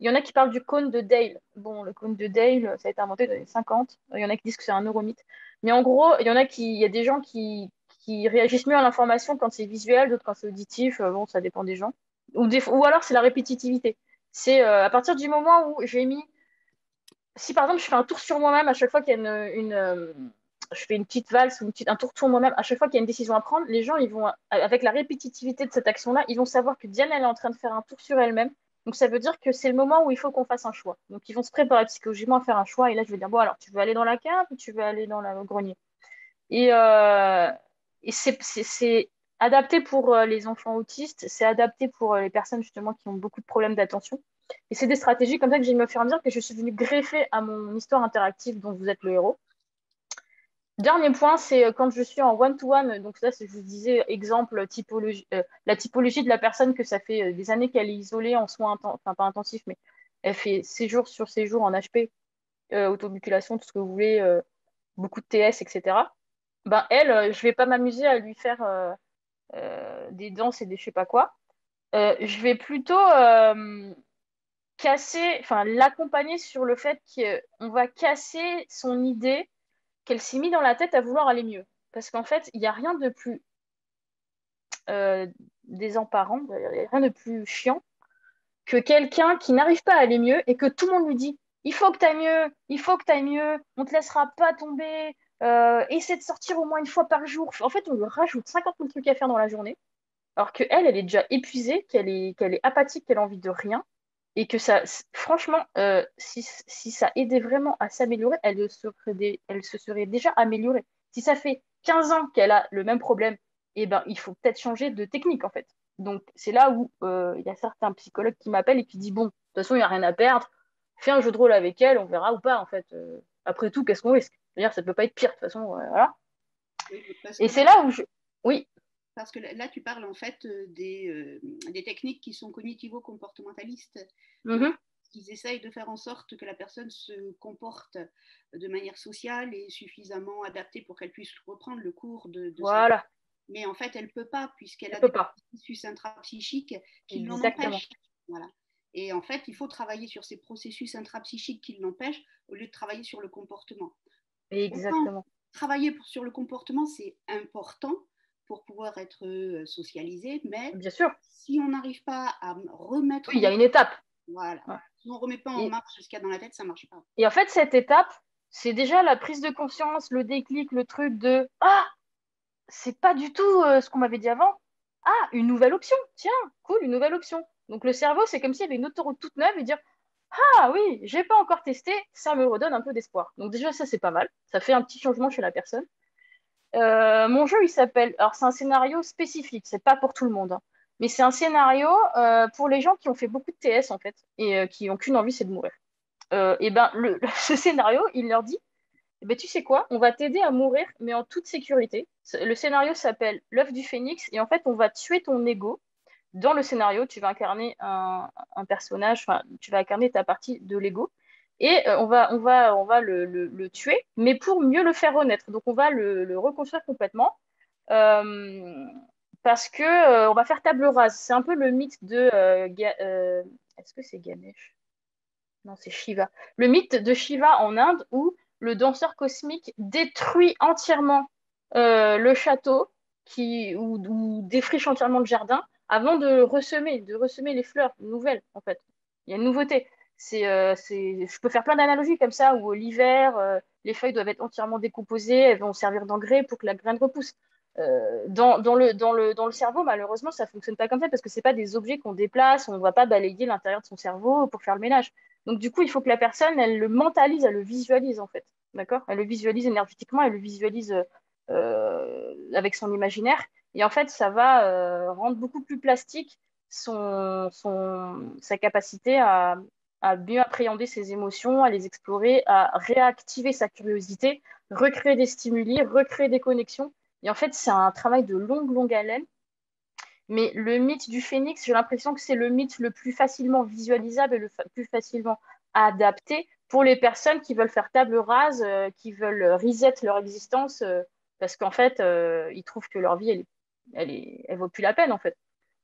Il y en a qui parlent du cône de Dale. Bon, le cône de Dale, ça a été inventé dans les 50. Il y en a qui disent que c'est un neuromythe. Mais en gros, il y a des gens qui réagissent mieux à l'information quand c'est visuel, d'autres quand c'est auditif. Bon, ça dépend des gens. Ou alors, c'est la répétitivité. C'est à partir du moment où j'ai mis. Si par exemple, je fais un tour sur moi-même à chaque fois qu'il y a je fais une petite valse ou un tour sur moi-même, à chaque fois qu'il y a une décision à prendre, les gens, ils vont, avec la répétitivité de cette action-là, ils vont savoir que Diane, elle est en train de faire un tour sur elle-même. Donc, ça veut dire que c'est le moment où il faut qu'on fasse un choix. Donc, ils vont se préparer psychologiquement à faire un choix. Et là, je vais dire, bon, alors, tu veux aller dans la cave ou tu veux aller dans le grenier? Et, c'est adapté pour les enfants autistes, c'est adapté pour les personnes justement qui ont beaucoup de problèmes d'attention. Et c'est des stratégies comme ça que j'ai me faire dire que je suis venue greffer à mon histoire interactive dont vous êtes le héros. Dernier point, c'est quand je suis en one-to-one, donc ça, je vous disais, exemple, la typologie de la personne que ça fait des années qu'elle est isolée en soins, enfin pas intensifs, mais elle fait séjour sur séjour en HP, automutilation, tout ce que vous voulez, beaucoup de TS, etc. Ben elle, je vais pas m'amuser à lui faire des danses et des je sais pas quoi. Je vais plutôt enfin l'accompagner sur le fait qu'on va casser son idée qu'elle s'est mis dans la tête à vouloir aller mieux. Parce qu'en fait, il n'y a rien de plus euh, désemparant, il n'y a rien de plus chiant que quelqu'un qui n'arrive pas à aller mieux et que tout le monde lui dit il faut que tu ailles mieux, il faut que tu ailles mieux, on ne te laissera pas tomber, essaie de sortir au moins une fois par jour. En fait, on lui rajoute 50 000 trucs à faire dans la journée, alors qu'elle, elle est déjà épuisée, qu'elle est apathique, qu'elle a envie de rien, et que ça, franchement, si ça aidait vraiment à s'améliorer, elle se serait déjà améliorée. Si ça fait 15 ans qu'elle a le même problème, eh ben, il faut peut-être changer de technique, en fait. Donc, c'est là où il y a certains psychologues qui m'appellent et qui disent, bon, de toute façon, il n'y a rien à perdre, fais un jeu de rôle avec elle, on verra ou pas, en fait. Après tout, qu'est-ce qu'on risque? C'est-à-dire, ça ne peut pas être pire, de toute façon, voilà. Oui, Et c'est là où Oui. Parce que là, tu parles en fait des techniques qui sont cognitivo-comportementalistes. Mm-hmm. Ils essayent de faire en sorte que la personne se comporte de manière sociale et suffisamment adaptée pour qu'elle puisse reprendre le cours de Voilà. Mais en fait, elle ne peut pas, puisqu'elle a des processus intrapsychiques qui l'en Exactement. empêchent. Voilà. Et en fait, il faut travailler sur ces processus intrapsychiques qui l'empêchent au lieu de travailler sur le comportement. Exactement. Travailler sur le comportement, c'est important pour pouvoir être socialisé, mais bien sûr, si on n'arrive pas à remettre... oui, il y a une étape. Voilà. Ouais. Si on ne remet pas en marche ce qu'il y a dans la tête, ça ne marche pas. Et en fait, cette étape, c'est déjà la prise de conscience, le déclic, le truc de « Ah, c'est pas du tout ce qu'on m'avait dit avant. Ah, une nouvelle option. Tiens, cool, une nouvelle option. » Donc le cerveau, c'est comme s'il y avait une autoroute toute neuve et dire « Ah oui, j'ai pas encore testé, ça me redonne un peu d'espoir. » Donc déjà, ça, c'est pas mal. Ça fait un petit changement chez la personne. Mon jeu, il s'appelle... Alors, c'est un scénario spécifique, c'est pas pour tout le monde, hein. Mais c'est un scénario pour les gens qui ont fait beaucoup de TS, en fait, et qui n'ont qu'une envie, c'est de mourir. Et ben, ce scénario, il leur dit, eh ben, tu sais quoi, on va t'aider à mourir, mais en toute sécurité. Le scénario s'appelle l'œuf du phénix, et en fait, on va tuer ton ego. Dans le scénario, tu vas incarner un personnage, enfin, tu vas incarner ta partie de l'ego, et on va le tuer, mais pour mieux le faire renaître. Donc, on va le reconstruire complètement. parce que on va faire table rase. C'est un peu le mythe de est-ce que c'est Ganesh? Non, c'est Shiva. Le mythe de Shiva en Inde où le danseur cosmique détruit entièrement le château ou défriche entièrement le jardin avant de ressemer les fleurs nouvelles, en fait. Il y a une nouveauté. Je peux faire plein d'analogies comme ça, où l'hiver, les feuilles doivent être entièrement décomposées, elles vont servir d'engrais pour que la graine repousse. Dans le cerveau, malheureusement, ça ne fonctionne pas comme ça parce que ce pas des objets qu'on déplace, on ne va pas balayer l'intérieur de son cerveau pour faire le ménage. Donc, du coup, il faut que la personne, elle le mentalise, elle le visualise, en fait. D'accord? Elle le visualise énergétiquement, elle le visualise avec son imaginaire. Et en fait, ça va rendre beaucoup plus plastique sa capacité à mieux appréhender ses émotions, à les explorer, à réactiver sa curiosité, recréer des stimuli, recréer des connexions. Et en fait, c'est un travail de longue, longue haleine. Mais le mythe du phénix, j'ai l'impression que c'est le mythe le plus facilement visualisable et le plus facilement adapté pour les personnes qui veulent faire table rase, qui veulent reset leur existence, parce qu'en fait, ils trouvent que leur vie, elle vaut plus la peine, en fait.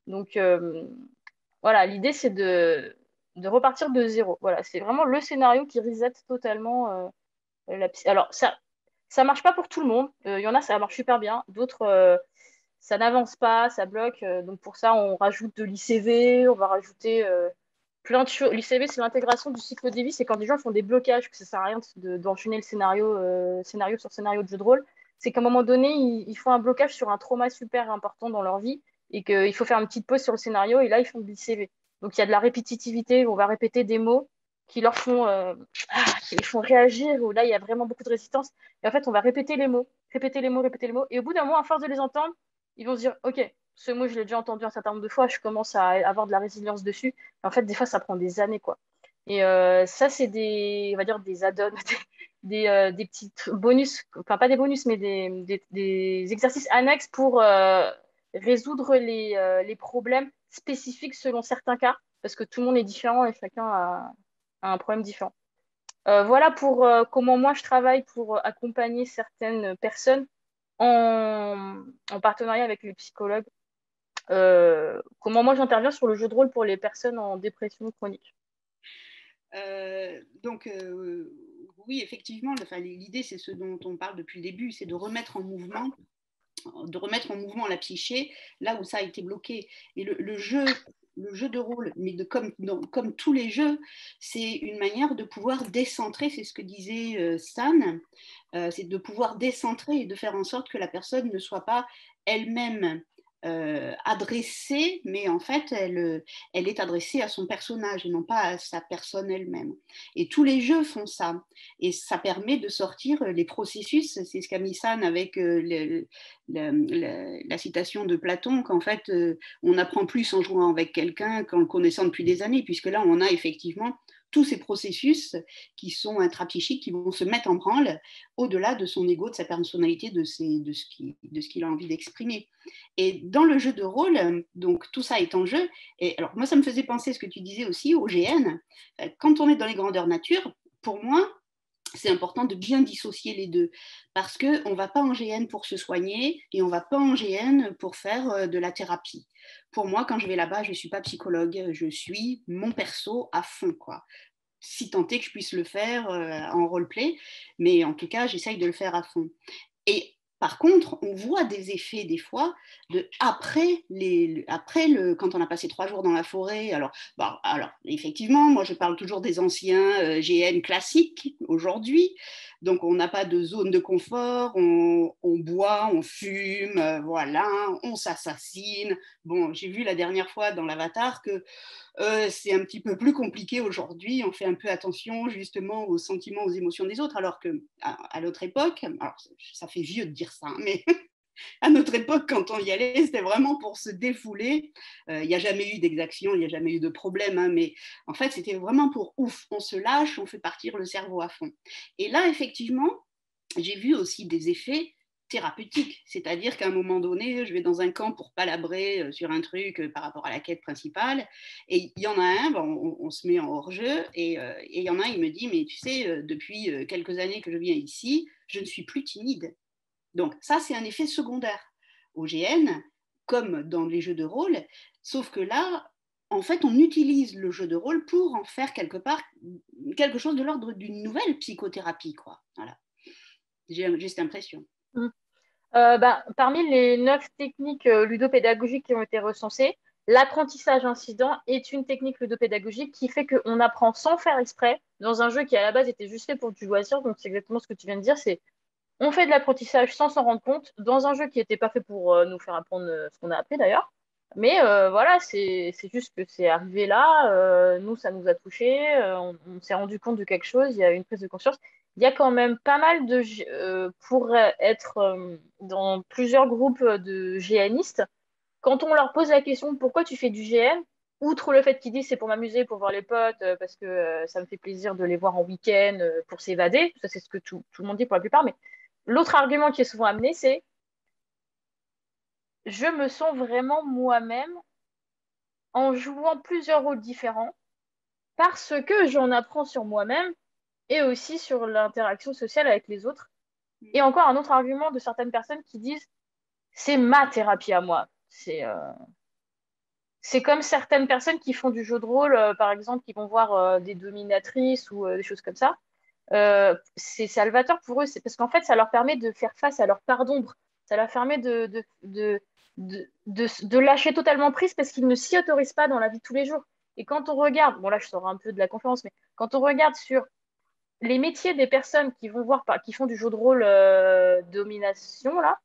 Donc, voilà, l'idée, c'est de repartir de zéro. Voilà, c'est vraiment le scénario qui reset totalement Alors, ça marche pas pour tout le monde. Il y en a, ça marche super bien. D'autres, ça n'avance pas, ça bloque. Donc pour ça, on rajoute de l'ICV, on va rajouter plein de choses. L'ICV, c'est l'intégration du cycle de vie. C'est quand des gens font des blocages, que ça sert à rien d'enchaîner le scénario sur scénario de jeu de rôle. C'est qu'à un moment donné, ils font un blocage sur un trauma super important dans leur vie et qu'il faut faire une petite pause sur le scénario et là, ils font de l'ICV. Donc il y a de la répétitivité, on va répéter des mots qui leur font, qui les font réagir, où là, il y a vraiment beaucoup de résistance. Et en fait, on va répéter les mots, répéter les mots, répéter les mots. Et au bout d'un moment, à force de les entendre, ils vont se dire, OK, ce mot, je l'ai déjà entendu un certain nombre de fois, je commence à avoir de la résilience dessus. Et en fait, des fois, ça prend des années, quoi. Et ça, c'est on va dire, des add-ons, des petits bonus, enfin pas des bonus, mais des exercices annexes pour résoudre les problèmes spécifiques selon certains cas, parce que tout le monde est différent et chacun a un problème différent. Voilà pour comment moi je travaille pour accompagner certaines personnes en partenariat avec les psychologues. Comment moi j'interviens sur le jeu de rôle pour les personnes en dépression chronique. Oui, effectivement, l'idée, c'est ce dont on parle depuis le début, c'est de remettre en mouvement la psyché là où ça a été bloqué. Et le jeu de rôle, mais comme tous les jeux, c'est une manière de pouvoir décentrer, c'est ce que disait Stan, c'est de pouvoir décentrer et de faire en sorte que la personne ne soit pas elle-même adressée, mais en fait, elle est adressée à son personnage et non pas à sa personne elle-même. Et tous les jeux font ça. Et ça permet de sortir les processus. C'est ce qu'a mis San avec la citation de Platon, qu'en fait, on apprend plus en jouant avec quelqu'un qu'en le connaissant depuis des années, puisque là, on a effectivement tous ces processus qui sont intrapsychiques, qui vont se mettre en branle au-delà de son ego, de sa personnalité, de ce qu'il a envie d'exprimer. Et dans le jeu de rôle, donc tout ça est en jeu. Et alors moi, ça me faisait penser ce que tu disais aussi au GN. Quand on est dans les grandeurs nature, pour moi, c'est important de bien dissocier les deux parce qu'on ne va pas en GN pour se soigner et on ne va pas en GN pour faire de la thérapie. Pour moi, quand je vais là-bas, je ne suis pas psychologue, je suis mon perso à fond, quoi. Si tant est que je puisse le faire en roleplay, mais en tout cas, j'essaye de le faire à fond. Et par contre, on voit des effets des fois quand on a passé 3 jours dans la forêt. Alors, effectivement, moi je parle toujours des anciens GN classiques aujourd'hui. Donc on n'a pas de zone de confort, on boit, on fume, voilà, on s'assassine. Bon, j'ai vu la dernière fois dans l'Avatar que c'est un petit peu plus compliqué aujourd'hui. On fait un peu attention justement aux sentiments, aux émotions des autres, alors qu'à notre époque, alors ça fait vieux de dire ça, mais à notre époque, quand on y allait, c'était vraiment pour se défouler. Il n'y a jamais eu d'exaction, il n'y a jamais eu de problème, hein, mais en fait, c'était vraiment pour ouf, on se lâche, on fait partir le cerveau à fond. Et là, effectivement, j'ai vu aussi des effets thérapeutique, c'est-à-dire qu'à un moment donné, je vais dans un camp pour palabrer sur un truc par rapport à la quête principale, et il y en a un, on se met en hors-jeu, et il y en a un, il me dit, mais tu sais, depuis quelques années que je viens ici, je ne suis plus timide. Donc ça, c'est un effet secondaire. au GN, comme dans les jeux de rôle, sauf que là, en fait, on utilise le jeu de rôle pour en faire quelque chose de l'ordre d'une nouvelle psychothérapie, quoi. Voilà. J'ai cette impression. Parmi les 9 techniques ludopédagogiques qui ont été recensées, l'apprentissage incident est une technique ludopédagogique qui fait qu'on apprend sans faire exprès dans un jeu qui à la base était juste fait pour du loisir. Donc c'est exactement ce que tu viens de dire, c'est on fait de l'apprentissage sans s'en rendre compte dans un jeu qui n'était pas fait pour nous faire apprendre ce qu'on a appris d'ailleurs. Mais voilà, c'est juste que c'est arrivé là, nous ça nous a touchés, on s'est rendu compte de quelque chose, il y a une prise de conscience. Il y a quand même pas mal pour être dans plusieurs groupes de GNistes, quand on leur pose la question pourquoi tu fais du GN, outre le fait qu'ils disent c'est pour m'amuser, pour voir les potes, parce que ça me fait plaisir de les voir en week-end, pour s'évader, ça c'est ce que tout le monde dit pour la plupart, mais l'autre argument qui est souvent amené, c'est je me sens vraiment moi-même en jouant plusieurs rôles différents parce que j'en apprends sur moi-même et aussi sur l'interaction sociale avec les autres. Et encore un autre argument de certaines personnes qui disent c'est ma thérapie à moi. C'est comme certaines personnes qui font du jeu de rôle, par exemple, qui vont voir des dominatrices ou des choses comme ça. C'est salvateur pour eux, c'est parce qu'en fait, ça leur permet de faire face à leur part d'ombre. Ça leur permet de lâcher totalement prise parce qu'ils ne s'y autorisent pas dans la vie de tous les jours. Et quand on regarde, bon là je sors un peu de la conférence, mais quand on regarde sur les métiers des personnes qui vont voir, qui font du jeu de rôle domination, là,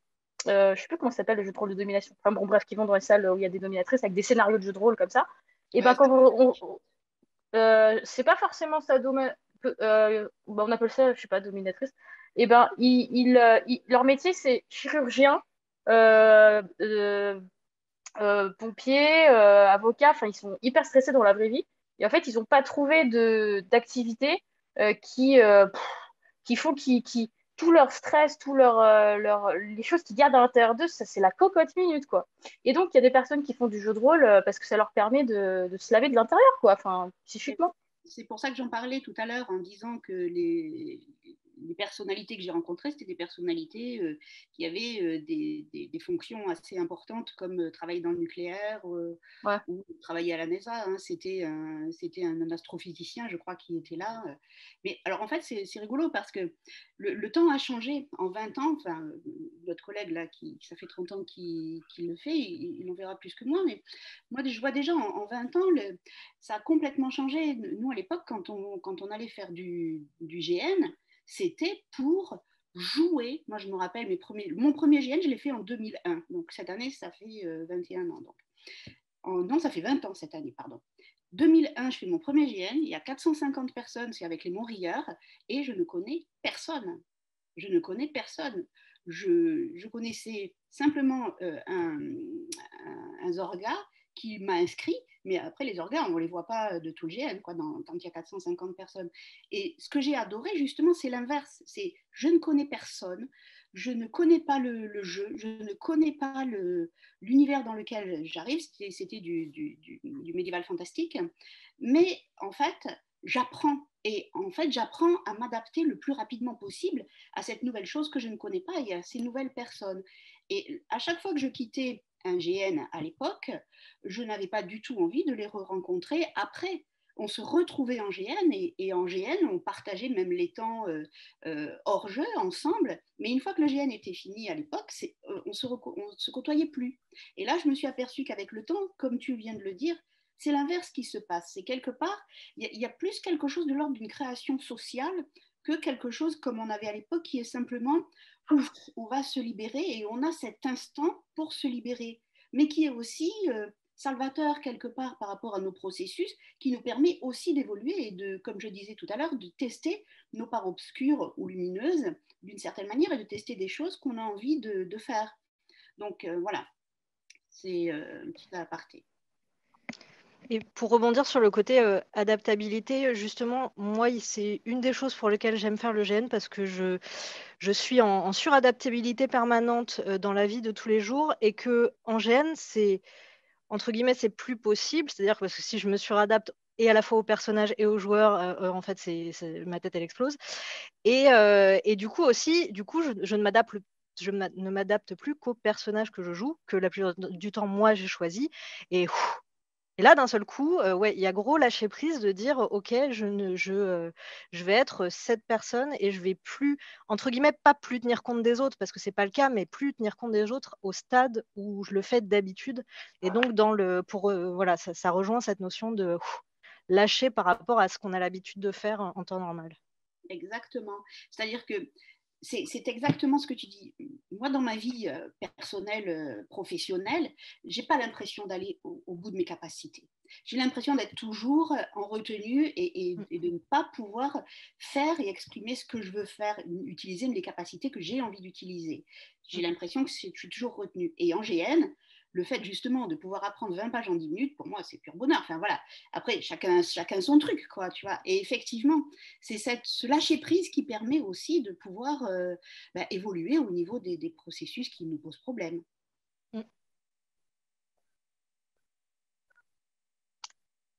je sais plus comment ça s'appelle le jeu de rôle de domination. Enfin bon, bref, qui vont dans les salles où il y a des dominatrices avec des scénarios de jeu de rôle comme ça. Et ben quand c'est pas forcément ça on appelle ça, je sais pas, dominatrice. Et ben leur métier c'est chirurgien, euh, euh, pompier, avocat. Enfin, ils sont hyper stressés dans la vraie vie. Et en fait, ils n'ont pas trouvé d'activité qui font tout leur stress, les choses qu'ils gardent à l'intérieur d'eux, ça, c'est la cocotte minute, quoi. Et donc, il y a des personnes qui font du jeu de rôle parce que ça leur permet de se laver de l'intérieur, quoi, enfin, psychiquement. C'est pour ça que j'en parlais tout à l'heure en disant que les personnalités que j'ai rencontrées, c'était des personnalités qui avaient des fonctions assez importantes comme travailler dans le nucléaire Ouais. ou travailler à la NASA. Hein. C'était un astrophysicien, je crois, qui était là. Mais alors en fait, c'est rigolo parce que le temps a changé. En 20 ans, enfin, votre collègue là, ça fait 30 ans qu'il le fait, il en verra plus que moi, mais moi, je vois déjà en 20 ans, ça a complètement changé. Nous, à l'époque, quand on allait faire du GN, c'était pour jouer. Moi, je me rappelle, mon premier GN, je l'ai fait en 2001. Donc, cette année, ça fait 21 ans. Donc. Non, ça fait 20 ans cette année, pardon. 2001, je fais mon premier GN. Il y a 450 personnes, c'est avec les Montrieurs, et je ne connais personne. Je ne connais personne. Je connaissais simplement un Zorga qui m'a inscrit, mais après les orgas, on ne les voit pas de tout le GN, quoi, quand il y a 450 personnes. Et ce que j'ai adoré, justement, c'est l'inverse. C'est je ne connais personne, je ne connais pas le jeu, je ne connais pas l'univers dans lequel j'arrive, c'était du médiéval fantastique, mais en fait, j'apprends. Et en fait, j'apprends à m'adapter le plus rapidement possible à cette nouvelle chose que je ne connais pas et à ces nouvelles personnes. Et à chaque fois que je quittais un GN à l'époque, je n'avais pas du tout envie de les rencontrer après. On se retrouvait en GN et en GN, on partageait même les temps hors jeu ensemble. Mais une fois que le GN était fini à l'époque, on se côtoyait plus. Et là, je me suis aperçue qu'avec le temps, comme tu viens de le dire, c'est l'inverse qui se passe. C'est quelque part, il y a plus quelque chose de l'ordre d'une création sociale que quelque chose comme on avait à l'époque qui est simplement on va se libérer et on a cet instant pour se libérer, mais qui est aussi salvateur quelque part par rapport à nos processus, qui nous permet aussi d'évoluer et de, comme je disais tout à l'heure, de tester nos parts obscures ou lumineuses d'une certaine manière et de tester des choses qu'on a envie de faire. Donc voilà, c'est un petit aparté. Et pour rebondir sur le côté adaptabilité, justement, moi, c'est une des choses pour lesquelles j'aime faire le GN parce que je suis en suradaptabilité permanente dans la vie de tous les jours et que en GN, c'est, entre guillemets, c'est plus possible. C'est-à-dire que, parce que si je me suradapte et à la fois aux personnages et aux joueurs, en fait, ma tête, elle explose. Et du coup aussi, je ne m'adapte ne m'adapte plus qu'au personnage que je joue, que la plupart du temps, moi, j'ai choisi. Et là, d'un seul coup, ouais, il y a gros lâcher prise de dire, OK, je vais être cette personne et je vais plus, entre guillemets, pas plus tenir compte des autres, parce que c'est pas le cas, mais plus tenir compte des autres au stade où je le fais d'habitude. Et donc, voilà, ça rejoint cette notion de lâcher par rapport à ce qu'on a l'habitude de faire en temps normal. Exactement. C'est-à-dire que c'est exactement ce que tu dis. Moi, dans ma vie personnelle, professionnelle, j'ai pas l'impression d'aller au bout de mes capacités. J'ai l'impression d'être toujours en retenue et de ne pas pouvoir faire et exprimer ce que je veux faire, utiliser les capacités que j'ai envie d'utiliser. J'ai l'impression que je suis toujours retenue. Et en GN, le fait justement de pouvoir apprendre 20 pages en 10 minutes, pour moi, c'est pur bonheur. Enfin voilà. Après, chacun son truc, quoi, tu vois. Et effectivement, c'est ce lâcher-prise qui permet aussi de pouvoir évoluer au niveau des processus qui nous posent problème.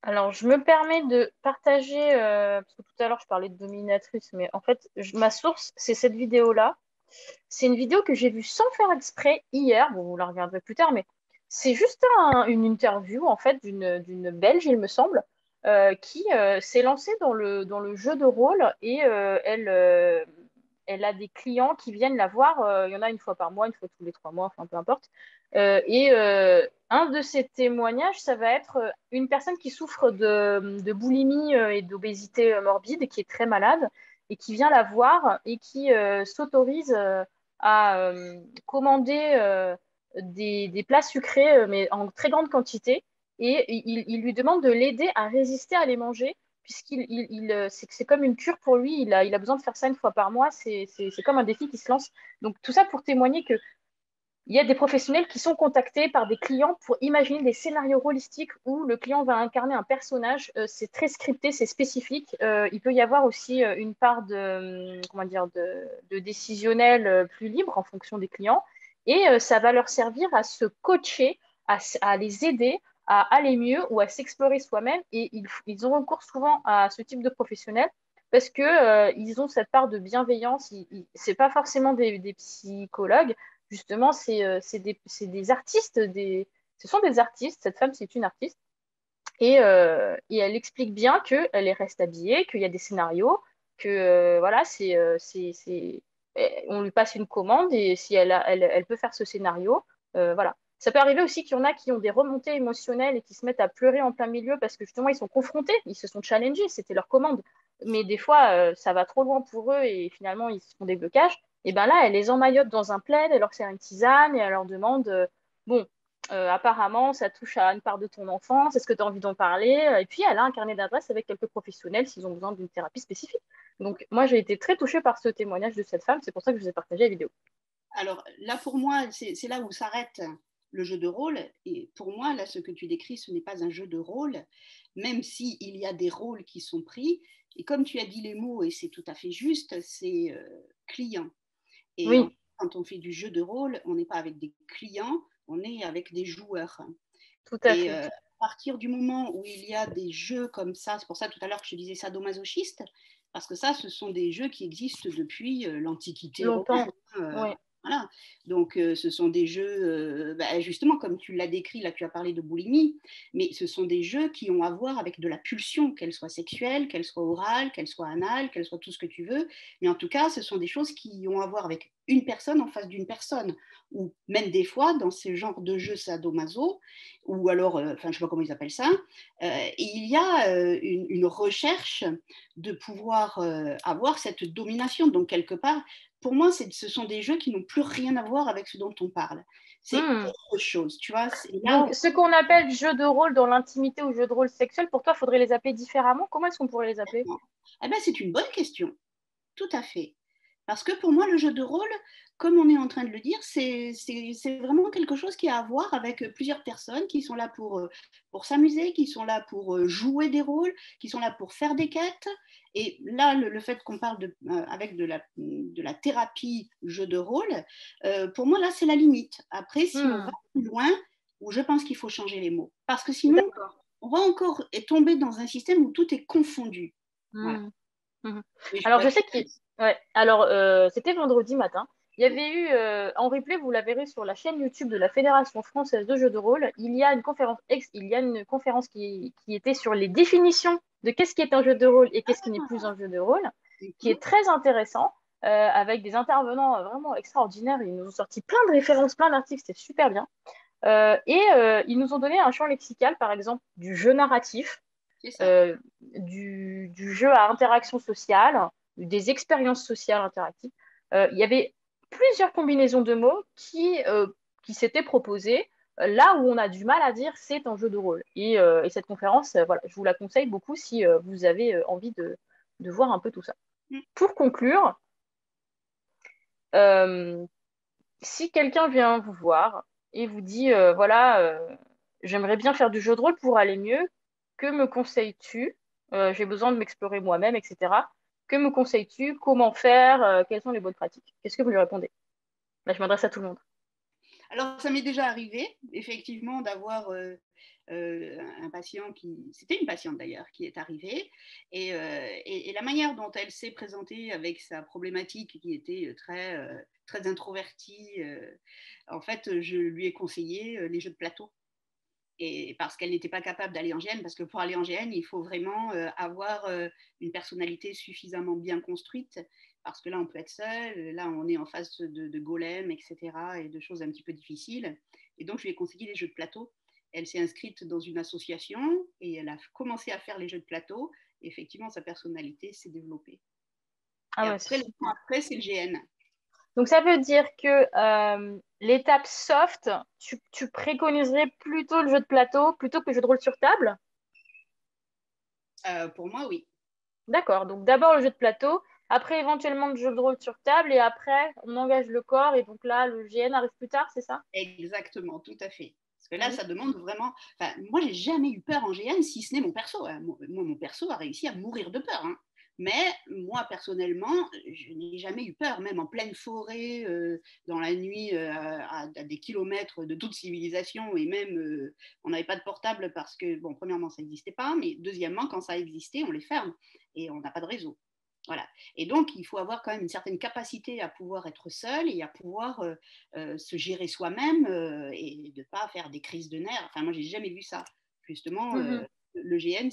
Alors, je me permets de partager, parce que tout à l'heure, je parlais de dominatrice, mais en fait, ma source, c'est cette vidéo-là. C'est une vidéo que j'ai vue sans faire exprès hier. Bon, vous la regarderez plus tard, mais c'est juste une interview, en fait, d'une Belge, il me semble, qui s'est lancée dans le jeu de rôle et elle a des clients qui viennent la voir. Il y en a une fois par mois, une fois tous les 3 mois, enfin, peu importe. Un de ces témoignages, ça va être une personne qui souffre de boulimie et d'obésité morbide, qui est très malade, et qui vient la voir et qui s'autorise à commander des plats sucrés, mais en très grande quantité. Et il lui demande de l'aider à résister à les manger, c'est comme une cure pour lui. Il a besoin de faire ça une fois par mois. C'est comme un défi qui se lance. Donc, tout ça pour témoigner que il y a des professionnels qui sont contactés par des clients pour imaginer des scénarios rôlistiques où le client va incarner un personnage. C'est très scripté, c'est spécifique. Il peut y avoir aussi une part comment dire, de décisionnel plus libre en fonction des clients. Et ça va leur servir à se coacher, à les aider à aller mieux ou à s'explorer soi-même. Et ils ont recours souvent à ce type de professionnels parce que ils ont cette part de bienveillance. C'est pas forcément des psychologues. Justement, c'est des artistes, ce sont des artistes. Cette femme, c'est une artiste. Et elle explique bien qu'elle reste habillée, qu'il y a des scénarios, que voilà, on lui passe une commande et si elle peut faire ce scénario, voilà. Ça peut arriver aussi qu'il y en a qui ont des remontées émotionnelles et qui se mettent à pleurer en plein milieu parce que justement, ils sont confrontés, ils se sont challengés, c'était leur commande. Mais des fois, ça va trop loin pour eux et finalement, ils se font des blocages. Et bien là, elle les emmaillote dans un plaid, elle leur sert une tisane et elle leur demande, bon, apparemment, ça touche à une part de ton enfance. Est-ce que tu as envie d'en parler? Et puis, elle a un carnet d'adresses avec quelques professionnels s'ils ont besoin d'une thérapie spécifique. Donc, moi, j'ai été très touchée par ce témoignage de cette femme. C'est pour ça que je vous ai partagé la vidéo. Alors là, pour moi, c'est là où s'arrête le jeu de rôle. Et pour moi, là, ce que tu décris, ce n'est pas un jeu de rôle, même s'il y a des rôles qui sont pris. Et comme tu as dit les mots, et c'est tout à fait juste, c'est client. Et oui. Quand on fait du jeu de rôle, on n'est pas avec des clients, on est avec des joueurs. Tout à fait. À partir du moment où il y a des jeux comme ça, c'est pour ça tout à l'heure que je te disais sadomasochiste, parce que ça, ce sont des jeux qui existent depuis l'Antiquité longtemps. romaine. Oui. Voilà. Donc, ce sont des jeux, justement, comme tu l'as décrit, là, tu as parlé de boulimie, mais ce sont des jeux qui ont à voir avec de la pulsion, qu'elle soit sexuelle, qu'elle soit orale, qu'elle soit anale, qu'elle soit tout ce que tu veux. Mais en tout cas, ce sont des choses qui ont à voir avec une personne en face d'une personne. Ou même des fois, dans ce genre de jeux sadomaso, ou alors, je ne sais pas comment ils appellent ça, il y a une recherche de pouvoir avoir cette domination. Donc, quelque part, pour moi, ce sont des jeux qui n'ont plus rien à voir avec ce dont on parle. C'est autre chose, tu vois. Donc, ce qu'on appelle jeu de rôle dans l'intimité ou jeu de rôle sexuel, pour toi, il faudrait les appeler différemment. Comment est-ce qu'on pourrait les appeler? Eh ben, c'est une bonne question. Tout à fait. Parce que pour moi, le jeu de rôle, comme on est en train de le dire, c'est vraiment quelque chose qui a à voir avec plusieurs personnes qui sont là pour s'amuser, qui sont là pour jouer des rôles, qui sont là pour faire des quêtes. Et là, le fait qu'on parle avec de la thérapie jeu de rôle, pour moi, là, c'est la limite. Après, si on va plus loin, où je pense qu'il faut changer les mots. Parce que sinon, on va encore tomber dans un système où tout est confondu. Voilà. Alors, je sais que c'était vendredi matin Il y avait eu, en replay, vous la verrez sur la chaîne YouTube de la Fédération française de jeux de rôle, il y a une conférence qui était sur les définitions de qu'est-ce qui est un jeu de rôle et qu'est-ce qui n'est plus un jeu de rôle, qui est très intéressant, avec des intervenants vraiment extraordinaires. Ils nous ont sorti plein de références, plein d'articles, c'était super bien. Ils nous ont donné un champ lexical, par exemple, du jeu narratif, du jeu à interaction sociale, des expériences sociales interactives. Il y avait plusieurs combinaisons de mots qui s'étaient proposées là où on a du mal à dire c'est un jeu de rôle. Et cette conférence, voilà, je vous la conseille beaucoup si vous avez envie de voir un peu tout ça. Pour conclure, si quelqu'un vient vous voir et vous dit voilà, j'aimerais bien faire du jeu de rôle pour aller mieux, que me conseilles-tu? J'ai besoin de m'explorer moi-même, etc. Que me conseilles-tu? Comment faire? Quelles sont les bonnes pratiques? Qu'est-ce que vous lui répondez? Là, je m'adresse à tout le monde. Alors, ça m'est déjà arrivé, effectivement, d'avoir un patient c'était une patiente d'ailleurs, qui est arrivée, et la manière dont elle s'est présentée avec sa problématique qui était très introvertie, en fait, je lui ai conseillé les jeux de plateau. Et parce qu'elle n'était pas capable d'aller en GN, parce que pour aller en GN, il faut vraiment avoir une personnalité suffisamment bien construite, parce que là, on peut être seul, là, on est en face de golem, etc., et de choses un petit peu difficiles. Et donc, je lui ai conseillé les jeux de plateau. Elle s'est inscrite dans une association, et elle a commencé à faire les jeux de plateau, et effectivement, sa personnalité s'est développée. Ah et ouais, après, c'est le GN. Donc, ça veut dire que l'étape soft, tu préconiserais plutôt le jeu de plateau plutôt que le jeu de rôle sur table? Pour moi, oui. D'accord. Donc, d'abord le jeu de plateau, après éventuellement le jeu de rôle sur table, et après, on engage le corps, et donc là, le GN arrive plus tard, c'est ça? Exactement, tout à fait. Parce que là, ça demande vraiment. Enfin, moi, j'ai jamais eu peur en GN, si ce n'est mon perso. Hein. Moi, mon perso a réussi à mourir de peur. Hein. Mais moi, personnellement, je n'ai jamais eu peur, même en pleine forêt, dans la nuit, à des kilomètres de toute civilisation. Et même, on n'avait pas de portable parce que, bon, premièrement, ça n'existait pas. Mais deuxièmement, quand ça existait, on les ferme. Et on n'a pas de réseau. Voilà. Et donc, il faut avoir quand même une certaine capacité à pouvoir être seul et à pouvoir se gérer soi-même et de ne pas faire des crises de nerfs. Enfin, moi, j'ai jamais vu ça. Justement, le GN,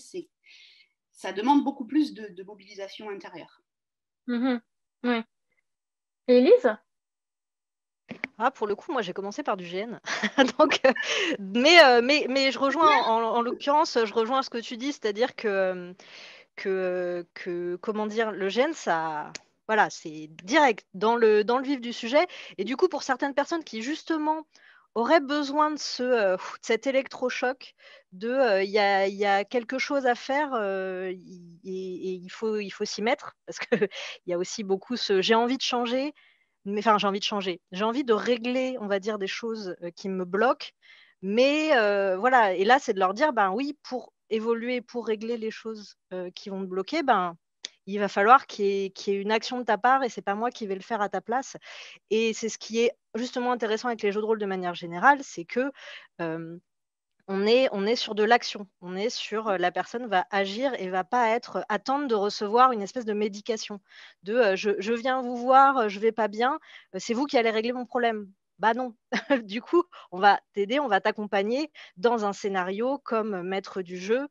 ça demande beaucoup plus de mobilisation intérieure. Oui. Et Elise? Ah, pour le coup, moi, j'ai commencé par du GN. Donc, mais je rejoins, en l'occurrence, je rejoins ce que tu dis, c'est-à-dire que comment dire, le GN, ça, voilà, c'est direct dans le vif du sujet. Et du coup, pour certaines personnes qui, justement, auraient besoin de de cet électrochoc, il y a quelque chose à faire et il faut s'y mettre, parce qu'il y a aussi beaucoup j'ai envie de changer, mais enfin, j'ai envie de régler, on va dire, des choses qui me bloquent. Mais voilà, et là, c'est de leur dire, ben oui, pour évoluer, pour régler les choses qui vont te bloquer, ben, il va falloir qu'il y ait une action de ta part et c'est pas moi qui vais le faire à ta place. Et c'est ce qui est justement intéressant avec les jeux de rôle de manière générale, c'est que on est sur de l'action. On est sur la personne va agir et va pas attendre de recevoir une espèce de médication. Je viens vous voir, je vais pas bien, c'est vous qui allez régler mon problème. Bah non. Du coup, on va t'aider, on va t'accompagner dans un scénario comme maître du jeu.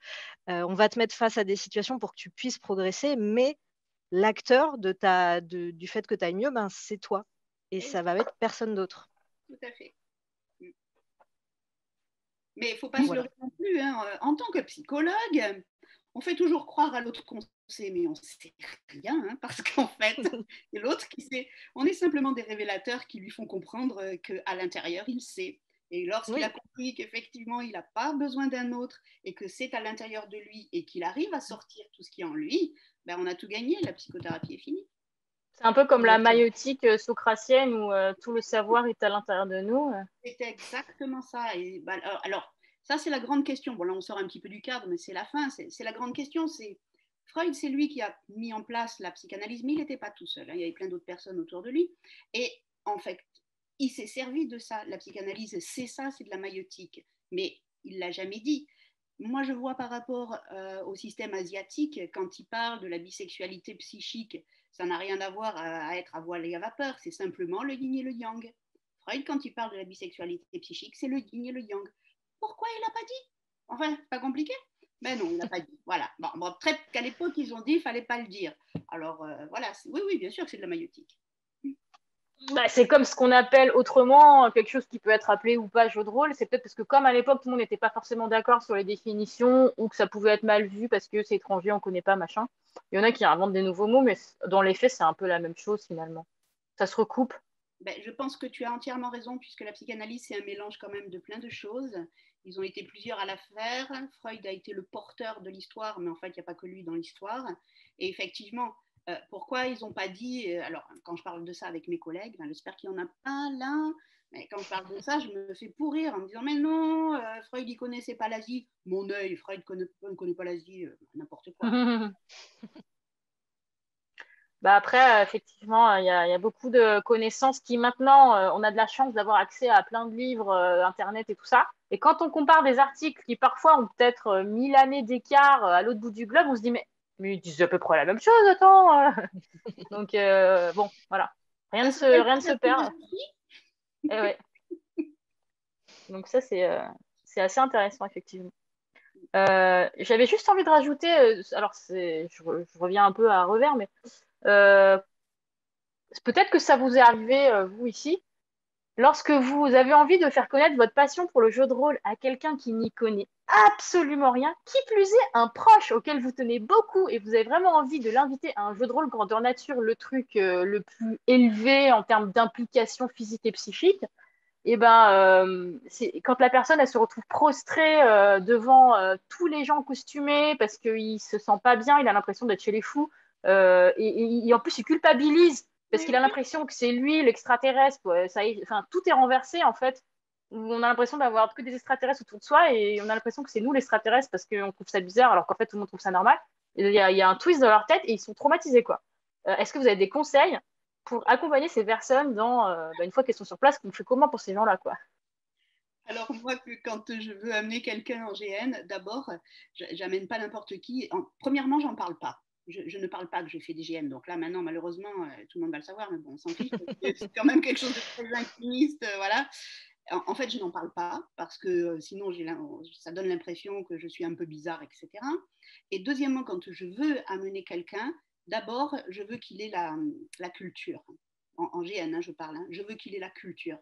On va te mettre face à des situations pour que tu puisses progresser, mais l'acteur du fait que tu ailles mieux, ben, c'est toi. Et ça va être personne d'autre. Tout à fait. Mais il ne faut pas se leurrer non plus. Hein. En tant que psychologue, on fait toujours croire à l'autre qu'on sait, mais on ne sait rien, hein, parce qu'en fait, c'est l'autre qui sait. On est simplement des révélateurs qui lui font comprendre qu'à l'intérieur, il sait. Et lorsqu'il a compris qu'effectivement, il n'a pas besoin d'un autre et que c'est à l'intérieur de lui et qu'il arrive à sortir tout ce qui est en lui, ben, on a tout gagné, la psychothérapie est finie. C'est un peu comme la maïotique socratienne où tout le savoir est à l'intérieur de nous. C'est exactement ça. Et, bah, alors, ça, c'est la grande question. Bon, là, on sort un petit peu du cadre, mais c'est la fin. C'est la grande question. C'est Freud, c'est lui qui a mis en place la psychanalyse, mais il n'était pas tout seul. Hein. Il y avait plein d'autres personnes autour de lui. Et en fait, il s'est servi de ça. La psychanalyse, c'est ça, c'est de la maïotique. Mais il ne l'a jamais dit. moi, je vois par rapport au système asiatique, quand il parle de la bisexualité psychique, ça n'a rien à voir à être à voile et à vapeur, c'est simplement le yin et le yang. Freud, quand il parle de la bisexualité psychique, c'est le yin et le yang. Pourquoi il n'a pas dit? Enfin, pas compliqué? Ben non, il n'a pas dit. Voilà. Bon, peut-être qu'à l'époque, ils ont dit qu'il ne fallait pas le dire. Alors, voilà. Oui, bien sûr que c'est de la maïeutique. Bah, c'est comme ce qu'on appelle autrement quelque chose qui peut être appelé ou pas jeu de rôle. C'est peut-être parce que comme à l'époque, tout le monde n'était pas forcément d'accord sur les définitions ou que ça pouvait être mal vu parce que c'est étranger, on ne connaît pas, machin. Il y en a qui inventent des nouveaux mots, mais dans les faits, c'est un peu la même chose finalement. Ça se recoupe. Ben, je pense que tu as entièrement raison, puisque la psychanalyse, c'est un mélange quand même de plein de choses. Ils ont été plusieurs à la faire. Freud a été le porteur de l'histoire, mais en fait, il n'y a pas que lui dans l'histoire. Et effectivement, pourquoi ils n'ont pas dit, alors quand je parle de ça avec mes collègues, ben, j'espère qu'il n'y en a pas là, mais quand je parle de ça, je me fais pourrir en me disant, mais non, Freud, il ne connaissait pas l'Asie. Mon œil, Freud ne connaît pas l'Asie, n'importe quoi. Bah après, effectivement, il y a beaucoup de connaissances qui maintenant, on a de la chance d'avoir accès à plein de livres, Internet et tout ça. Et quand on compare des articles qui parfois ont peut-être 1000 années d'écart à l'autre bout du globe, on se dit, mais ils disent à peu près la même chose, attends. Donc, bon, voilà. Rien ne se perd. Et ouais. Donc ça, c'est assez intéressant, effectivement. J'avais juste envie de rajouter, alors je reviens un peu à revers, mais euh, peut-être que ça vous est arrivé, vous ici, lorsque vous avez envie de faire connaître votre passion pour le jeu de rôle à quelqu'un qui n'y connaît absolument rien, qui plus est un proche auquel vous tenez beaucoup et vous avez vraiment envie de l'inviter à un jeu de rôle grandeur nature, le truc le plus élevé en termes d'implication physique et psychique, et ben, quand la personne elle se retrouve prostrée devant tous les gens costumés parce qu'il se sent pas bien, il a l'impression d'être chez les fous, et en plus il culpabilise parce qu'il a l'impression que c'est lui l'extraterrestre. Enfin, tout est renversé en fait. On a l'impression d'avoir que des extraterrestres autour de soi et on a l'impression que c'est nous l'extraterrestre parce qu'on trouve ça bizarre alors qu'en fait tout le monde trouve ça normal. Il y a un twist dans leur tête et ils sont traumatisés quoi. Est-ce que vous avez des conseils pour accompagner ces personnes dans, une fois qu'elles sont sur place, qu'on fait comment pour ces gens-là, quoi? Alors moi, quand je veux amener quelqu'un en GN, d'abord, j'amène pas n'importe qui. Premièrement, j'en parle pas. Je ne parle pas que je fais des GN. Donc là, maintenant, malheureusement, tout le monde va le savoir, mais bon, on s'en fiche. C'est quand même quelque chose de très intimiste, voilà. En fait, je n'en parle pas parce que sinon, ça donne l'impression que je suis un peu bizarre, etc. Et deuxièmement, quand je veux amener quelqu'un, d'abord, je veux qu'il ait la culture. En GN, hein, je parle. Hein. Je veux qu'il ait la culture.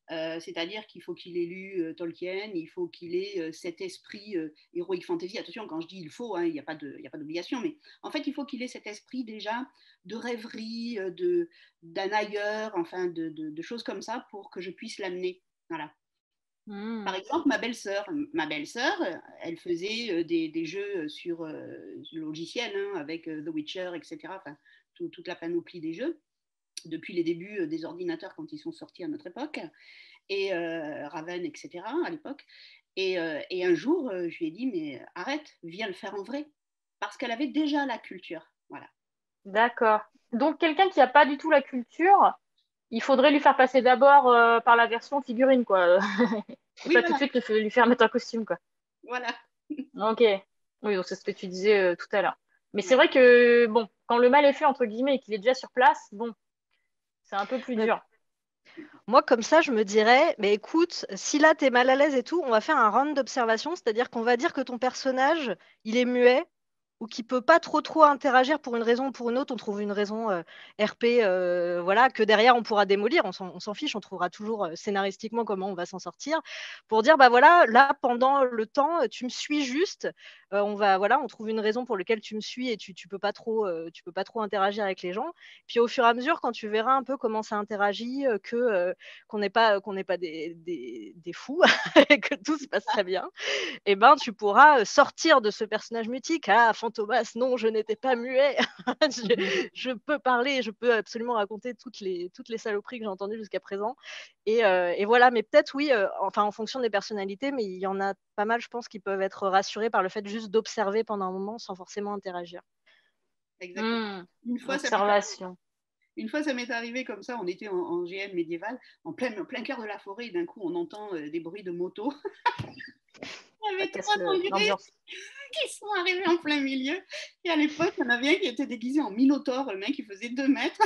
C'est-à-dire qu'il faut qu'il ait lu Tolkien, il faut qu'il ait cet esprit heroic fantasy. Attention, quand je dis il faut, hein, il n'y a pas d'obligation, mais en fait, il faut qu'il ait cet esprit déjà de rêverie, d'un ailleurs, enfin, de choses comme ça pour que je puisse l'amener. Voilà. Par exemple, ma belle-sœur, elle faisait des jeux sur le logiciel, hein, avec The Witcher, etc. Enfin, toute la panoplie des jeux depuis les débuts des ordinateurs quand ils sont sortis à notre époque, et Raven, etc. à l'époque. Et un jour, je lui ai dit, mais arrête, viens le faire en vrai. Parce qu'elle avait déjà la culture. Voilà. D'accord. Donc, quelqu'un qui n'a pas du tout la culture, il faudrait lui faire passer d'abord par la version figurine, quoi. Et Oui, pas tout de voilà. suite lui faire mettre un costume, quoi. Voilà. Ok. Oui, donc c'est ce que tu disais tout à l'heure. Mais c'est Ouais. vrai que, bon, quand le mal est fait, entre guillemets, et qu'il est déjà sur place, bon, c'est un peu plus Mais dur. moi, comme ça, je me dirais, mais écoute, si là, tu es mal à l'aise et tout, on va faire un round d'observation, c'est-à-dire qu'on va dire que ton personnage, il est muet ou qui peut pas trop interagir pour une raison ou pour une autre. On trouve une raison RP, voilà, que derrière, on pourra démolir. On s'en fiche, on trouvera toujours scénaristiquement comment on va s'en sortir pour dire, bah voilà, là, pendant le temps, tu me suis juste. On trouve une raison pour laquelle tu me suis et tu peux pas trop interagir avec les gens. Puis au fur et à mesure, quand tu verras un peu comment ça interagit, qu'on n'est pas des fous et que tout se passe très bien, et ben tu pourras sortir de ce personnage mutique. Ah, Fantomas, non, je n'étais pas muet. je peux parler, je peux absolument raconter toutes les saloperies que j'ai entendues jusqu'à présent. Et voilà, mais peut-être oui, enfin en fonction des personnalités, mais il y en a pas mal, je pense, qui peuvent être rassurés par le fait juste d'observer pendant un moment sans forcément interagir. Exactement. Une fois, Observation. ça m'est arrivé comme ça, on était en GN médiéval, en plein cœur de la forêt, et d'un coup, on entend des bruits de moto. Il y avait casse 3 degrés l'ambiance. qui sont arrivés en plein milieu. Et à l'époque, il y en avait un qui était déguisé en minotaure, le mec, il faisait 2 mètres.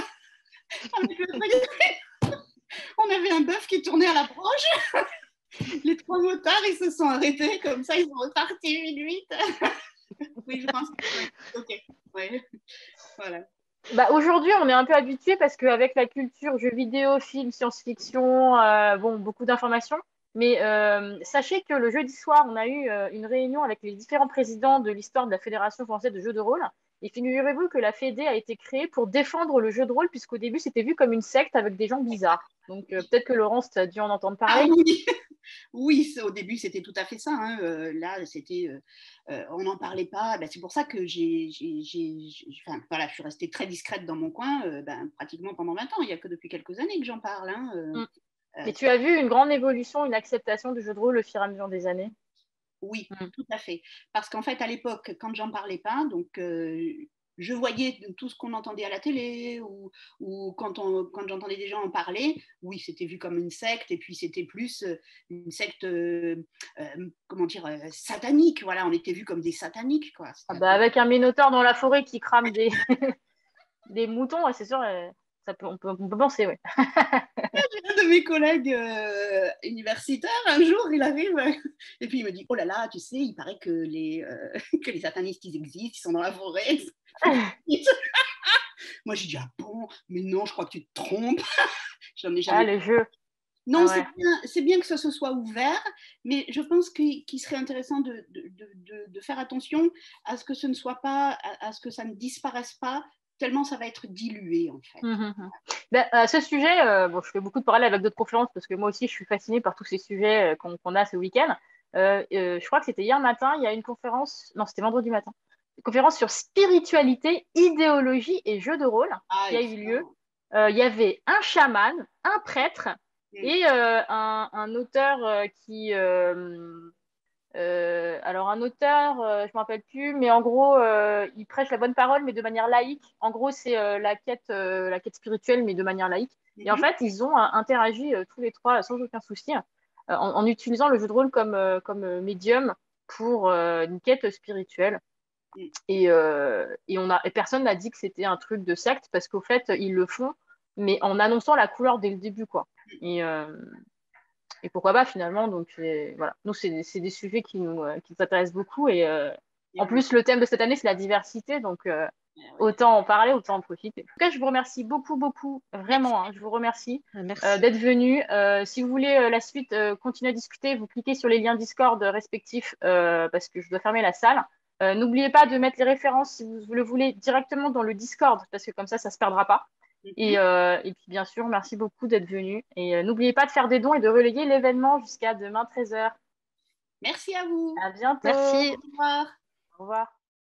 On avait un bœuf qui tournait à la broche. Les 3 motards, ils se sont arrêtés, comme ça, ils sont repartis 8-8. Oui, je pense que c'est ok. Ouais. Voilà. Bah, aujourd'hui, on est un peu habitué parce qu'avec la culture jeux vidéo, films, science-fiction, bon, beaucoup d'informations. Mais sachez que le jeudi soir, on a eu une réunion avec les différents présidents de l'histoire de la Fédération française de jeux de rôle. Et figurez-vous que la Fédé a été créée pour défendre le jeu de rôle, puisqu'au début, c'était vu comme une secte avec des gens bizarres. Donc peut-être que Laurence, tu as dû en entendre Ah parler. oui, oui, au début, c'était tout à fait ça. Hein. Là, c'était, on n'en parlait pas. Ben, c'est pour ça que enfin, voilà, je suis restée très discrète dans mon coin pratiquement pendant 20 ans. Il n'y a que depuis quelques années que j'en parle. Hein. Mais tu as vu une grande évolution, une acceptation du jeu de rôle au fur et à mesure des années? Oui, tout à fait. Parce qu'en fait, à l'époque, quand j'en parlais pas, donc je voyais tout ce qu'on entendait à la télé ou quand j'entendais des gens en parler, oui, c'était vu comme une secte et puis c'était plus une secte, comment dire, satanique. Voilà, on était vus comme des sataniques, quoi. Ah bah, avec un minotaure dans la forêt qui crame des, des moutons, ouais, c'est sûr, on peut penser, oui. Un de mes collègues universitaires, un jour, il arrive et puis il me dit, oh là là, tu sais, il paraît que que les satanistes, ils existent, ils sont dans la forêt. Moi, j'ai dit, ah bon, mais non, je crois que tu te trompes. J'en ai jamais. Ah, les jeux. Non, Ah ouais. c'est bien que ça se soit ouvert, mais je pense qu'il serait intéressant de faire attention à ce que ce ne soit pas, à ce que ça ne disparaisse pas, tellement ça va être dilué, en fait. Ben, à ce sujet, bon, je fais beaucoup de parallèles avec d'autres conférences parce que moi aussi, je suis fascinée par tous ces sujets qu'on a ce week-end. Je crois que c'était hier matin, il y a une conférence, non, c'était vendredi matin, une conférence sur spiritualité, idéologie et jeux de rôle qui a eu lieu. Il y avait un chaman, un prêtre et un auteur alors un auteur, je ne me rappelle plus, mais en gros, il prêche la bonne parole, mais de manière laïque. En gros, c'est la quête spirituelle, mais de manière laïque. Et en fait, ils ont interagi tous les trois sans aucun souci, en utilisant le jeu de rôle comme médium pour une quête spirituelle. Et personne n'a dit que c'était un truc de secte parce qu'au fait, ils le font, mais en annonçant la couleur dès le début, quoi. Et pourquoi pas finalement. Donc voilà, nous c'est des sujets qui nous intéressent beaucoup et en plus le thème de cette année c'est la diversité, donc autant en parler, autant en profiter. En tout cas, je vous remercie beaucoup, vraiment, hein, je vous remercie d'être venu. Si vous voulez la suite, continuer à discuter, vous cliquez sur les liens Discord respectifs parce que je dois fermer la salle. N'oubliez pas de mettre les références si vous le voulez directement dans le Discord parce que comme ça se perdra pas. Et puis, bien sûr, merci beaucoup d'être venu. Et n'oubliez pas de faire des dons et de relayer l'événement jusqu'à demain 13h. Merci à vous. À bientôt. Merci. Au revoir. Au revoir.